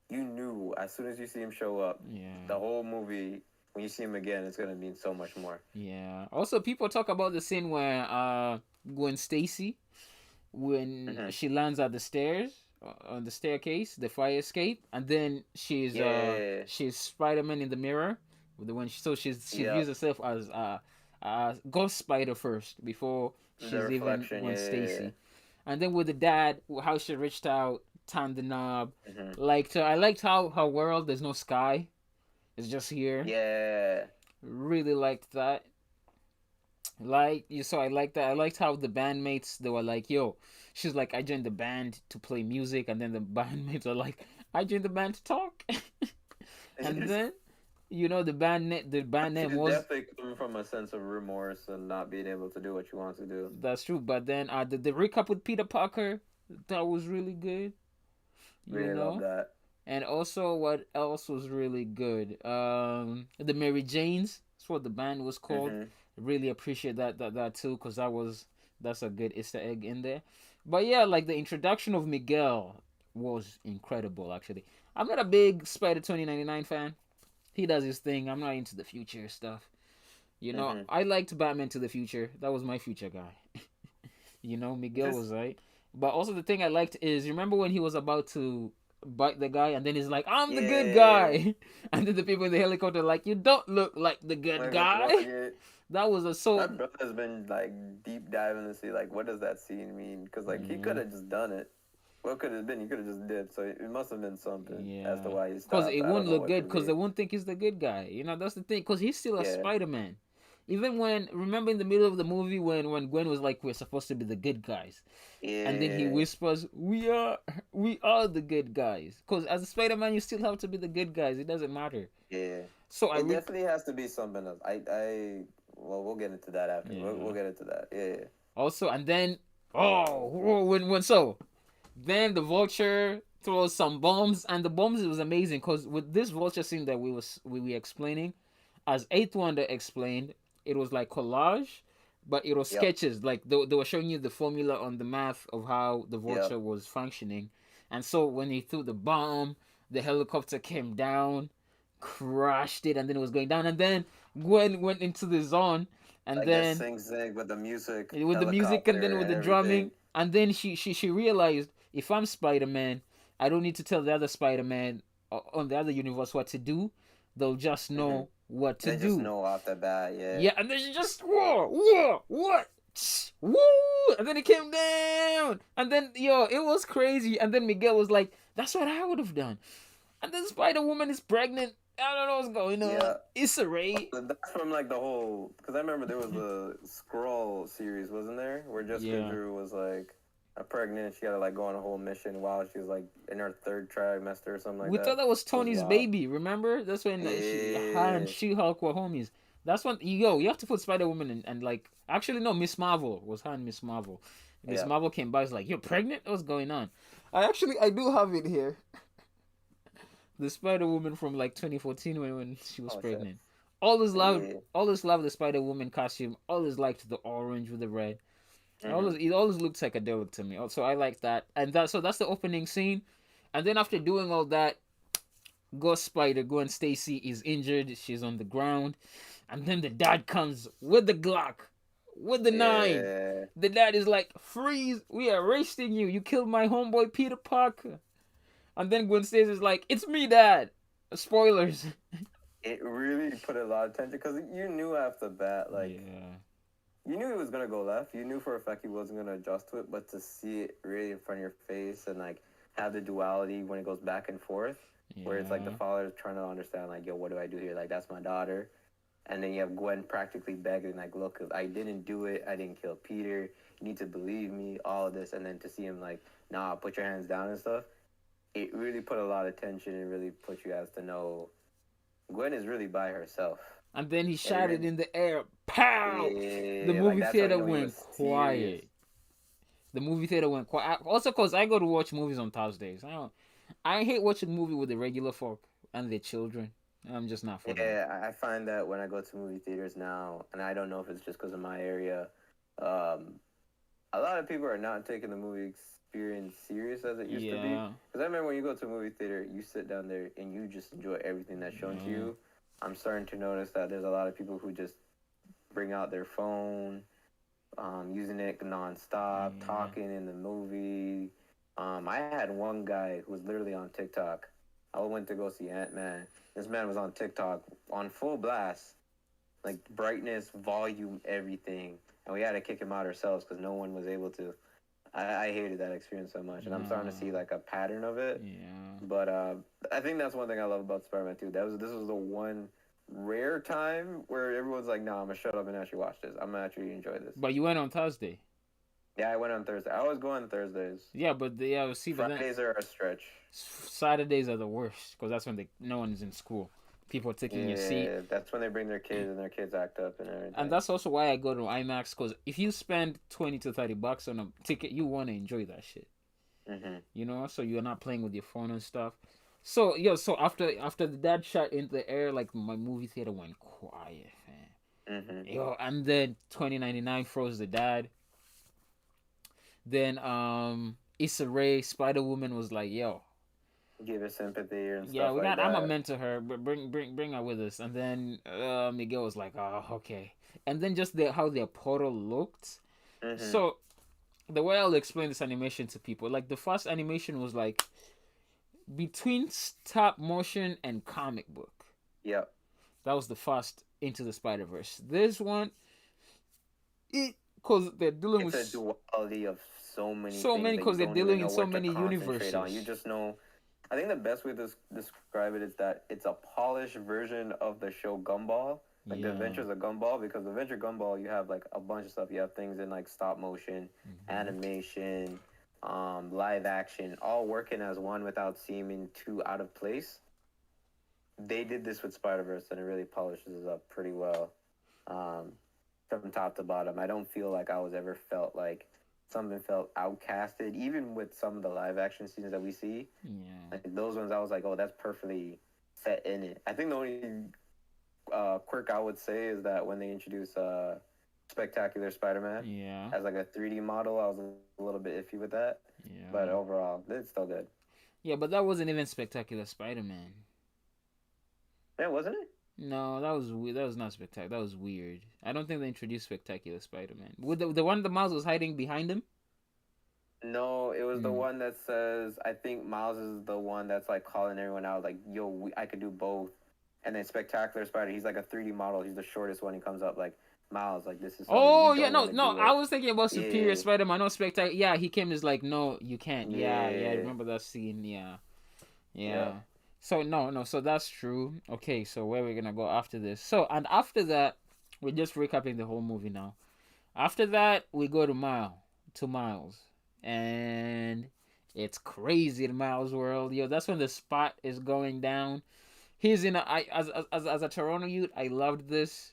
you knew as soon as you see him show up, Yeah. the whole movie, when you see him again, it's going to mean so much more. Yeah. Also, people talk about the scene where Gwen Stacy, when Mm-hmm. she lands at the stairs on the staircase, the fire escape, and then Yeah. she's Spider Man in the mirror. When she views Yep. herself as Ghost Spider first before The she's even reflection. Gwen Yeah. Stacy, and then with the dad, how she reached out, turned the knob. Mm-hmm. I liked how her world there's no sky, it's just here. Yeah. Really liked that. Like you saw, I like that. I liked how the bandmates they were like, "Yo," she's like, "I joined the band to play music," and then the bandmates are like, "I joined the band to talk," and then the band name She's was definitely coming from a sense of remorse and not being able to do what she wants to do. that's true. But then the recap with Peter Parker that was really good, you Really love know. that. And also, what else was really good? The Mary Janes. That's what the band was called. Mm-hmm. Really appreciate that too, cause that's a good Easter egg in there. But yeah, like the introduction of Miguel was incredible. Actually, I'm not a big Spider 2099 fan. He does his thing. I'm not into the future stuff. Mm-hmm. I liked Batman to the Future. That was my future guy. Miguel Just was right. But also the thing I liked is remember when he was about to bite the guy and then he's like, I'm the good yeah. guy. And then the people in the helicopter are like, you don't look like the good Like guy. yeah. That was a My so brother's been like deep diving to see like what does that scene mean? Because like he could yeah. have just done it. What could it have been? He could have just dipped. So it must have been something as to Yeah. why he Because stopped. it I don't wouldn't know look what good could because be. they wouldn't think he's the good guy. That's the thing. Because he's still a Yeah. Spider Man. Even when, remember in the middle of the movie when Gwen was like, we're supposed to be the good guys, and then he Yeah, whispers, we are the good guys, because as a Spider-Man you still have to be the good guys, it doesn't matter. yeah. So I It definitely has to be something else. Well, we'll get into that after. We'll yeah. get into that. Yeah, Also, and then, when then the Vulture throws some bombs, and the bombs, it was amazing because with this Vulture scene that we were explaining, as Eighth Wonder explained, it was like collage, but it was yep, sketches. Like they were showing you the formula on the math of how the yep. Vulture was functioning, and so when he threw the bomb, the helicopter came down, crashed it, and then it was going down, and then Gwen went into the zone, and Like that then Sing Sing with the music, with the music and then helicopter, with and the drumming, everything. and then she realized, if I'm Spider-Man, I don't need to tell the other Spider-Man on the other universe what to do. They'll just Hmm. know what to They just do. know off the bat. Yeah, Yeah, and then she just what woo, and then it came down, and then it was crazy, and then Miguel was like, that's what I would have done, and then Spider-Woman is pregnant. I don't know what's going on. yeah. Issa Rae. That's from like the whole. Because I remember there was the Scroll series, wasn't there, where Jessica Yeah. Drew was like pregnant. She had to like go on a whole mission while she was like in her third trimester or something like We thought that. that was It was Tony's wild. baby. Remember? That's when her and Yeah, She-Hulk were homies. That's when you have to put Spider-Woman and like, actually no, Miss Marvel was her and Miss Marvel. Miss yeah. Marvel came by, was like, "You're pregnant? What's going on?" I do have it here. The Spider-Woman from like 2014 when she was Oh shit. pregnant. Yeah. Always loved the Spider-Woman costume. Always liked the orange with the red. Hmm. It always looks psychedelic to me. Also, I like that. And that's the opening scene. And then after doing all that, Ghost Spider, Gwen Stacy, is injured. She's on the ground. And then the dad comes with the Glock, with the knife. Yeah. The dad is like, freeze, we are arresting you. You killed my homeboy Peter Parker. And then Gwen Stacy is like, it's me, dad. Spoilers. It really put a lot of tension because you knew off the bat, like Yeah. you knew it was gonna go left. You knew for a fact he wasn't gonna adjust to it, but to see it really in front of your face and like have the duality when it goes back and forth, where it's like the Yeah. father is trying to understand, like, yo, what do I do here? Like, that's my daughter. And then you have Gwen practically begging, like, look, I didn't do it. I didn't kill Peter. You need to believe me, all of this. And then to see him, like, nah, put your hands down and stuff, it really put a lot of tension and really put you guys to know Gwen is really by herself. And then he And shot it in the air. Pow! The yeah, like movie that's how you theater know he went was serious. quiet. The movie theater went quiet. Also, cause I go to watch movies on Thursdays. I hate watching movie with the regular folk and their children. I'm just not for that. Yeah, I find that when I go to movie theaters now, and I don't know if it's just because of my area, um, a lot of people are not taking the movie experience serious as it used to be. Yeah. Because I remember when you go to a movie theater, you sit down there and you just enjoy everything that's shown to Yeah. you. I'm starting to notice that there's a lot of people who just bring out their phone, using it nonstop, Yeah. talking in the movie. I had one guy who was literally on TikTok. I went to go see Ant-Man. This man was on TikTok on full blast, like brightness, volume, everything. And we had to kick him out ourselves because no one was able to. I hated that experience so much. And I'm starting to see like a pattern of it. Yeah. But I think that's one thing I love about Spider-Man 2. This was the one rare time where everyone's like, "No, I'm gonna shut up and actually watch this. I'm gonna actually enjoy this." But you went on Thursday. Yeah, I went on Thursday. I always go on Thursdays. Yeah, but see, but then Fridays are a stretch. Saturdays are the worst because that's when no one's in school. People are taking your seat. Yeah, that's when they bring their kids and their kids act up and everything. And that's also why I go to IMAX, because if you spend 20 to 30 bucks on a ticket, you want to enjoy that shit. Mm-hmm. So you're not playing with your phone and stuff. So so after the dad shot in the air, like my movie theater went quiet, man. Mm-hmm. And then 2099 froze the dad. Then Issa Rae, Spider Woman, was like, yo, Give her sympathy and yeah, stuff we like got. I'm a that. mentor her, but bring her with us. And then Miguel was like, oh, okay. And then just how their portal looked. Mm-hmm. So the way I'll explain this animation to people, like the first animation was like between stop motion and comic book. Yep. That was the first Into the Spider-Verse. This one, because they're dealing It's a with duality of so many so things many, that you because they're don't dealing even in know so what to many concentrate on. universes. You just know. I think the best way to describe it is that it's a polished version of the show Gumball, like the Yeah. Adventures of Gumball, because the Adventure Gumball you have like a bunch of stuff. You have things in like stop motion, Mhm. animation, live action, all working as one without seeming too out of place. They did this with Spider Verse, and it really polishes it up pretty well, um, from top to bottom. I don't feel like I was ever felt like something felt outcasted, even with some of the live action scenes that we see. Yeah. Like those ones, I was like, oh, that's perfectly set in it. I think the only quirk I would say is that when they introduce Spectacular Spider-Man Yeah. as like a 3D model, I was a little bit iffy with that. But Yeah. overall, it's still good. Yeah, but that wasn't even Spectacular Spider-Man. Yeah, wasn't it? No, that was weird. That was not spectacular. That was weird. I don't think they introduced Spectacular Spider-Man. With the one the Miles was hiding behind him. No, it was the Mm. one that says, I think Miles is the one that's like calling everyone out, like, yo, I could do both. And then Spectacular Spider, he's like a 3D model. He's the shortest one. He comes up like, Miles, like, this is something you Oh yeah, don't no, want to no. do I it. was thinking about Superior Yeah, Spider-Man. No Spectacular. Yeah, he came as like, no, you can't. Yeah, yeah. I yeah, remember that scene. Yeah, yeah. yeah. So no, no. So that's true. Okay, so where we're gonna go after this? So and after that, we're just recapping the whole movie now. After that, we go to Miles, and it's crazy in Miles' world. Yo, that's when the spot is going down. He's in a, I as a Toronto youth, I loved this.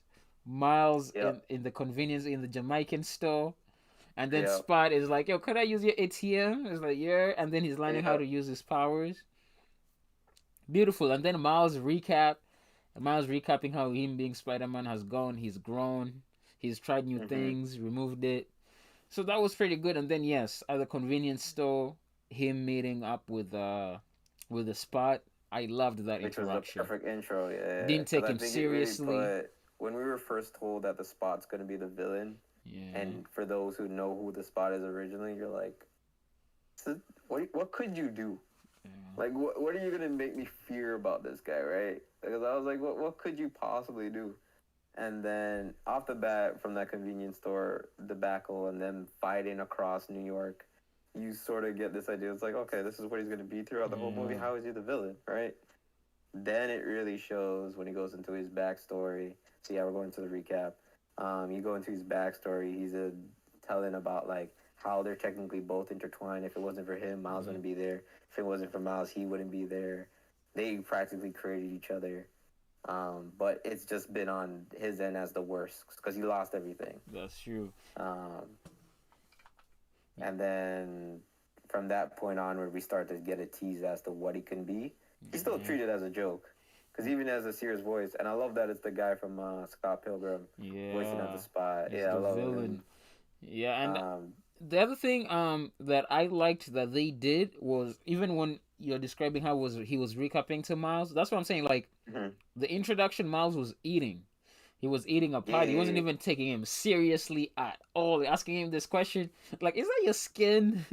Miles Yeah, in the convenience in the Jamaican store, and then yeah, Spot is like, "Yo, could I use your ATM?" It's like, "Yeah," and then he's learning how yeah. to use his powers. Beautiful, and then Miles recapping how him being Spider Man has gone. He's grown. He's tried new Mm-hmm. things, removed it. So that was pretty good. And then yes, at the convenience store, him meeting up with the Spot. I loved that Which was the interaction. perfect intro, yeah. Didn't Because take I him think it really seriously. put, when we were first told that the Spot's going to be the villain, Yeah. and for those who know who the Spot is originally, you're like, what could you do? Yeah. Like, what are you going to make me fear about this guy, right? Because I was like, what could you possibly do? And then off the bat, from that convenience store debacle and them fighting across New York, you sort of get this idea. It's like, okay, this is what he's going to be throughout the whole movie. Yeah. How is he the villain, right? Then it really shows when he goes into his backstory. So yeah, we're going to the recap. You go into his backstory. He's telling about like how they're technically both intertwined. If it wasn't for him, Miles Yeah. wouldn't be there. If it wasn't for Miles, he wouldn't be there. They practically created each other. But it's just been on his end as the worst because he lost everything. That's true. Um, and then from that point onward, we start to get a tease as to what he can be. He's still Yeah. treated as a joke because even as a serious voice, and I love that it's the guy from Scott Pilgrim voicing at the Yeah. spot. He's Yeah, I the love him. villain. Yeah, and Um, the other thing that I liked that they did was even when you're describing how was he was recapping to Miles, that's what I'm saying. Like mhm. the introduction, Miles was eating. He was eating a pie. He wasn't Yeah, even taking him seriously at all. Asking him this question, like, "Is that your skin?"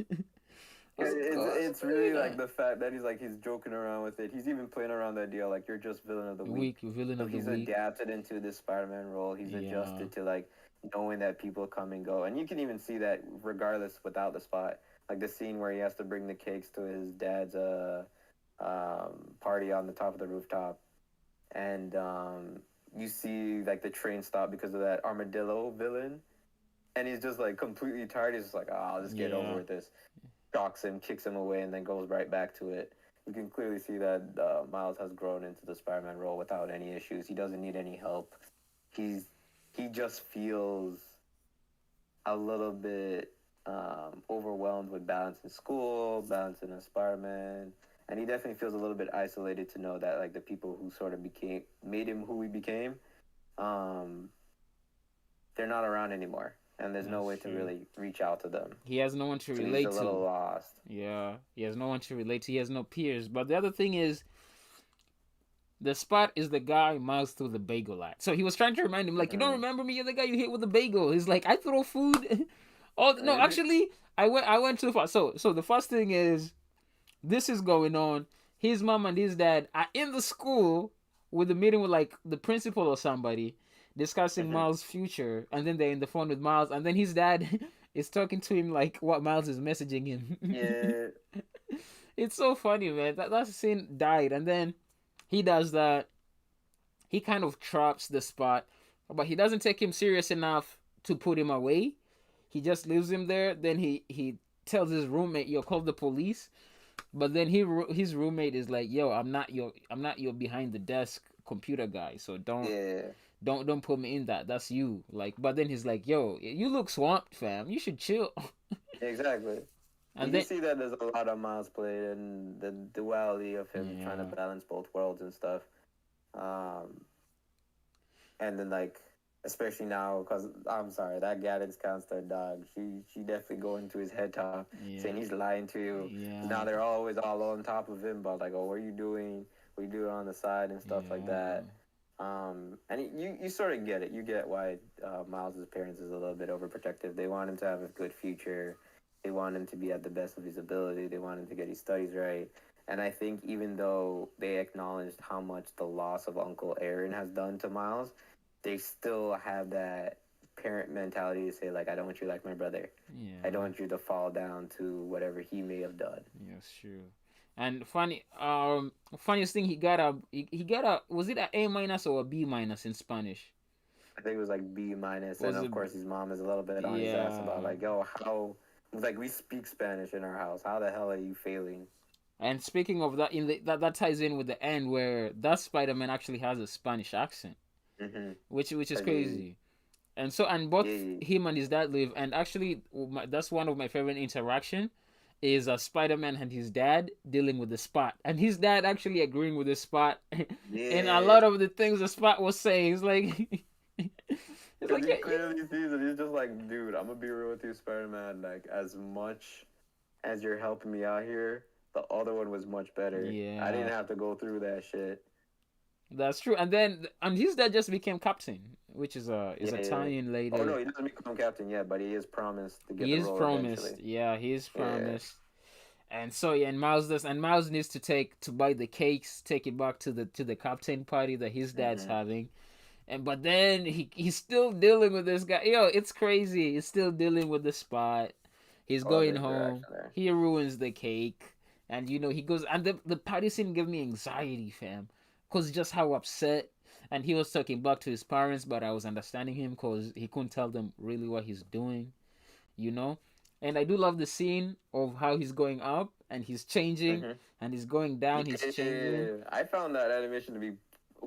it's, What's it's really going like on? the fact that he's joking around with it. He's even playing around the idea like you're just villain of the week. Week villain So of the he's week. adapted into this Spider-Man role. He's Yeah. adjusted to like knowing that people come and go, and you can even see that regardless without the spot. Like the scene where he has to bring the cakes to his dad's party on the top of the rooftop, and you see like the train stop because of that armadillo villain, and he's just like completely tired. He's just like, oh, I'll just get over Yeah. with this. Shocks him, kicks him away, and then goes right back to it. You can clearly see that Miles has grown into the Spider-Man role without any issues. He doesn't need any help. He's he just feels a little bit overwhelmed with balancing school, balancing as Spider-Man, and he definitely feels a little bit isolated to know that like the people who sort of made him who he became, um, they're not around anymore, and there's no That's way to true. really reach out to them. He has no one to So he's a relate little to. lost. Yeah, he has no one to relate to. He has no peers. But the other thing is, the Spot is the guy Miles threw the bagel at. So he was trying to remind him, like, you don't Mm-hmm. remember me? You're the guy you hit with the bagel. He's like, I throw food. Oh no, actually, I went too far. So the first thing is, this is going on. His mom and his dad are in the school with a meeting with like the principal or somebody discussing Mm-hmm. Miles' future, and then they're in the phone with Miles, and then his dad is talking to him like what Miles is messaging him. Yeah. It's so funny, man. That scene died, and then he does that. he kind of traps the Spot, but he doesn't take him serious enough to put him away. He just leaves him there. Then he tells his roommate, "Yo, call the police." But then his roommate is like, "Yo, I'm not your behind the desk computer guy. So Yeah, don't put me in that. That's you." Like, but then he's like, "Yo, you look swamped, fam. You should chill." exactly. You And can then see that there's a lot of Miles played and the duality of him trying to yeah, balance both worlds and stuff. Um, and then like especially now because I'm sorry that Gaddis counselor dog she definitely go into his head top saying yeah, he's lying to you. yeah, Now they're always all on top of him but like oh what are you doing, what you doing on the side and stuff like yeah, that. And you sort of get it, you get why Miles's parents is a little bit overprotective. They want him to have a good future, they want him to be at the best of his ability, they want him to get his studies right. And I think even though they acknowledged how much the loss of Uncle Aaron has done to Miles, they still have that parent mentality to say like I don't want you like my brother. I don't yeah. want you to fall down to whatever he may have done. Yes, true. And funniest thing, he got a, was it a A minus or a B minus in Spanish? I think it was like B minus, and Was it? of course his mom is a little bit on his ass about Yeah. like, yo, how like we speak Spanish in our house. How the hell are you failing? And speaking of that, that ties in with the end where that Spider Man actually has a Spanish accent, Mm-hmm. which is Cause he, crazy. And so, and yeah, both him and his dad live, and actually, that's one of my favorite interaction is Spider Man and his dad dealing with the Spot, and his dad actually agreeing with the Spot, and a yeah. lot of the things the Spot was saying. It's like, it's Cause like he yeah, clearly sees it. He's just like, dude, I'm gonna be real with you, Spider Man. Like as much as you're helping me out here, the other one was much better. I didn't yeah, have to go through that shit. that's true. And then, and his dad just became captain, which is Yeah, a yeah. tie-in Oh later. no, he doesn't become captain yet, but he is promised to get He the is role eventually. promised. Yeah, he is Yeah. promised. And so yeah, and Miles does, and Miles needs to buy the cakes, take it back to the captain party that his dad's Mm-hmm. having. And but then he's still dealing with this guy. Yo, it's crazy. He's still dealing with the Spot. He's Oh, the going home. interaction there. He ruins the cake. And he goes, and the party scene gave me anxiety, fam. Cause just how upset. And he was talking back to his parents, but I was understanding him because he couldn't tell them really what he's doing, you know? And I do love the scene of how he's going up and he's changing Mm-hmm. and he's going down, he's changing. Yeah, I found that animation to be.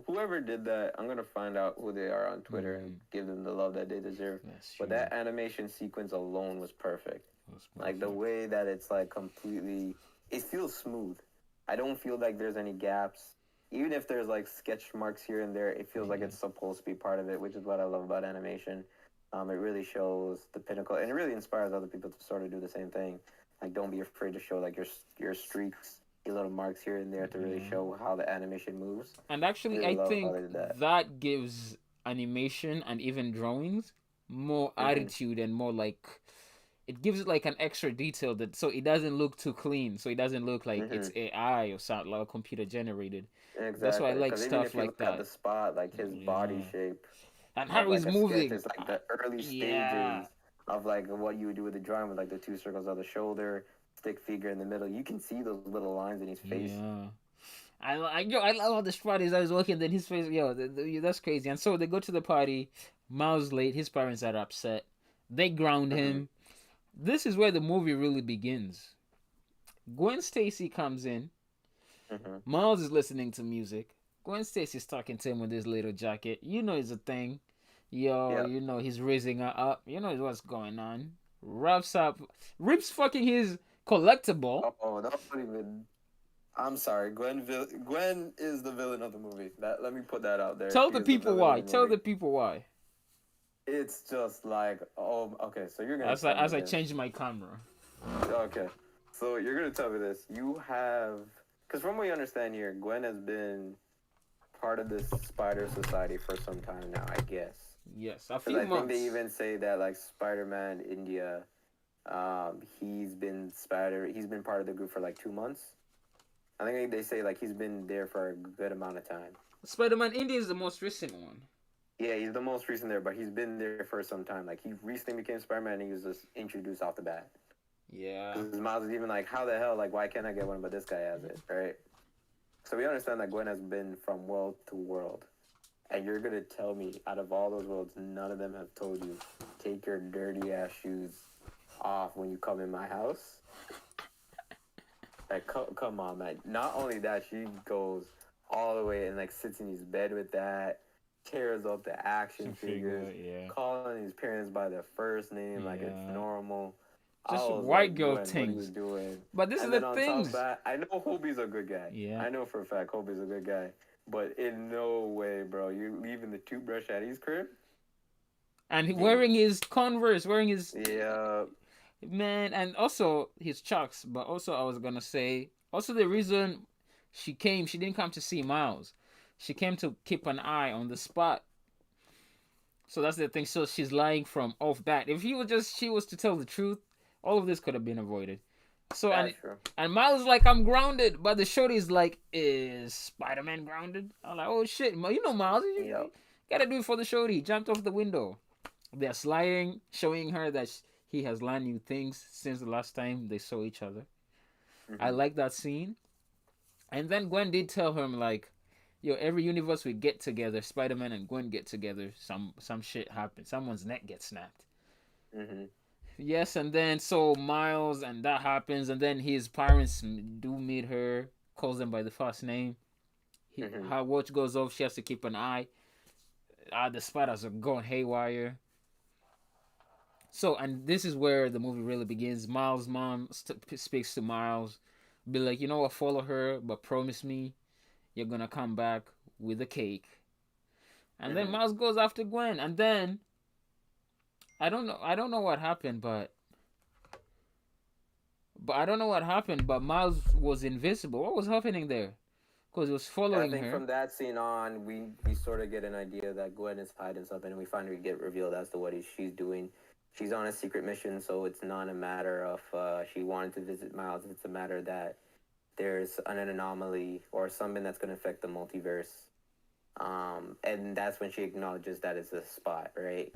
Whoever did that, I'm gonna find out who they are on Twitter and Mm, give them the love that they deserve. that's But true. that animation sequence alone was perfect. That's Like the perfect. way that it's like completely, it feels smooth. I don't feel like there's any gaps. Even if there's like sketch marks here and there, it feels like Yeah. it's supposed to be part of it, which is what I love about animation. It really shows the pinnacle, and it really inspires other people to sort of do the same thing. Like, don't be afraid to show like your streaks, your little marks here and there to really Yeah. show how the animation moves. And I actually, really I love how think they did that. that gives animation and even drawings more Mm-hmm. attitude and more like it gives it like an extra detail that so it doesn't look too clean, so it doesn't look like Mm-hmm. it's AI or something like computer generated. That's why I Exactly, like because even stuff if you like look at the that. spot, like his body Yeah, shape and of how like he's a sketch moving. is like the early Yeah, stages of like what you would do with the drawing with like the two circles of the shoulder, stick figure in the middle. You can see those little lines in his face. yeah. I love how the spot is. I was walking, then his face. Yo, that's crazy. And so they go to the party. Miles late. His parents are upset. They ground Mm-hmm. him. This is where the movie really begins. Gwen Stacy comes in. Mm-hmm. Miles is listening to music. Gwen Stacy's talking to him with his little jacket. You know it's a thing. Yo, Yep. he's raising her up. You know what's going on. Roughs up. Rips fucking his collectible. Oh, don't even. I'm sorry, Gwen is the villain of the movie. That let me put that out there. Tell She the is the people villain of why. the Tell movie. the people why. It's just like, oh, okay. So you're gonna As I tell me as I this. change my camera. Okay. So you're gonna tell me this. You have, because from what you understand here, Gwen has been part of this Spider Society for some time now, I guess. Yes, a Because few I think months. they even say that like Spider-Man India, he's been part of the group for like 2 months. I think they say like he's been there for a good amount of time. Spider-Man India is the most recent one. Yeah, he's the most recent there, but he's been there for some time. Like he recently became Spider-Man, and he was just introduced off the bat. Yeah. Because Miles is even like, how the hell? Like, why can't I get one? But this guy has it, right? So we understand that Gwen has been from world to world. And you're gonna tell me, out of all those worlds, none of them have told you, take your dirty ass shoes off when you come in my house? Like, come on, man. Not only that, she goes all the way and like sits in his bed with that, tears up the action figures, yeah. calling his parents by their first name like it's Yeah. normal. Just I was white like, girl Gwen, what are you things. doing? But this is And the then on top of things. that, I know Hobie's a good guy. Yeah. I know for a fact Hobie's a good guy. But in no way, bro, you're leaving the toothbrush at his crib? And wearing his Converse, wearing his Yeah. man, and also his chucks. But also, I was gonna say, also the reason she came, she didn't come to see Miles. She came to keep an eye on the spot. So that's the thing. So she's lying from off bat. If she was to tell the truth, all of this could have been avoided. So That's true. and Miles is like, I'm grounded, but the shorty's like, is Spider-Man grounded? I'm like, oh shit, you know Miles, you gotta do it for the shorty. He jumped off the window. They're sliding, showing her that he has learned new things since the last time they saw each other. Mm-hmm. I like that scene. And then Gwen did tell him like, yo, every universe we get together, Spider-Man and Gwen get together, some shit happens. Someone's neck gets snapped. Mm-hmm. Yes, and then so Miles and that happens, and then his parents do meet her, calls them by the first name. Her watch goes off. She has to keep an eye. The spiders are going haywire. So, and this is where the movie really begins. Miles' mom speaks to Miles, be like, you know what, follow her, but promise me you're gonna come back with a cake. And then Miles goes after Gwen, and then I don't know what happened, but I don't know what happened, but Miles was invisible. What was happening there? Because he was following her. I think from that scene on, we sort of get an idea that Gwen is hiding something, and we finally get revealed as to what she's doing. She's on a secret mission, so it's not a matter of she wanted to visit Miles. It's a matter that there's an anomaly or something that's going to affect the multiverse. And that's when she acknowledges that it's a spot, right?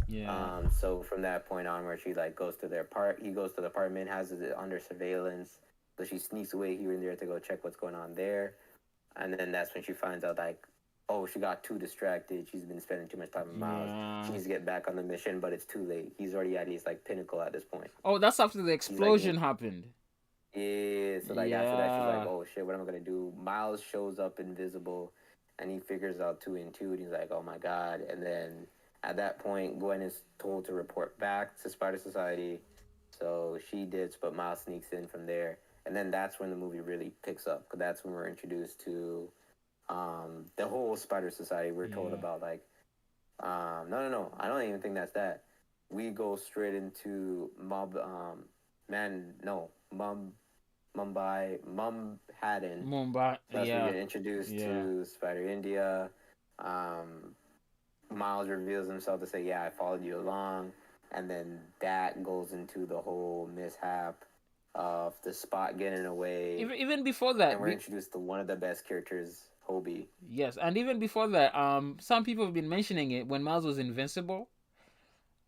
Yeah. So from that point on, where she like goes to their he goes to the apartment, has it under surveillance. So she sneaks away here and there to go check what's going on there. And then that's when she finds out, like, oh, she got too distracted. She's been spending too much time with Miles. She needs to get back on the mission, but it's too late. He's already at his, like, pinnacle at this point. Oh, that's after the explosion happened. Yeah, so, like, after that, she's like, oh, shit, what am I going to do? Miles shows up invisible, and he figures out 2 and 2, and he's like, oh, my God. And then at that point, Gwen is told to report back to Spider Society. So she dips, but Miles sneaks in from there. And then that's when the movie really picks up, because that's when we're introduced to the whole Spider Society. We're told about, like, no, I don't even think that's that. We go straight into Mumbai, Mumhattan. Mumbai, That's when we get introduced to Spider India. Miles reveals himself to say, I followed you along. And then that goes into the whole mishap of the spot getting away. Even before that, and we're introduced to one of the best characters, Hobie. Yes, and even before that, some people have been mentioning it when Miles was invincible.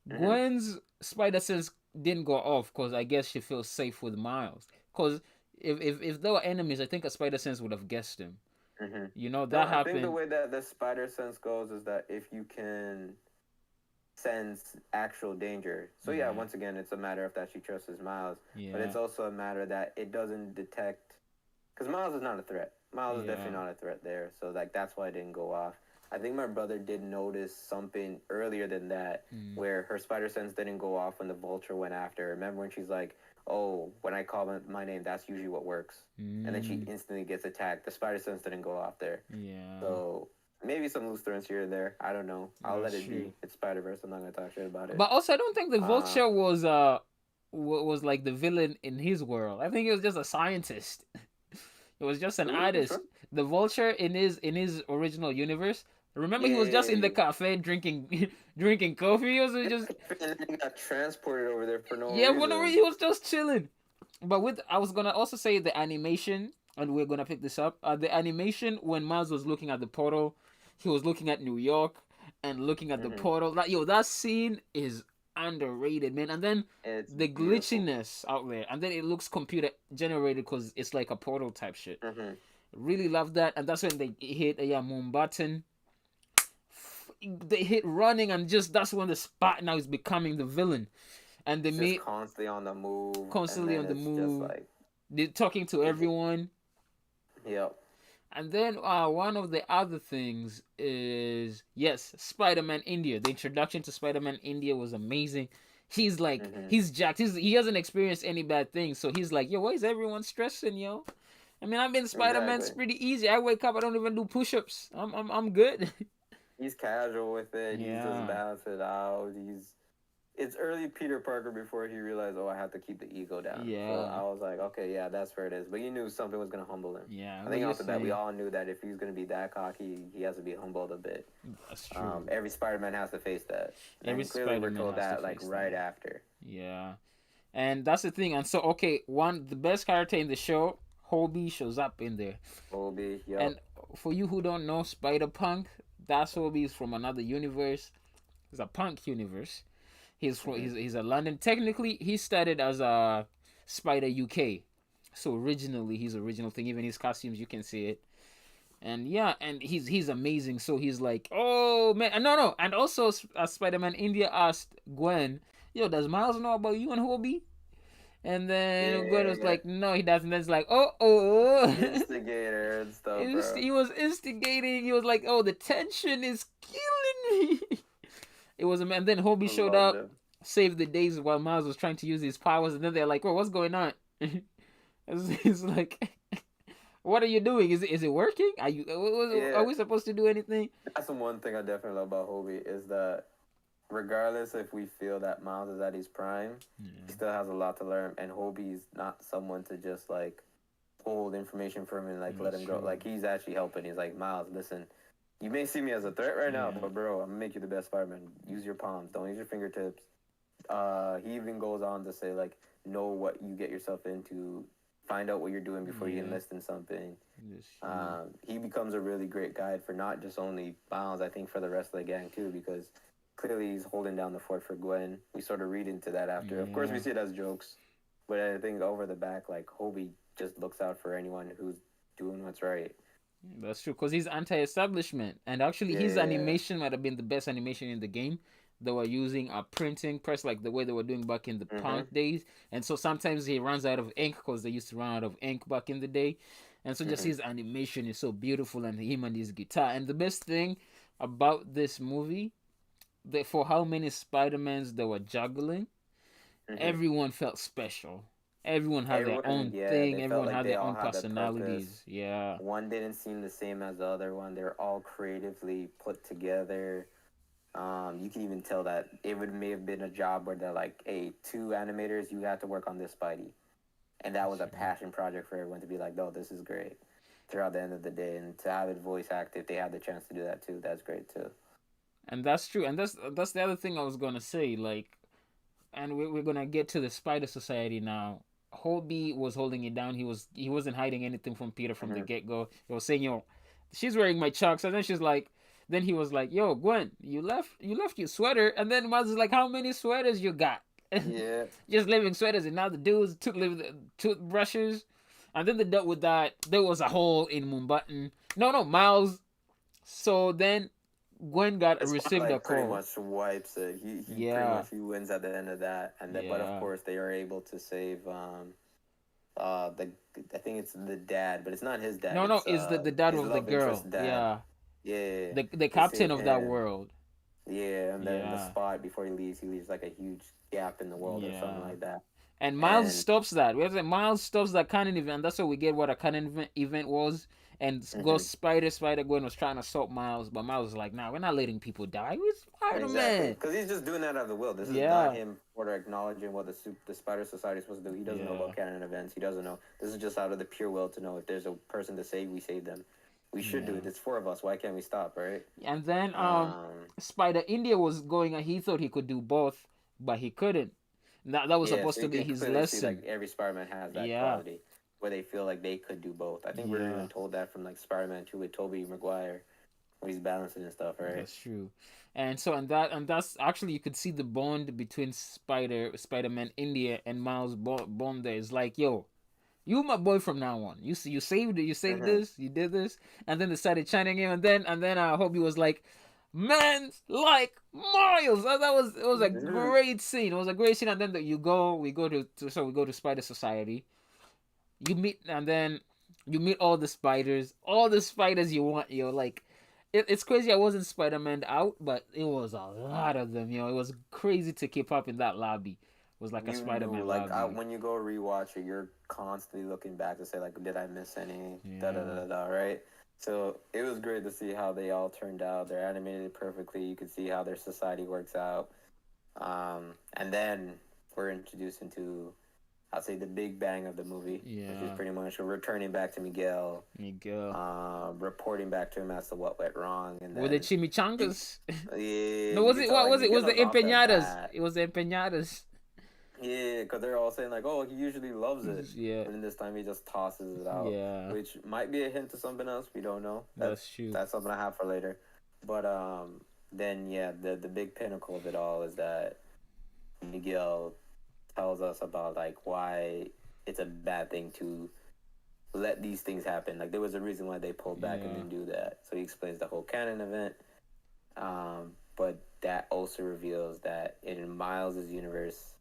Gwen's spider sense didn't go off because I guess she feels safe with Miles. Because if there were enemies, I think a spider sense would have guessed him. You know, that happened. I think the way that the spider sense goes is that if you can sense actual danger. So once again, it's a matter of that she trusts Miles. But it's also a matter that it doesn't detect, because Miles is not a threat. Miles is definitely not a threat there. So like that's why it didn't go off. I think my brother did notice something earlier than that, where her spider sense didn't go off when the vulture went after her. Remember when she's like, oh, when I call my name, that's usually what works. And then she instantly gets attacked. The spider sense didn't go off there. So maybe some loose threads here and there. I don't know. I'll let it be. It's Spider-Verse. I'm not going to talk shit about it. But also, I don't think the vulture was like the villain in his world. I think he was just a scientist. It was just an artist. Sure. The vulture in his original universe. Remember, he was just in the cafe drinking coffee. He was just and then he got transported over there for no reason. Yeah, for no reason. He was just chilling. But I was gonna also say the animation, and we're gonna pick this up. The animation when Miles was looking at the portal, he was looking at New York and looking at the portal. That scene is underrated, man. And then it's the glitchiness out there, and then it looks computer generated because it's like a portal type shit. Really love that, and that's when they hit Mumbai. they hit running, and just that's when the Spot now is becoming the villain, and they It's just made constantly on the move, and constantly then on the it's just move. like, They're talking to everyone. yep. And then one of the other things is, yes, Spider-Man India. The introduction to Spider-Man India was amazing. He's like, Hmm. he's jacked. He hasn't experienced any bad things, so he's like, yo, why is everyone stressing, yo? I mean, I've been Spider-Man's Exactly. pretty easy. I wake up, I don't even do push-ups. I'm good. He's casual with it. He's just Yeah, balancing it out. It's early Peter Parker before he realized, oh, I have to keep the ego down. So yeah, I was like, okay, yeah, that's where it is. But you knew something was gonna humble him. yeah. I What think you're off the bat, we saying, all knew that if he's gonna be that cocky, he has to be humbled a bit. that's true. Every Spider-Man has to face that, Every and clearly we're Spider-Man told has to that like face right that. after. Yeah, and that's the thing. And so, okay, the best character in the show, Hobie, shows up in there. Colby, yep. And for you who don't know, Spider Punk, that's Hobie is from another universe. It's a punk universe. He's a London. Technically, he started as a Spider UK. So originally, his original thing, even his costumes, you can see it. And yeah, and he's amazing. So he's like, oh man, and no, and also Spider-Man India asked Gwen, yo, does Miles know about you and Hobie? And then Gwen was Yeah, like, no, he doesn't. Then it's like, oh. instigator and stuff, bro. He was instigating. He was like, "Oh, the tension is killing me." It was, and then Hobie I showed loved up, it. saved the days while Miles was trying to use his powers, and then they're like, "Oh, what's going on?" It's like, "What are you doing? Is it working? Are Yeah, we supposed to do anything?" that's the one thing I definitely love about Hobie is that regardless if we feel that Miles is at his prime, he still has a lot to learn, and Hobie's not someone to just like hold information from him and like let That's him go. true. Like he's actually helping. He's like, Miles, listen, you may see me as a threat right now, Yeah. but bro, I'm gonna make you the best Spider-Man. Use your palms, don't use your fingertips. He even goes on to say like, know what you get yourself into, find out what you're doing before you Yeah. enlist in something. That's true. He becomes a really great guide for not just only Miles, I think for the rest of the gang too, because clearly he's holding down the fort for Gwen. We sort of read into that after. Of course, we Yeah. see it as jokes, but I think over the back, like Hobie just looks out for anyone who's doing what's right. That's true, because he's anti-establishment, and actually, his Yeah. animation might have been the best animation in the game. They were using a printing press like the way they were doing back in the Mm-hmm. punk days, and so sometimes he runs out of ink because they used to run out of ink back in the day, and so just Mm-hmm. his animation is so beautiful, and him and his guitar. And the best thing about this movie, that for how many Spider-Mans they were juggling, Mm-hmm. everyone felt special. Everyone had their Everyone, own yeah, thing. they felt Everyone like had they their all own had a personalities. purpose. Yeah. One didn't seem the same as the other one. They're all creatively put together. You can even tell that may have been a job where they're like, hey, two animators, you have to work on this Spidey. And that was a passion project for everyone to be like, no, this is great throughout the end of the day. And to have it voice acted, if they had the chance to do that too, that's great too. And that's true. And that's the other thing I was gonna say. Like, and we're gonna get to the Spider Society now. Hobie was holding it down. He wasn't hiding anything from Peter from the Mm-hmm. get go. He was saying, "Yo, she's wearing my chucks," and then she's like, then he was like, "Yo, Gwen, you left your sweater," and then Miles is like, "How many sweaters you got?" Yeah. Just leaving sweaters, and now the dudes took leave the toothbrushes, and then they dealt with that. There was a hole in Mumbattan. No, Miles. So then Gwen It's received a pretty call. much wipes it. He pretty Yeah, much he wins at the end of that, and then but of yeah. course they are able to save the I think it's the dad, but it's not his dad. No, It's is the dad his of the love girl. interest dad. Yeah, Yeah, the they captain save of that him. world. Yeah, and then the Yeah, spot before he leaves like a huge gap in the world or something yeah. like that. And Miles And stops that. We have to say Miles stops that canon event. That's how we get what a canon event was. And mhm, Ghost Spider Gwen was trying to assault Miles, but Miles was like, "Nah, we're not letting people die. We're Spider exactly, Man." because he's just doing that out of the will. This is not Yeah, him sort of acknowledging what the Spider Society is supposed to do. He doesn't know yeah, about canon events. He doesn't know. This is just out of the pure will to know if there's a person to save, we save them. We should do yeah. it. It's four of us. Why can't we stop, right? And then Um, Spider India was going, and he thought he could do both, but he couldn't. That was yeah, supposed so to you be can his clearly see like lesson. every Spider-Man has that Yeah, quality where they feel like they could do both. I think we're yeah. even told that from like Spider-Man 2 with Tobey Maguire when he's balancing and stuff, right? That's true. And so and that's actually you could see the bond between Spider-Man India and Miles Bond there. It's like, yo, you my boy from now on. You saved it, you saved Mm-hmm. this, you did this, and then they started chanting him, and then Hobie was like, Man, like Miles. It was a Mhm. great scene. It was a great scene, and then we go to Spider Society. You meet and then you meet all the spiders you want. Like, it's crazy. I wasn't Spider Man out, but it was a lot of them. It was crazy to keep up in that lobby. It was like a You Spider knew, Man like, lobby. when you go rewatch it, you're constantly looking back to say, like, did I miss any? Da da da Yeah, da da. Right. So it was great to see how they all turned out. They're animated perfectly. You could see how their society works out. And then we're introduced into, I'll say, the big bang of the movie, which is yeah. pretty much returning back to Miguel, Miguel reporting back to him as to what went wrong, and with the then you, chimichangas. yeah, No, you was can it tell what like was it? Was Miguel the is off that empeñadas? bat. It was the empeñadas. Yeah, because they're all saying like, "Oh, he usually loves it," Yeah, and then this time he just tosses it out, yeah. which might be a hint to something else. We don't know. That's true. That's something I have for later. But then yeah, the big pinnacle of it all is that Miguel tells us about like why it's a bad thing to let these things happen. Like there was a reason why they pulled back and Yeah, didn't do that. So he explains the whole canon event. But that also reveals that in Miles's universe,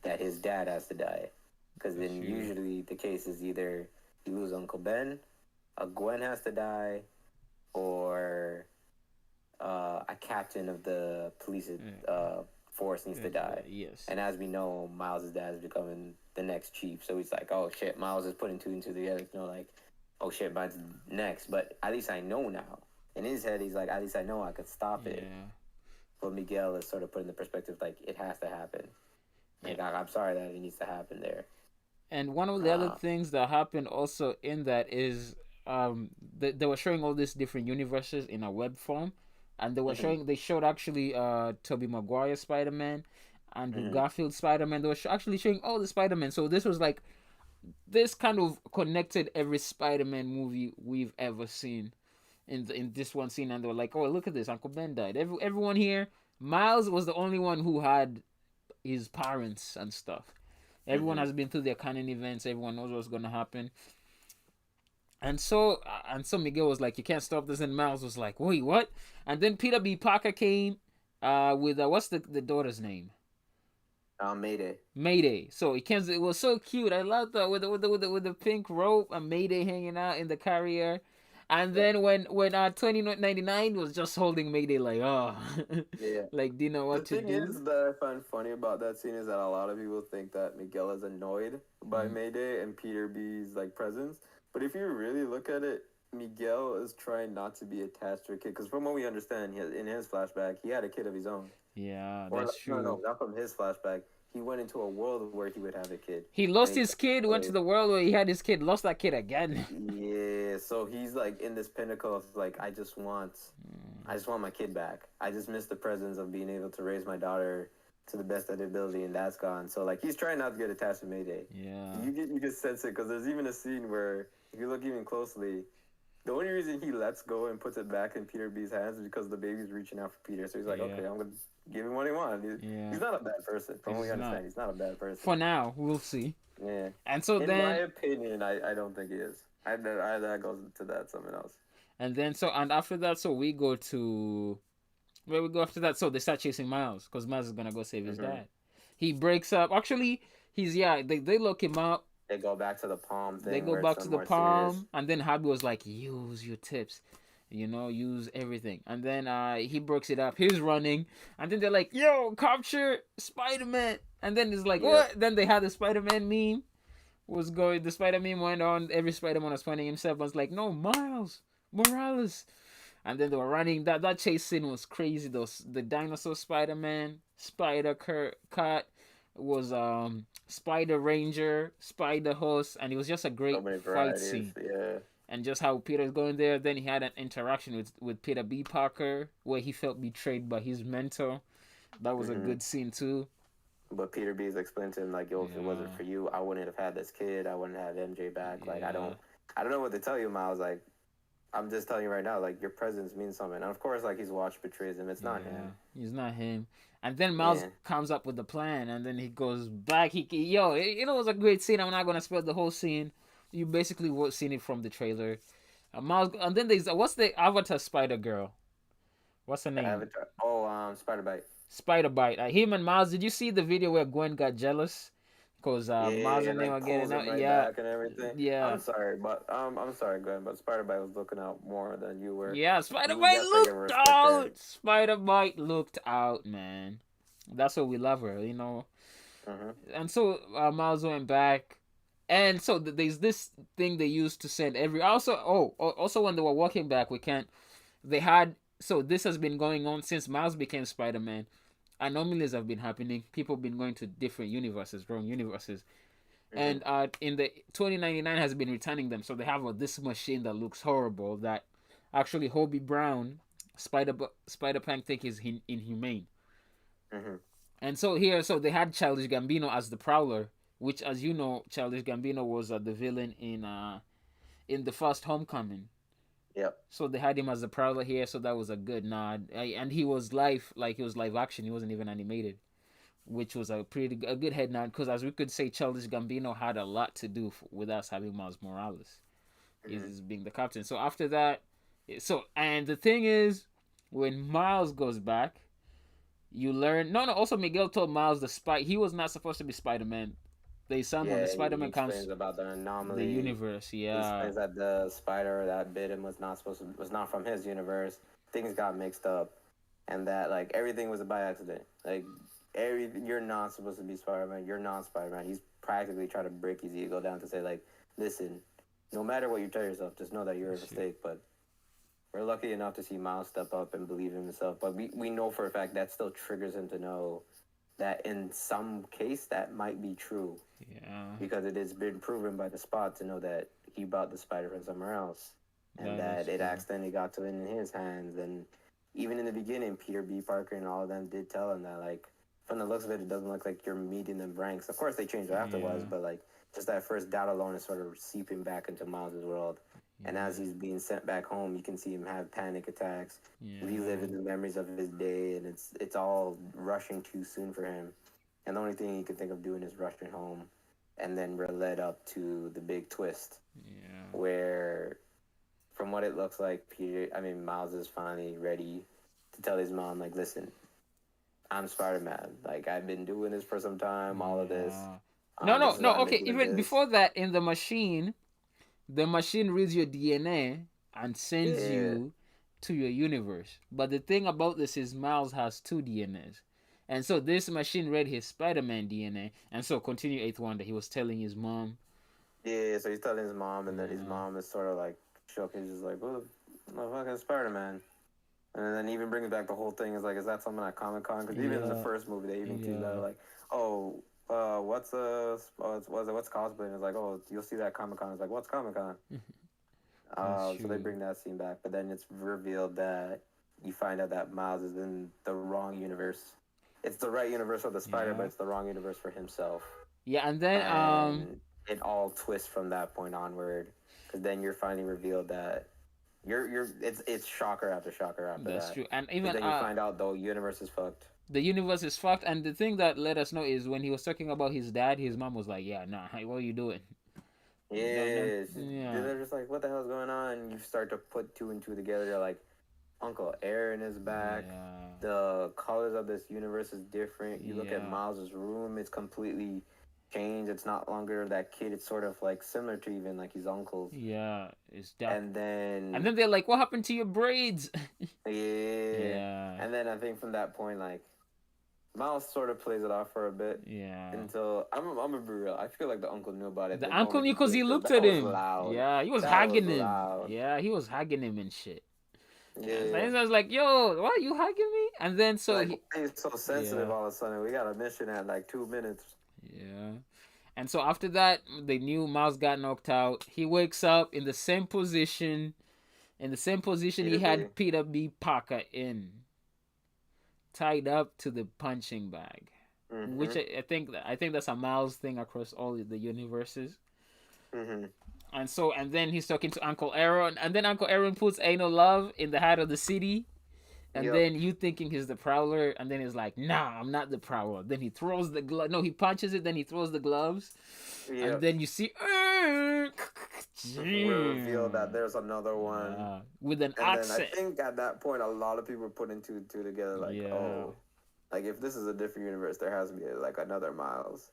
that his dad has to die, because that's then true. usually the case is either you lose Uncle Ben, a Gwen has to die, or a captain of the police force needs to die. Yes. And as we know, Miles' dad is becoming the next chief. So he's like, oh shit, Miles is putting two and two together. Like, oh shit, mine's next. But at least I know now. In his head, he's like, at least I know I could stop it. Yeah. But Miguel is sort of put in the perspective, like, it has to happen. Yeah. Like, I'm sorry that it needs to happen there. And one of the other things that happened also in that is they were showing all these different universes in a web form, and they showed actually Tobey Maguire Spider Man, Andrew Garfield Spider Man. They were actually showing all the Spider Man. So this was like this kind of connected every Spider Man movie we've ever seen in this one scene, and they were like, oh, look at this, Uncle Ben died. Everyone here, Miles was the only one who had his parents and stuff. Everyone has been through their canon events. Everyone knows what's gonna happen. And so Miguel was like, "You can't stop this." And Miles was like, "Wait, what?" And then Peter B. Parker came, with what's the daughter's name? Mayday. Mayday. So he came. It was so cute. I loved that with the pink rope and Mayday hanging out in the carrier. And then when 2099 was just holding Mayday like, oh, Yeah. like didn't know The what to thing do. is that I find funny about that scene is that a lot of people think that Miguel is annoyed by Mm. Mayday and Peter B's like presence. But if you really look at it, Miguel is trying not to be attached to a kid. Because from what we understand, in his flashback, he had a kid of his own. Yeah, Or that's no, true. not from his flashback. He went into a world where he would have a kid. He And lost he his kid, went to the world where he had his kid, lost that kid again. Yeah, so he's like in this pinnacle of like I just want my kid back. I just miss the presence of being able to raise my daughter to the best of their ability, and that's gone. So like he's trying not to get attached to Mayday. Yeah. You can sense it because there's even a scene where if you look even closely, the only reason he lets go and puts it back in Peter B's hands is because the baby's reaching out for Peter. So he's like, Yeah. okay, I'm gonna give him what he wants. Yeah. He's not a bad person. From what we He's understand, not. he's not a bad person. For now, we'll see. Yeah. And so In then, my opinion, I don't think he is. I that goes to that something else. and after that, so we go to where we go after that. So they start chasing Miles because Miles is gonna go save his dad. He breaks up. Actually, they lock him up. They go back to the palm thing. They go where back it's to the more palm, serious. and then Happy was like, "Use your tips, use everything." And then he breaks it up. He's running, and then they're like, "Yo, capture Spider-Man!" And then it's like, Yeah. "What?" Then they had the Spider-Man meme. Was going. The Spider meme went on. Every Spider-Man was finding himself. Was like, "No, Miles Morales." And then they were running. That chase scene was crazy. The dinosaur Spider-Man, Cat was Spider Ranger, Spider Horse, and it was just a great So many fight varieties. scene. Yeah. And just how Peter's going there. Then he had an interaction with Peter B. Parker where he felt betrayed by his mentor. That was a good scene too. But Peter B's explained to him like, yo, if it wasn't Yeah. for you, I wouldn't have had this kid. I wouldn't have MJ back. Like I Yeah. don't know what to tell you, Miles. Like I'm just telling you right now, like your presence means something. And of course, like his watch betrays him. It's not him. He's not him. And then Miles Yeah. comes up with the plan, and then he goes back. It was a great scene. I'm not gonna spoil the whole scene. You basically seen it from the trailer. Miles, and then there's what's the Avatar Spider Girl? What's her The name? Avatar. Oh, Spider Bite. Spider Bite. Him and Miles. Did you see the video where Gwen got jealous? Cause Miles Yeah, and and they like were getting pulls him out. right Yeah, back and everything. yeah, I'm sorry, Glenn, but Spider Bite was looking out more than you were. yeah. Spider You Bite got to give her looked respect there. out. Spider Bite looked out, man. That's what we love her, Mm-hmm. And so Miles went back, and so there's this thing they used to send every. Also when they were walking back, we can't. They had so this has been going on since Miles became Spider Man. Anomalies have been happening. People have been going to different universes, wrong universes, Mm-hmm. and in the 2099 has been returning them. So they have this machine that looks horrible that actually Hobie Brown, Spider Punk think is inhumane. Mm-hmm. And so here, so they had Childish Gambino as the Prowler, which, as you know, Childish Gambino was the villain in the first Homecoming. Yep. So they had him as the Prowler here, so that was a good nod. And he was he was live action. He wasn't even animated, which was a good head nod because, as we could say, Childish Gambino had a lot to do with us having Miles Morales, Mm-hmm. is being the captain. So after that, and the thing is, when Miles goes back, you learn. No. Also, Miguel told Miles he was not supposed to be Spider Man. They sound when Yeah, the Spider he Man comes, explains about the the anomaly. universe. He Yeah, explains that the spider that bit him was not from his universe. Things got mixed up, and that like everything was by accident. Like you're not supposed to be Spider-Man. You're not Spider-Man. He's practically trying to break his ego down to say like, listen, no matter what you tell yourself, just know that you're a mistake. But we're lucky enough to see Miles step up and believe in himself. But we know for a fact that still triggers him to know that in some case that might be true yeah. because it has been proven by the Spot to know that he bought the spider from somewhere else and That that is it true. accidentally got to in his hands. And even in the beginning, Peter B. Parker and all of them did tell him that, like, from the looks of it, it doesn't look like you're meeting them ranks. Of course, they changed it afterwards, Yeah. but like just that first doubt alone is sort of seeping back into Miles' world. And as he's being sent back home, you can see him have panic attacks, reliving the memories of his day, and it's all rushing too soon for him. And the only thing he can think of doing is rushing home. And then we're led up to the big twist, Yeah. where, from what it looks like, Miles is finally ready to tell his mom, like, listen, I'm Spider-Man. Like, I've been doing this for some time, all of this. No. This is why I'm Okay, doing even this. before that, in the machine reads your DNA and sends Yeah. you to your universe. But the thing about this is Miles has two DNAs. And so this machine read his Spider-Man DNA. And so continue Eighth Wonder. He was telling his mom. Yeah, so he's telling his mom, and then his Yeah. mom is sort of like shook. He's just like, "Well, motherfucking Spider-Man." And then even brings back the whole thing is like, is that something at Comic Con? Because even in the Yeah. first movie, they even teased Yeah. that like, oh, what's cosplay? And it's like, oh, you'll see that at Comic Con. It's like, what's Comic Con? So they true. bring that scene back, but then it's revealed that you find out that Miles is in the wrong universe. It's the right universe for the Spider, Yeah. but it's the wrong universe for himself. Yeah, and then And it all twists from that point onward, because then you're finally revealed that it's shocker after shocker after that's that. true. And But even then you find out the universe is fucked. the universe is fucked. And the thing that let us know is when he was talking about his dad, his mom was like, "Yeah, nah, what are you doing?" Yeah, Yeah. they're just like, what the hell's going on? And you start to put two and two together. You're like, Uncle Aaron is back. Yeah. The colors of this universe is different. You look at Yeah. Miles' room; it's completely changed. It's not longer that kid. It's sort of like similar to even like his uncles. Yeah, it's that. And then they're like, "What happened to your braids?" yeah. Yeah. And then I think from that point, like Miles sort of plays it off for a bit. Yeah. Until I'm gonna be real. I feel like the uncle knew about it. The the uncle moment knew because he did, looked that at was him. loud. Yeah, he was That hugging was him. loud. Yeah, he was hugging him and shit. Yeah. And I was like, "Yo, what, you hugging me?" And then so Like, he's so sensitive Yeah. all of a sudden. We got a mission at like 2 minutes. yeah. And so after that, they knew Miles got knocked out. He wakes up in the same position. In the same position he Peter B. had Peter B. Parker in, tied up to the punching bag. Mhm. Which I think that's a Miles thing across all the universes. Mhm. And then he's talking to Uncle Aaron, and then Uncle Aaron puts "Ain't No Love" in the heart of the city, And Yep. then you thinking he's the Prowler, and then he's like, "Nah, I'm not the Prowler." Then he throws the glove. No, he punches it. Then he throws the gloves, and Yep. then you see, Reveal that there's another one. yeah, with an And then I accent. think at that point, a lot of people were putting two and two together, like, Yeah, oh, like if this is a different universe, there has to be like another Miles.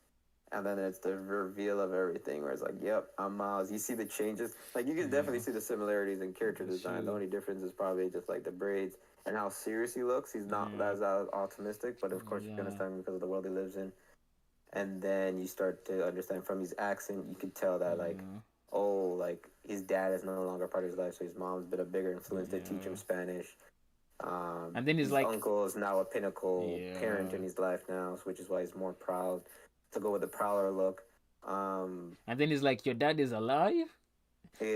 And then it's the reveal of everything, where it's like, yep, I'm Miles. You see the changes, like you can definitely yeah, see the similarities in character the design. The shoe. only difference is probably just like the braids and how serious he looks. He's not Yeah, as optimistic, but of course you can yeah, understand because of the world he lives in. And then you start to understand from his accent, you could tell that like, yeah, oh, like his dad is no longer part of his life, so his mom's been a bigger influence to teach him yeah. Spanish. And then he's His like, uncle is now a pinnacle parent yeah. in his life now, which is why he's more proud to go with the prowler look. Um, And then he's like, "Your dad is alive." And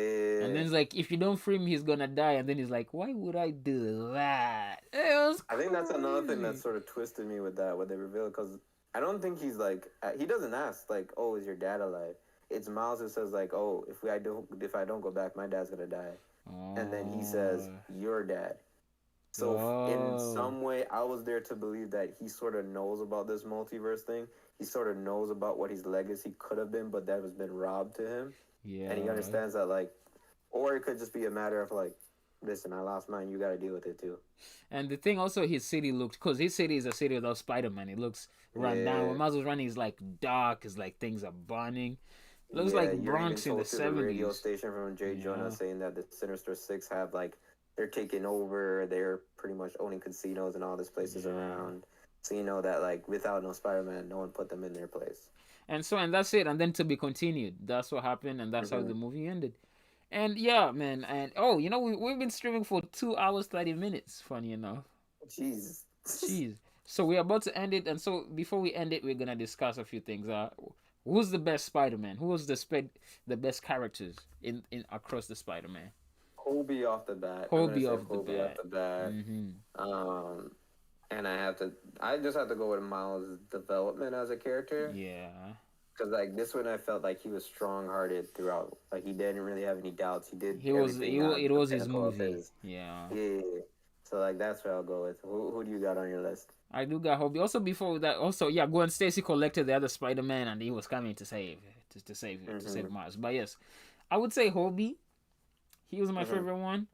then eh, he's like, "If you don't free him, he's gonna die." And then he's like, "Why would I do that?" It was I think that's another thing that crazy. sort of twisted me with that, what they revealed, because I don't think he's like he doesn't ask like, "Oh, is your dad alive?" It's Miles who says like, "Oh, if I don't go back, my dad's gonna die," and then he says, Oh, "Your dad." So in oh, some way, I was there to believe that he sort of knows about this multiverse thing. He sort of knows about what his legacy could have been, but that has been robbed to him, and he yeah. understands that like, or it could just be a matter of like, listen, I lost mine. You got to deal with it too. And the thing also, his city looks, because his city is a city without Spider Man. It looks run down. Yeah, When Miles was running, it's like dark. It's like things are burning. It looks yeah. like You're even Bronx in the told through the radio 70s. station from Jay Jonah Yeah, saying that the Sinister Six have like they're taking over. They're pretty much owning casinos and all these places yeah. around. So you know that like without no Spider-Man, no one put them in their place. And that's it. And then to be continued. That's what happened, and that's how Hmm. the movie ended. And yeah, man. And oh, we've been streaming for 2 hours 30 minutes. Funny enough. Jeez. Jeez. So we're about to end it, and so before we end it, we're gonna discuss a few things. Who's the best Spider-Man? Who was the best characters in across the Spider-Man? Kobe off the bat. I'm gonna Hobie say off the Kobe off bat. the bat. Mm-hmm. Um, and I just have to go with Miles' development as a character Yeah. because like this one, I felt like he was strong-hearted throughout. Like he didn't really have any doubts. He did He was. everything at It the was his pinnacle of movie. his. Yeah. Yeah. So like that's what I'll go with. Who do you got on your list? I do got Hobie. Also before that, also yeah, Gwen Stacy collected the other Spider-Man, and he was coming to save Mm-hmm. Miles. But yes, I would say Hobie. He was my Mm-hmm. favorite one.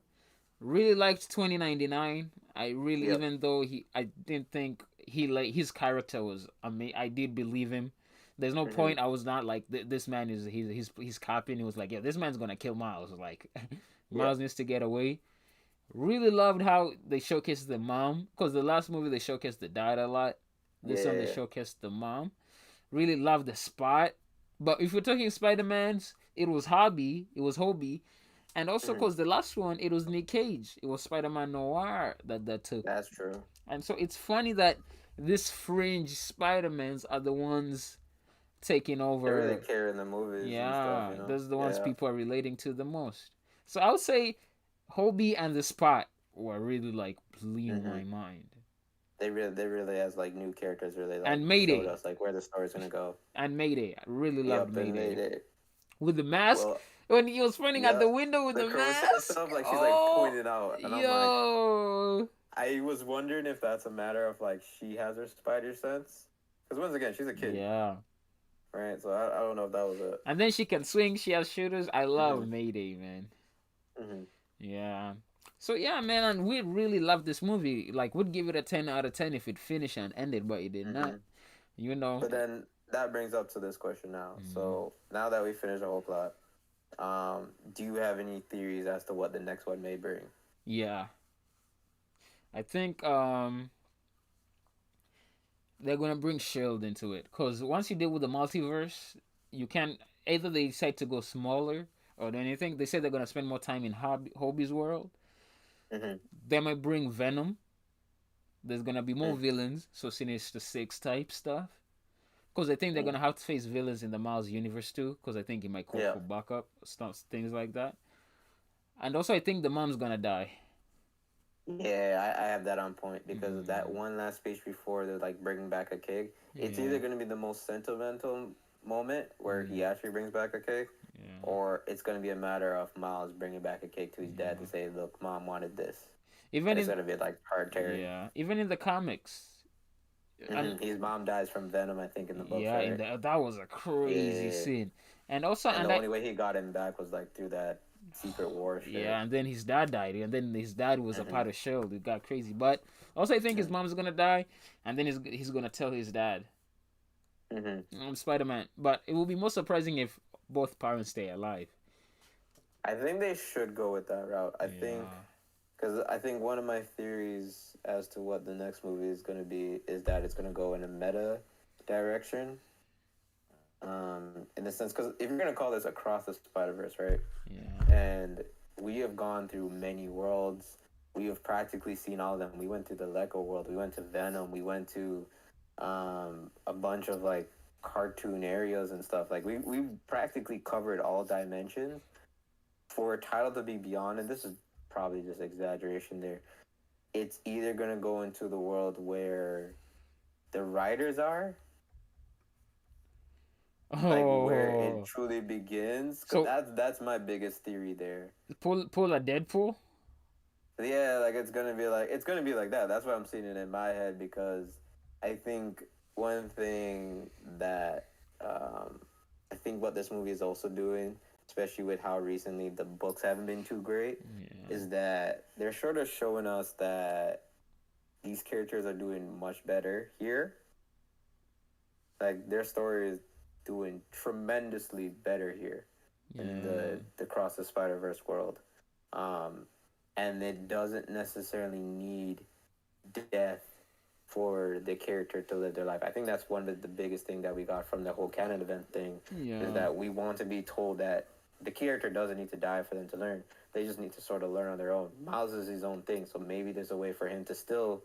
Really liked 2099. I really, Yep. even though I didn't think he like his character was I did believe him. There's no Mm-hmm. point. I was not like this man is he's copying. He was like, yeah, this man's gonna kill Miles. Like Yep. Miles needs to get away. Really loved how they showcased the mom, because the last movie they showcased the dad a lot. This one they Yeah. showcased the mom. Really loved the spot. But if we're talking Spider Man's, it was Hobby. It was Hobie, and also Mm-hmm. because the last one it was Nick Cage. It was Spider Man Noir that took. That's true. And so it's funny that this fringe Spider Mans are the ones taking They really over. care in the movies and stuff, Yeah, you know. those are the ones Yeah. people are relating to the most. So I would say Hobie and the Spot were really like blew Mm-hmm. my mind. They really has like new characters really like And showed Mayday. us like where the story's gonna go. And Mayday. I really loved Yep, and Mayday. made it. With the mask. Well, When he was pointing at yeah, the window with the the Carissa mask. stuff, like she's like Oh, pointing out, and I'm like, yo. I was wondering if that's a matter of like she has her spider sense, because once again she's a kid, Yeah. right? So I don't know if that was it. And then she can swing. She has shooters. I love Mm-hmm. Mayday, man. Mm-hmm. Yeah. So yeah, man, and we really love this movie. Like, we'd give it a 10 out of 10 if it finished and ended, but it did not. Mm-hmm. You know. But then that brings up to this question now. Mhm. So now that we finished the whole plot, do you have any theories as to what the next one may bring? Yeah. I think they're gonna bring Shield into it, cause once you deal with the multiverse, you can either they decide to go smaller or anything. They say they're gonna spend more time in Hobie's world. Mm-hmm. They might bring Venom. There's gonna be more Mm. villains, so Sinister Six type stuff. Cause I think they're Mm. gonna have to face villains in the Miles universe too. Cause I think it might call Yeah. for backup stuff, things like that. And also, I think the mom's gonna die. Yeah, I have that on point because of that Mm. one last speech before they're like bringing back a cake. It's Yeah, either going to be the most sentimental moment where he actually brings back a cake, yeah. or it's going to be a matter of Miles bringing back a cake to his dad to say, "Look, Mom wanted this." Even and it's in gonna be like hard tearing. yeah, even in the comics, and His mom dies from venom, I think, in the books, yeah, in right? the that was a crazy Yeah. scene, and also And the and I only way he got him back was like through that secret war shit. yeah, and then his dad died, and then his dad was a part Hmm. of Shield. It got crazy, but also I think his mom's gonna die, and then he's gonna tell his dad. Hmm. Spider Man, but it will be more surprising if both parents stay alive. I think they should go with that route. I think Yeah. because I think one of my theories as to what the next movie is going to be is that it's going to go in a meta direction. In the sense, because if you're going to call this Across the Spider Verse, right? Yeah. And we have gone through many worlds. We have practically seen all of them. We went to the Lego world. We went to Venom. We went to a bunch of like cartoon areas and stuff. Like we practically covered all dimensions. For a title to be beyond, and this is probably just exaggeration there, it's either gonna go into the world where the writers are, like where it Oh. truly begins, because So that's my biggest theory there. pull a Deadpool. Yeah, like it's gonna be like that. That's why I'm seeing it in my head because I think one thing that I think what this movie is also doing, especially with how recently the books haven't been too great, Yeah. is that they're sort of showing us that these characters are doing much better here. Like their story is doing tremendously better here in Yeah. the Cross the Spider Verse world. Um, and it doesn't necessarily need death for the character to live their life. I think that's one of the biggest thing that we got from the whole canon event thing is Yeah. that we want to be told that the character doesn't need to die for them to learn. They just need to sort of learn on their own. Miles is his own thing, so maybe there's a way for him to still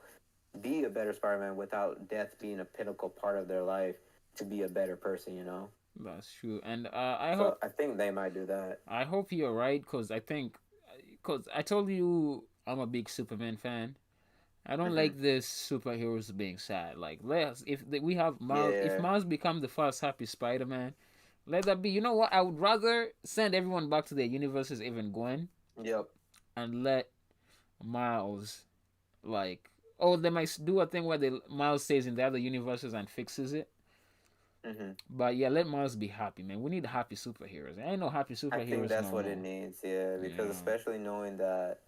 be a better Spider-Man without death being a pinnacle part of their life to be a better person, you know? That's true. And I So hope I think they might do that. you're right, cause I think, cause I told you I'm a big Superman fan. I don't Hmm. like this superheroes being sad. Like, let's we have Miles, if Yeah. Miles become the first happy Spider Man, let that be. You know what? I would rather send everyone back to their universes, even Gwen, Yep. and let Miles like. Oh, they might do a thing where Miles stays in the other universes and fixes it. Hmm. But yeah, let Miles be happy, man. We need happy superheroes. Ain't no happy I think superheroes that's no what it more. needs, yeah, because Yeah, especially knowing that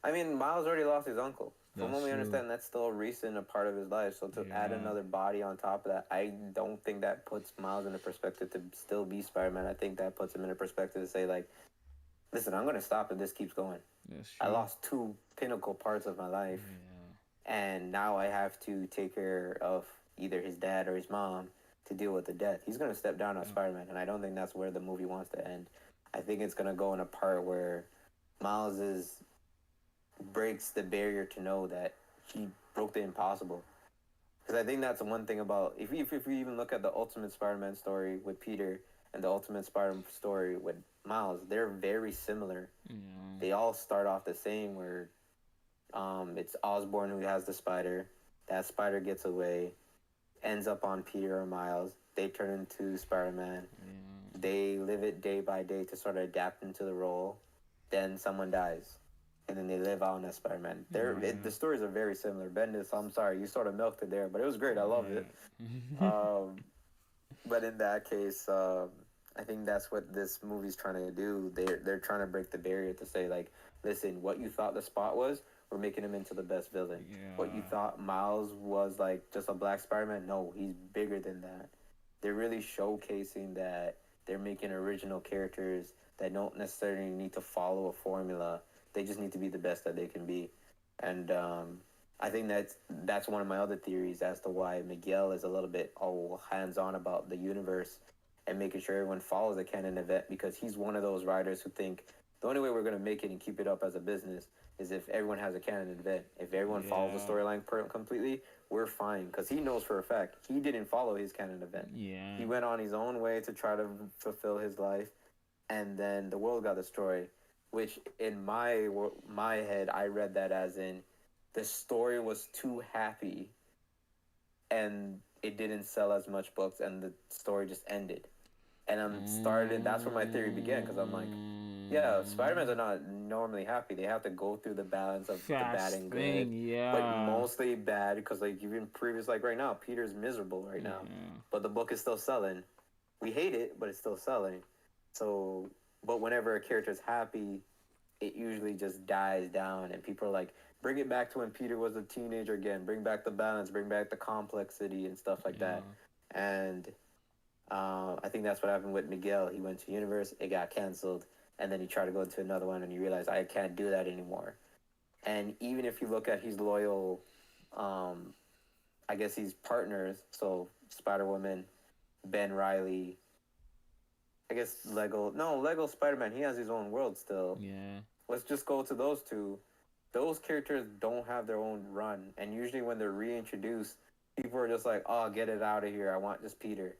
I mean, Miles already lost his uncle. From what that's we true. understand, that's still recent a part of his life. So to add Yeah, another body on top of that, I don't think that puts Miles in a perspective to still be Spider-Man. I think that puts him in a perspective to say like, listen, I'm gonna stop if this keeps going. that's I true. lost two pinnacle parts of my life, Yeah, and now I have to take care of either his dad or his mom to deal with the death. He's gonna step down as yeah, Spider-Man, and I don't think that's where the movie wants to end. I think it's gonna go in a part where Miles is breaks the barrier to know that he broke the impossible. Because I think that's the one thing about if we even look at the Ultimate Spider-Man story with Peter and the Ultimate Spider-Man story with Miles, they're very similar. yeah, They all start off the same, where it's Osborn who has the spider. That spider gets away, ends up on Peter or Miles. They turn into Spider-Man. yeah, They live it day by day to sort of adapt into the role. Then someone dies, and then they live on as Spider-Man. The stories are very similar. Bendis, I'm sorry, you sort of milked it there, but it was great. I loved it. yeah. Um, but in that case, I think that's what this movie's trying to do. They're trying to break the barrier to say like, listen, what you thought the Spot was, we're making him into the best villain. What you Yeah. thought Miles was like just a black Spider-Man, no, he's bigger than that. They're really showcasing that they're making original characters that don't necessarily need to follow a formula. They just need to be the best that they can be, and I think that's one of my other theories as to why Miguel is a little bit all hands on about the universe and making sure everyone follows the canon event because he's one of those writers who think the only way we're going to make it and keep it up as a business is if everyone has a canon event. If everyone follows the Yeah. storyline completely, we're fine because he knows for a fact he didn't follow his canon event. Yeah. He went on his own way to try to fulfill his life, and then the world got destroyed. Which in my head, I read that as in the story was too happy and it didn't sell as much books and the story just ended. And I'm started. That's where my theory began because I'm like, Yeah, Spider-Mans are not normally happy. They have to go through the balance of the bad Fast and good, thing, but yeah. mostly bad because, like, even previous, like right now, Peter's miserable right now, Yeah. but the book is still selling. We hate it, but it's still selling. So, but whenever a character's happy, it usually just dies down, and people are like, bring it back to when Peter was a teenager again. Bring back the balance. Bring back the complexity and stuff like that. Yeah. And I think that's what happened with Miguel. He went to Universe, it got canceled, and then he tried to go into another one, and he realized I can't do that anymore. And even if you look at his loyal, um, I guess he's partners. So Spider Woman, Ben Riley, I guess Lego Spider Man. He has his own world still. Yeah. Let's just go to those two. Those characters don't have their own run, and usually when they're reintroduced, people are just like, "Oh, get it out of here! I want just Peter."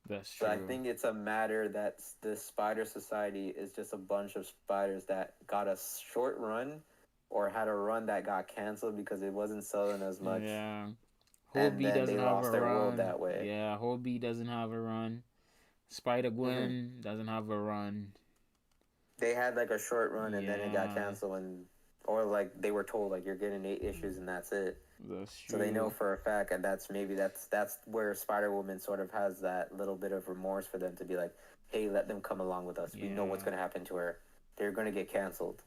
That's So I true. think it's a matter that the Spider Society is just a bunch of spiders that got a short run, or had a run that got canceled because it wasn't selling as much, Yeah. and Hobie then doesn't they have a lost their world run. that way. Yeah, Hobie doesn't have a run. Spider Hmm. Gwen doesn't have a run. They had like a short run, and then it got Yeah, canceled, and or like they were told like you're getting 8 issues and that's it. that's So they know true. for a fact, and that's where Spider Woman sort of has that little bit of remorse for them to be like, hey, let them come along with us. We know what's Yeah, going to happen to her. They're going to get canceled.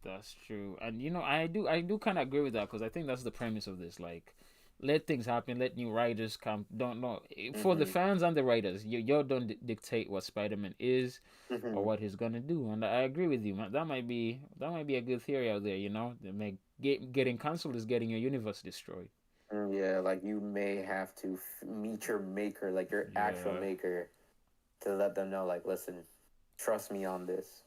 that's true. And I do kind of agree with that because I think that's the premise of this. Like, let things happen. Let new writers come. Don't know for the Mm-hmm. fans and the writers. You don't dictate what Spider Man is or Mm-hmm. what he's gonna do. And I agree with you, man. That might be a good theory out there. That make getting cancelled is getting your universe destroyed. Yeah, like you may have to meet your maker, like your actual Yeah, maker, to let them know, like, listen, trust me on this.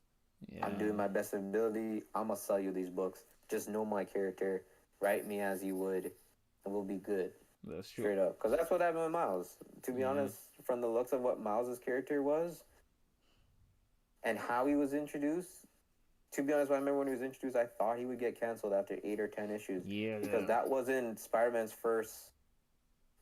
I'm doing yeah, my best ability. I'm gonna sell you these books. Just know my character. Write me as you would, and we'll be good. that's true. Straight up, because that's what happened with Miles. To be Yeah, honest, from the looks of what Miles's character was and how he was introduced, to be honest, I remember when he was introduced, I thought he would get canceled after 8 or 10 issues because yeah, that wasn't Spider-Man's first,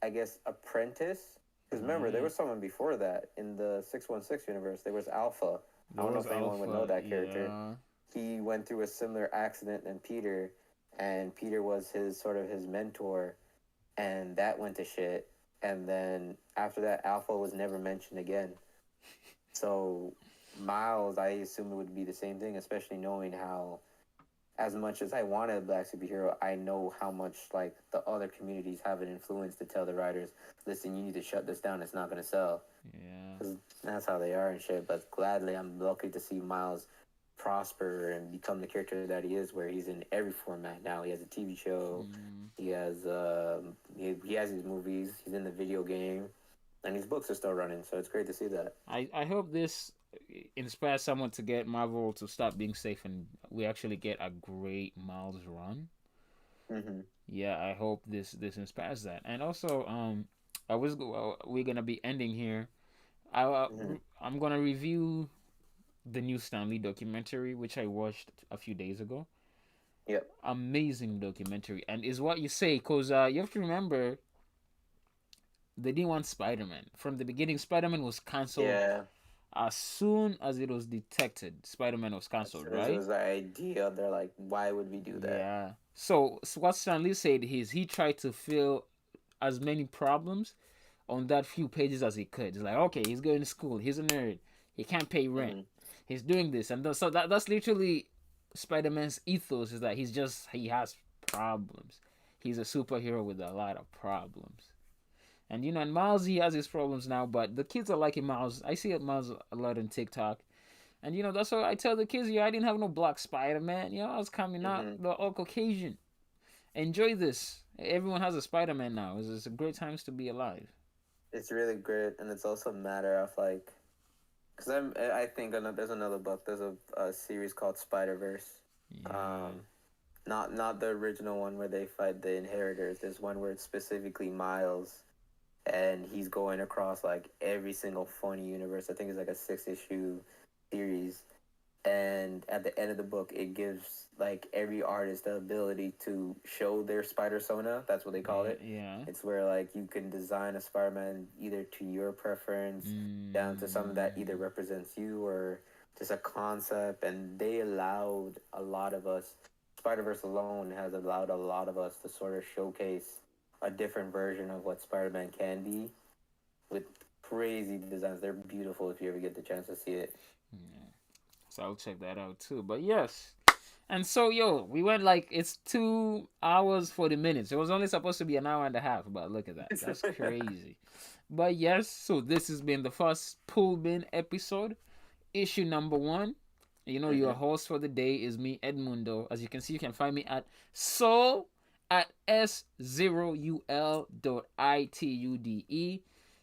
I guess, apprentice. Because remember, there yeah. was someone before that in the 616 universe. There was Alpha. I There don't know was if anyone would know Alpha. that character. Yeah, He went through a similar accident than Peter, and Peter was his sort of his mentor, and that went to shit. And then after that, Alpha was never mentioned again. So Miles, I assume it would be the same thing, especially knowing how, as much as I wanted a black superhero, I know how much like the other communities have an influence to tell the writers, listen, you need to shut this down. It's not going to sell. yeah, Because that's how they are and shit. But gladly, I'm lucky to see Miles prosper and become the character that he is, where he's in every format now. He has a TV show, mm. he has his movies, he's in the video game, and his books are still running. So it's great to see that. I hope this inspires someone to get Marvel to stop being safe and we actually get a great Miles run. Mm-hmm. Yeah, I hope this inspires that. And also, we're gonna be ending here. Mm-hmm. I'm gonna review the new Stanley documentary, which I watched a few days ago. Yep. Amazing documentary, and is what you say, cause you have to remember they didn't want Spider Man from the beginning. Spider Man was canceled Yeah. as soon as it was detected. Spider Man was As canceled, soon as it right? was the idea, they're like, why would we do that? Yeah. So what Stanley said is he tried to fill as many problems on that few pages as he could. He's like, okay, he's going to school. He's a nerd. He can't pay rent. Mm-hmm. He's doing this, and so that's literally Spider Man's ethos. Is that he has problems. He's a superhero with a lot of problems. And Miles, he has his problems now, but the kids are liking Miles. I see it Miles a lot on TikTok. And that's what I tell the kids. I didn't have no black Spider Man. I was coming out Mm-hmm. the all Caucasian. Enjoy this. Everyone has a Spider Man now. It's a great times to be alive. It's really great, and it's also a matter of like, because I think there's another book. There's a series called Spider Verse. Yeah. Um, not the original one where they fight the Inheritors. There's one where it's specifically Miles, and he's going across like every single funny universe. I think it's like a 6 issue series, and at the end of the book, it gives like every artist the ability to show their spider sona. That's what they call Yeah. it. Yeah. It's where like you can design a Spider-Man either to your preference, down to something that either Mm, represents you or just a concept, and they allowed a lot of us. Spider Verse alone has allowed a lot of us to sort of showcase a different version of what Spider Man can be with crazy designs. They're beautiful if you ever get the chance to see it. Yeah. So I'll check that out too. But yes. And so yo, we went like it's 2 hours 40 minutes. It was only supposed to be an hour and a half, but look at that. That's crazy. But yes, so this has been the first Pool Bin episode, issue number 1. You know, your host for the day is me, Edmundo. As you can see, you can find me at soul at S0UL.ITUDE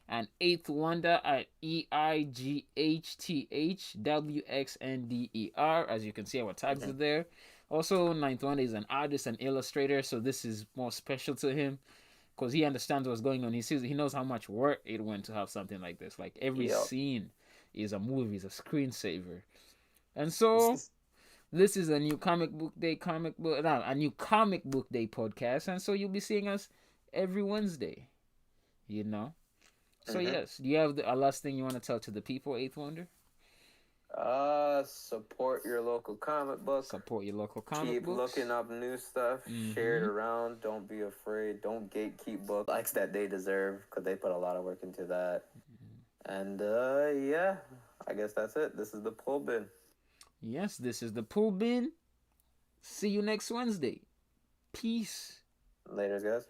and Eighth Wonder at EIGHTHWXNDER. As you can see, our tags are there. Also, Ninth Wonder is an artist and illustrator, so this is more special to him because he understands what's going on. He knows how much work it went to have something like this. Like every scene is a movie, is a screensaver. And so this is a new a new comic book day podcast, and so you'll be seeing us every Wednesday. You know. So yes, do you have a last thing you want to tell to the people, Eighth Wonder? Support your local comic book. Support your local comic Keep books. looking up new stuff. Share it around. Don't be afraid. Don't gatekeep books likes that they deserve because they put a lot of work into that. And yeah, I guess that's it. This is the Pool Bin. Yes, this is the Pool Bin. See you next Wednesday. Peace. Later, guys.